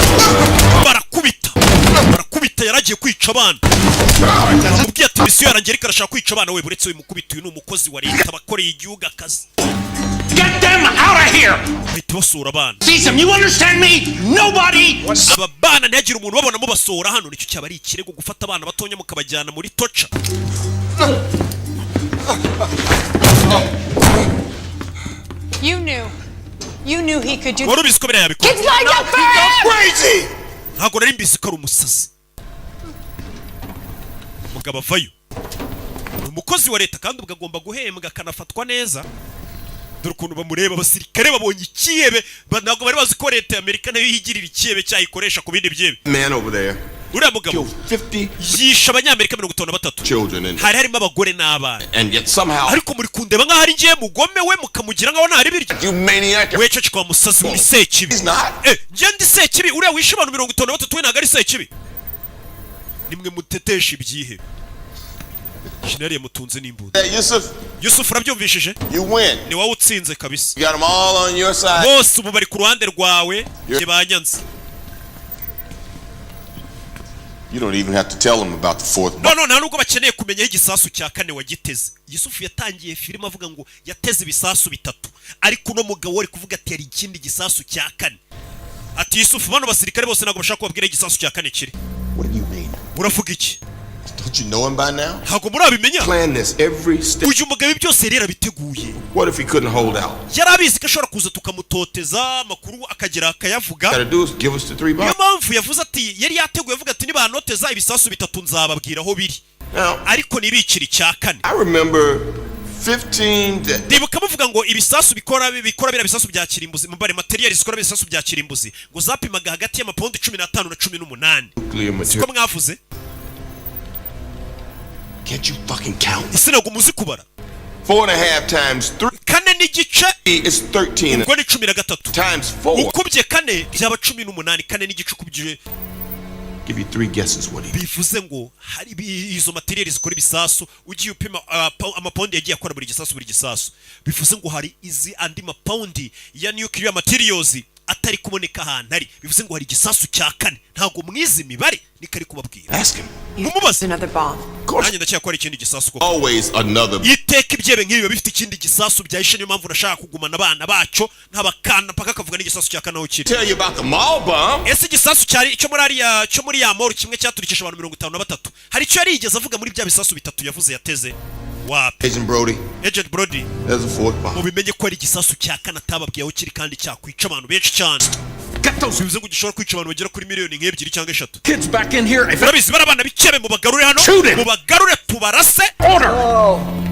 barakubita yaragiye kwica abana amubwiye ati misiyo yarangiye ariko arashaka kwica abana we buretse uyu mukubita uyu ni umukozi wa leta abakoreye igihugu akazi Get them out of here! bahita basura abana Cecil, you understand me? Nobody... aba bana ntihagire umuntu ubabona mubasohora hano nicyo cyaba ari ikirego gufata abana batonya mukabajyana muri toca You knew he could do wari ubizi ko biriya yabikora It's lined up for him! ntabwo nari mbizi ko ari umusazi umugabo avayo ni umukozi wa leta kandi ubwo agomba guhembwa akanafatwa neza dore ukuntu bamureba abasirikare babonye ikiyebe ntabwo bari bazi ko leta ya Amerika nayo yigirira ikiyebe cyayikoresha ku bindi byebe Man over there. uriya mugabo yishe abanyamerika 53 Children and hari harimo abagore n'abana and yet somehow ariko muri kundeba nk'aho ari ngiye mugome we mukamugira nk'aho ntari biryo you maniac. we cyo kwa musazi muri sekibi njye ndi sekibi uriya wishe abantu 53 we ntabwo ari sekibi nimwe mutetesha ibyihe Shinari mutunze n'imbunda. Yusuf urabyumvishije? You win. Ni wowe utsinze kabisa. You got them all on your side. Bose ubu bari ku ruhande rwawe kibanyanze. You don't even have to tell them about the fourth. No, nta nubwo bakeneye kumenya igisasu cya kane wagiteze. Yusuf yatangiye filime avuga ngo yateze ibisasu bitatu. Ariko no mugabo wari kuvuga ati yari ikindi gisasu cya kane. Ati Yusuf bano basirikare bose ntabwo bashaka kubabwira igisasu cya kane kiri. What do you mean? Uravuga iki? Don't you know him by now? Ntabwo murabimenya. Plan this every step. Uyu mugabo byose rero biteguye. What if he couldn't hold out? Yarabizi ko ashobora kuza tukamutoteza amakuru akagira akayavuga. Gotta do is give us the 3 bucks. Niyo mpamvu yavuze ati yari yateguye avuga ati nibanoteza ibisasu bitatu nzababwira aho biri. Ariko nibikiri cya kane. I remember 15 Ndibuka muvuga ngo ibisasu bikora bira bisasu bya kirimbuzi mbare material zikora bisasu bya kirimbuzi ngo zapimaga hagati y'amapound 15 na 18. nuclear material. Siko mwavuze? Can't you fucking count? Ese ntabwo muzi kubara? 4.5 times 3 kane n'igice is 13. ubwo ni 13 times 4. ukubye kane byaba 18. Kane n'igice ukubye Give you 3 guesses what he. bivuze ngo hari izo material zikora ibisasu ugiye upima amapound yagiye akora buri gisasu bivuze ngo hari izi andi mapound ya nuclear materials atari kuboneka ahantu ari bivuze ngo hari igisasu cya kane ntabwo mwizi imibare nikari kubabwira. Ask him. Mumubaze Another bomb. nanjye ndacyakora ikindi gisasu koko. Always another. Iteka ibyebe nk'ibi bifite ikindi gisasu byahishe niyo mpamvu nashaka kugumana abana baco ntabakana paka kavuga n'igisasu cya kane aho kiri. Tell you about the mall bomb. Ese igisasu cyari cyo muri ya mall kimwe cyaturikisha abantu 53 hari icyo yari yigeze avuga muri bya bisasu bitatu yavuze yateze wapi? Agent Brody. There's a fourth bomb. Mubimenye ko ari igisasu cya kane atababwiye aho kiri kandi cyakwica abantu benshi cyane. Bivuze ngo gishobora kwica abantu bagera kuri miliyoni nk'ebyiri cyangwa 3. Kids back in here. Urabizi barabana bikebe mu bagarure hano mu bagarure tubarase order.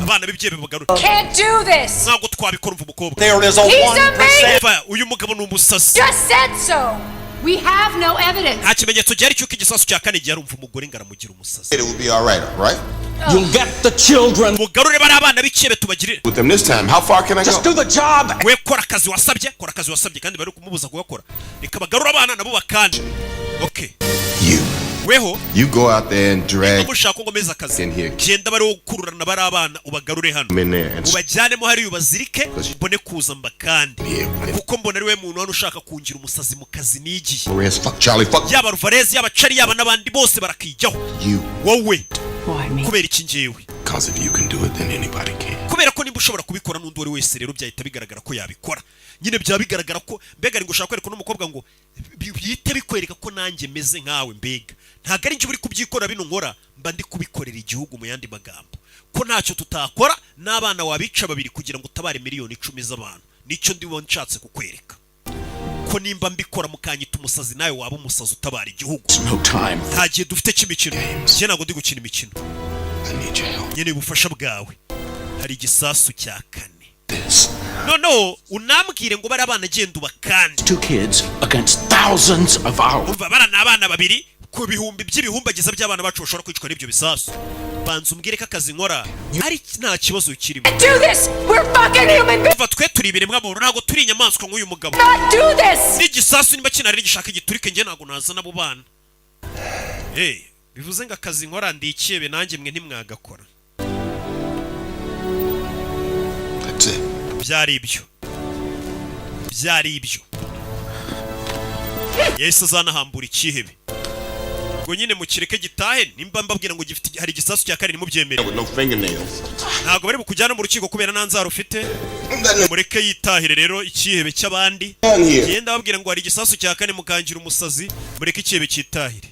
Abana b'ibyebe mu bagarure. Can't do this. Ntabwo twabikora umva umukobwa. There is a 1%. Uyu mugabo ni umusasi. Just said so. We have no evidence. Nta kimenyetso gihari cy'uko igisasu cya kane gihe arumva umugore ngaramugira umusasi. It will be all right? You'll get the children. Mugarure bari abana b'ikebe tubagirire. With them this time, how far can I go? Just do the job. We kora akazi wasabye kandi bari kumubuza kugakora. Reka bagarura abana nabo bakanje. Okay. Weho You go out there and drag umushaka ngo meza akazi. in here. Genda bari gukururana bari abana ubagarure hano. I'm in there and Ubajyanemo hari ubazirike mbone kuza mbakandi. Kuko mbona ari we muntu hano ushaka kungira umusazi mu kazi n'igihe. Perez, fuck Charlie, fuck Yaba Ruvarez yaba Chari yaba nabandi bose barakijyaho. you. Wowe Why me? kubera iki ngewe? Because if you can do it, then anybody can. Kubera ko nimba ushobora kubikora n'undi wari wese rero byahita bigaragara ko yabikora. Nyine byaba bigaragara ko mbega ngo ushaka kwereka n'umukobwa ngo bihite bikwereka ko nanjye meze nkawe mbega ntago ari njye uri kubyikora bino nkora mba ndi kubikorera igihugu mu yandi magambo ko ntacyo tutakora n'abana wabica babiri kugira ngo utabare miliyoni 10 z'abantu nicyo ndimo nshatse kukwereka ko nimba mbikora mukanyita umusazi nawe waba umusazi utabara igihugu nta gihe dufite cy'imikino njye ntabwo ndi gukina imikino nyine ubufasha bwawe hari igisasu cya 4 no unambwire ngo bari abana genda ubakande 2 kids against thousands of ours umva barana abana babiri ku bihumbi by'ibihumbagiza by'abana bacu bashobora kwicwa n'ibyo bisasu banza umbwire ko akazi nkora ari nta kibazo kirimo umva twe turi ibiremwa muntu ntabwo turi inyamaswa nk'uyu mugabo n'igisasu nimba kinari gishaka igiturike njye ntabwo naza n'abo bana bivuze ngo akazi nkora ndikiyebe nanjye mwe ntimwagakora byari ibyo Yesu azanahambura ikihebe ngo nyine mukireke gitahe nimba mbabwira ngo gifite hari igisasu cya 4 mubyemere ntabwo bari bukujyana mu rukiko kubera nanzara ufite mureke yitahire rero ikihebe cy'abandi genda babwira ngo hari igisasu cya 4 mukangira umusazi mureke ikihebe cyitahire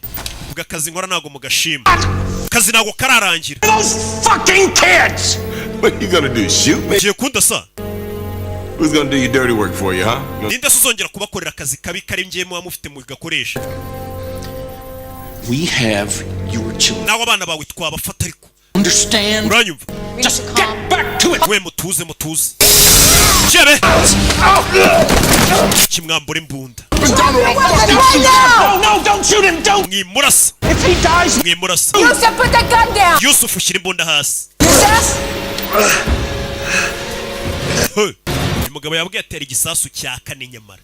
ubwo akazi nkora ntabwo mugashima akazi ntabwo kararangira What you gonna do, shoot me? Ugiye kundasa Who's gonna do your dirty work for you, huh? Ninde suzongera kubakorera akazi kabi kari ngiye mu mufite mu gakoresha We have your children. Nawe abana bawe twabafata ariko Understand? Uranyumva? Just get back to it. We mutuze Chebe Kimwambura imbunda No, don't shoot him, don't! Mwimurasa If he dies, Mwimurasa Yusuf, put the gun down! Yusuf ushyira imbunda hasi umugabo yabwiye atera igisasu cya 4 nyamara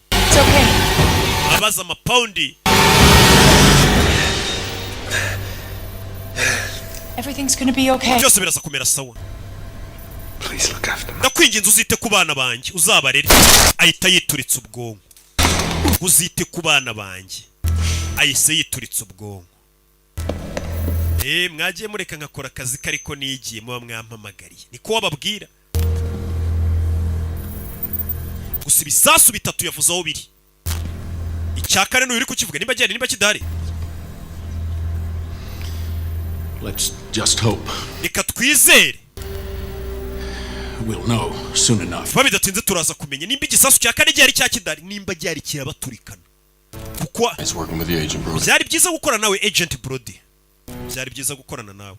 abaza amapaundi Everything's gonna be okay. byose biraza kumera sawa Please look after me. ndakwinginze uzite ku bana banjye uzabarere ahita yituritse ubwonko uzite ku bana banjye ahise yituritse ubwonko mwagiye mureka nkakora akazi kariko nigiye muba mwampamagariye niko wababwira gusa ibisasu bitatu yavuze aho biri icya 4 n'uri kukivuga nimba gihari nimba kidahari Let's just hope. Reka twizere We'll know soon enough. Babidatinze turaza kumenya nimba igisasu cya 4 gihari cya kidahari nimba gihari kirabaturikana kuko byari byiza gukora nawe Agent Brody byari byiza gukorana nawe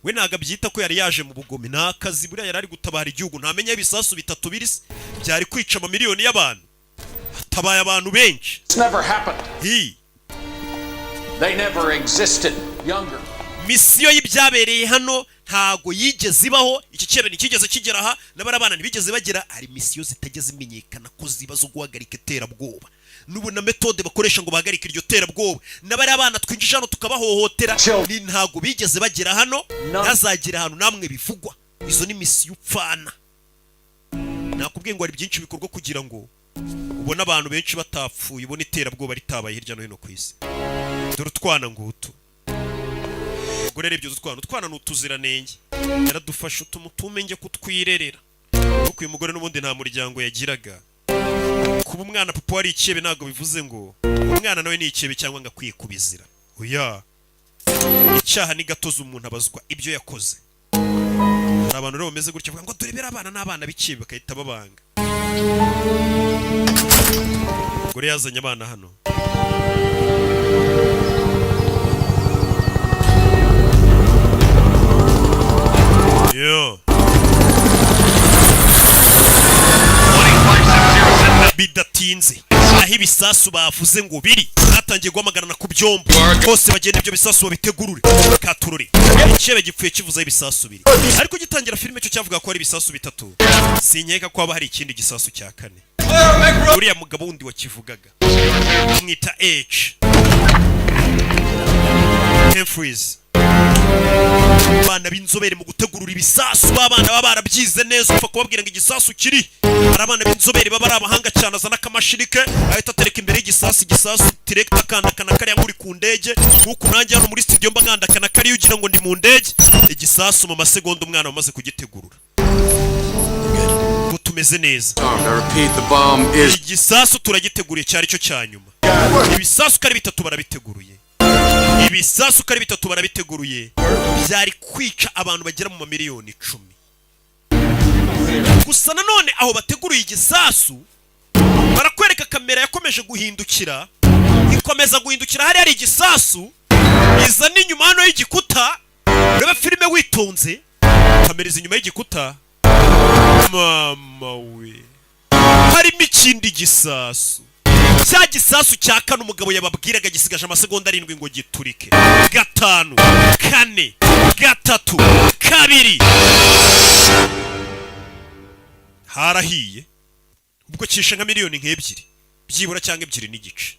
we naga byita ko yari yaje mu bugome nakazi buriya yari ari gutabara igihugu ntamenya ibisasu bitatu birisi byari kwica amamiliyoni y'abantu tabaye abantu benshi It's never happened. They never existed. Younger. Misiyo y'ibyabereye hano ntago yigeze ibaho iki cyebe nikigeze kigera aha nabara abana ntibigeze bagera ari misiyo zitageze imenyekana ko zibazo guhagarika terabwoba nubona metode bakoresha ngo bahagarike iryo terabwoba nabari abana twinjije hano tukabahohotera ni ntago bigeze bagera hano nazagira hano namwe bivugwa izo ni misiyo upfana nakubwiye ngo ari byinshi bikorwa kugira ngo ubona abantu benshi batapfuye ubona iterabwoba ritabaye hirya no hino ku isi dore utwana ngutu gorere ibyo utwana n'utuziranenge yaradufasha utumutumenge kutwirerera kuko uyu mugore n'ubundi nta muryango yagiraga kuba umwana papa wari ikebe ntago bivuze ngo umwana nawe ni ikebe cyangwa ngo akwiye kubizira oya icyaha ni gatoza umuntu abazwa ibyo yakoze hari abantu rero bameze gutya ngo durebera abana n'abana b'ikebe bakahita babanga gore yazanye abana hano yo bidatinze aho ibisasu bavuze ngo biri hatangiye guhamagarana ku byombo bose bagenda ibyo bisasu babitegurure katurure ikebe gipfuye kivuza ibisasu biri ariko gitangira filime cyo cyavuga ko ari ibisasu bitatu sinkeka ko haba hari ikindi gisasu cya 4 uriya mugabo wundi wakivugaga mwita H Humphreys bana b'inzobere mu gutegurura ibisasu babana baba barabyize neza upfa kubabwira ngo igisasu kiri hari abana b'inzobere baba ari abahanga cyane azana akamashirike ahita atereka imbere y'igisasu direct akandakana kariya muri ku ndege nk'uko nanjye hano muri studio mba nkandakana kariya ugira ngo ndi mu ndege igisasu mu masegonda umwana wamaze kugitegurura ngo tumeze neza igisasu turagiteguriye cyari cyo cyanyuma ibisasu kari bitatu barabiteguruye ibisasu kari bitatu barabiteguruye byari kwica abantu bagera mu mamiliyoni 10. Gusa nanone aho bateguruye igisasu barakwereka kamera yakomeje guhindukira, ikomeza guhindukira, hari igisasu iza n'inyuma hano y'igikuta. Urebe filime witonze, kamera izi inyuma y'igikuta, mama we, harimo ikindi gisasu. Cya gisasu cya kane umugabo yababwiraga gisigaje amasegonda 7 ngo giturike. 5, 4, 3, 2 harahiye. Ubwo kisha nka miliyoni nk'ebyiri byibura cyangwa 2 n'igice.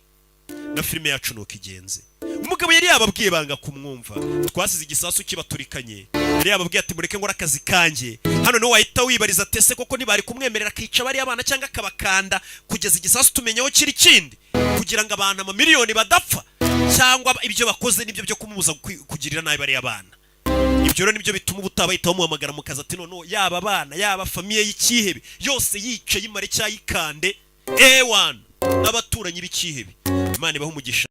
Na filime yacu nuko igenze. Umugabo yari yababwiye banga kumwumva. Twasize igisasu kibaturikanye. Yari yababwiye ati mureke ngora akazi kanjye. Hano no wahita wibariza tese koko ntibari kumwemerera kica bari abana cyangwa kabakanda kugeza igisasu tumenyeho kiri kindi kugira ngo abantu amamiliyoni badapfa, cyangwa ibyo bakoze nibyo byo kumubuza kugirira nabi bari abana. Ibyo rero nibyo bituma ubutabayita bamuhamagara mu kazi ati none yaba abana yaba famiye y'ikihebe yose yicaye imare cyayikande A1 n'abaturanyi b'ikihebe. Imana ibaho umugisha.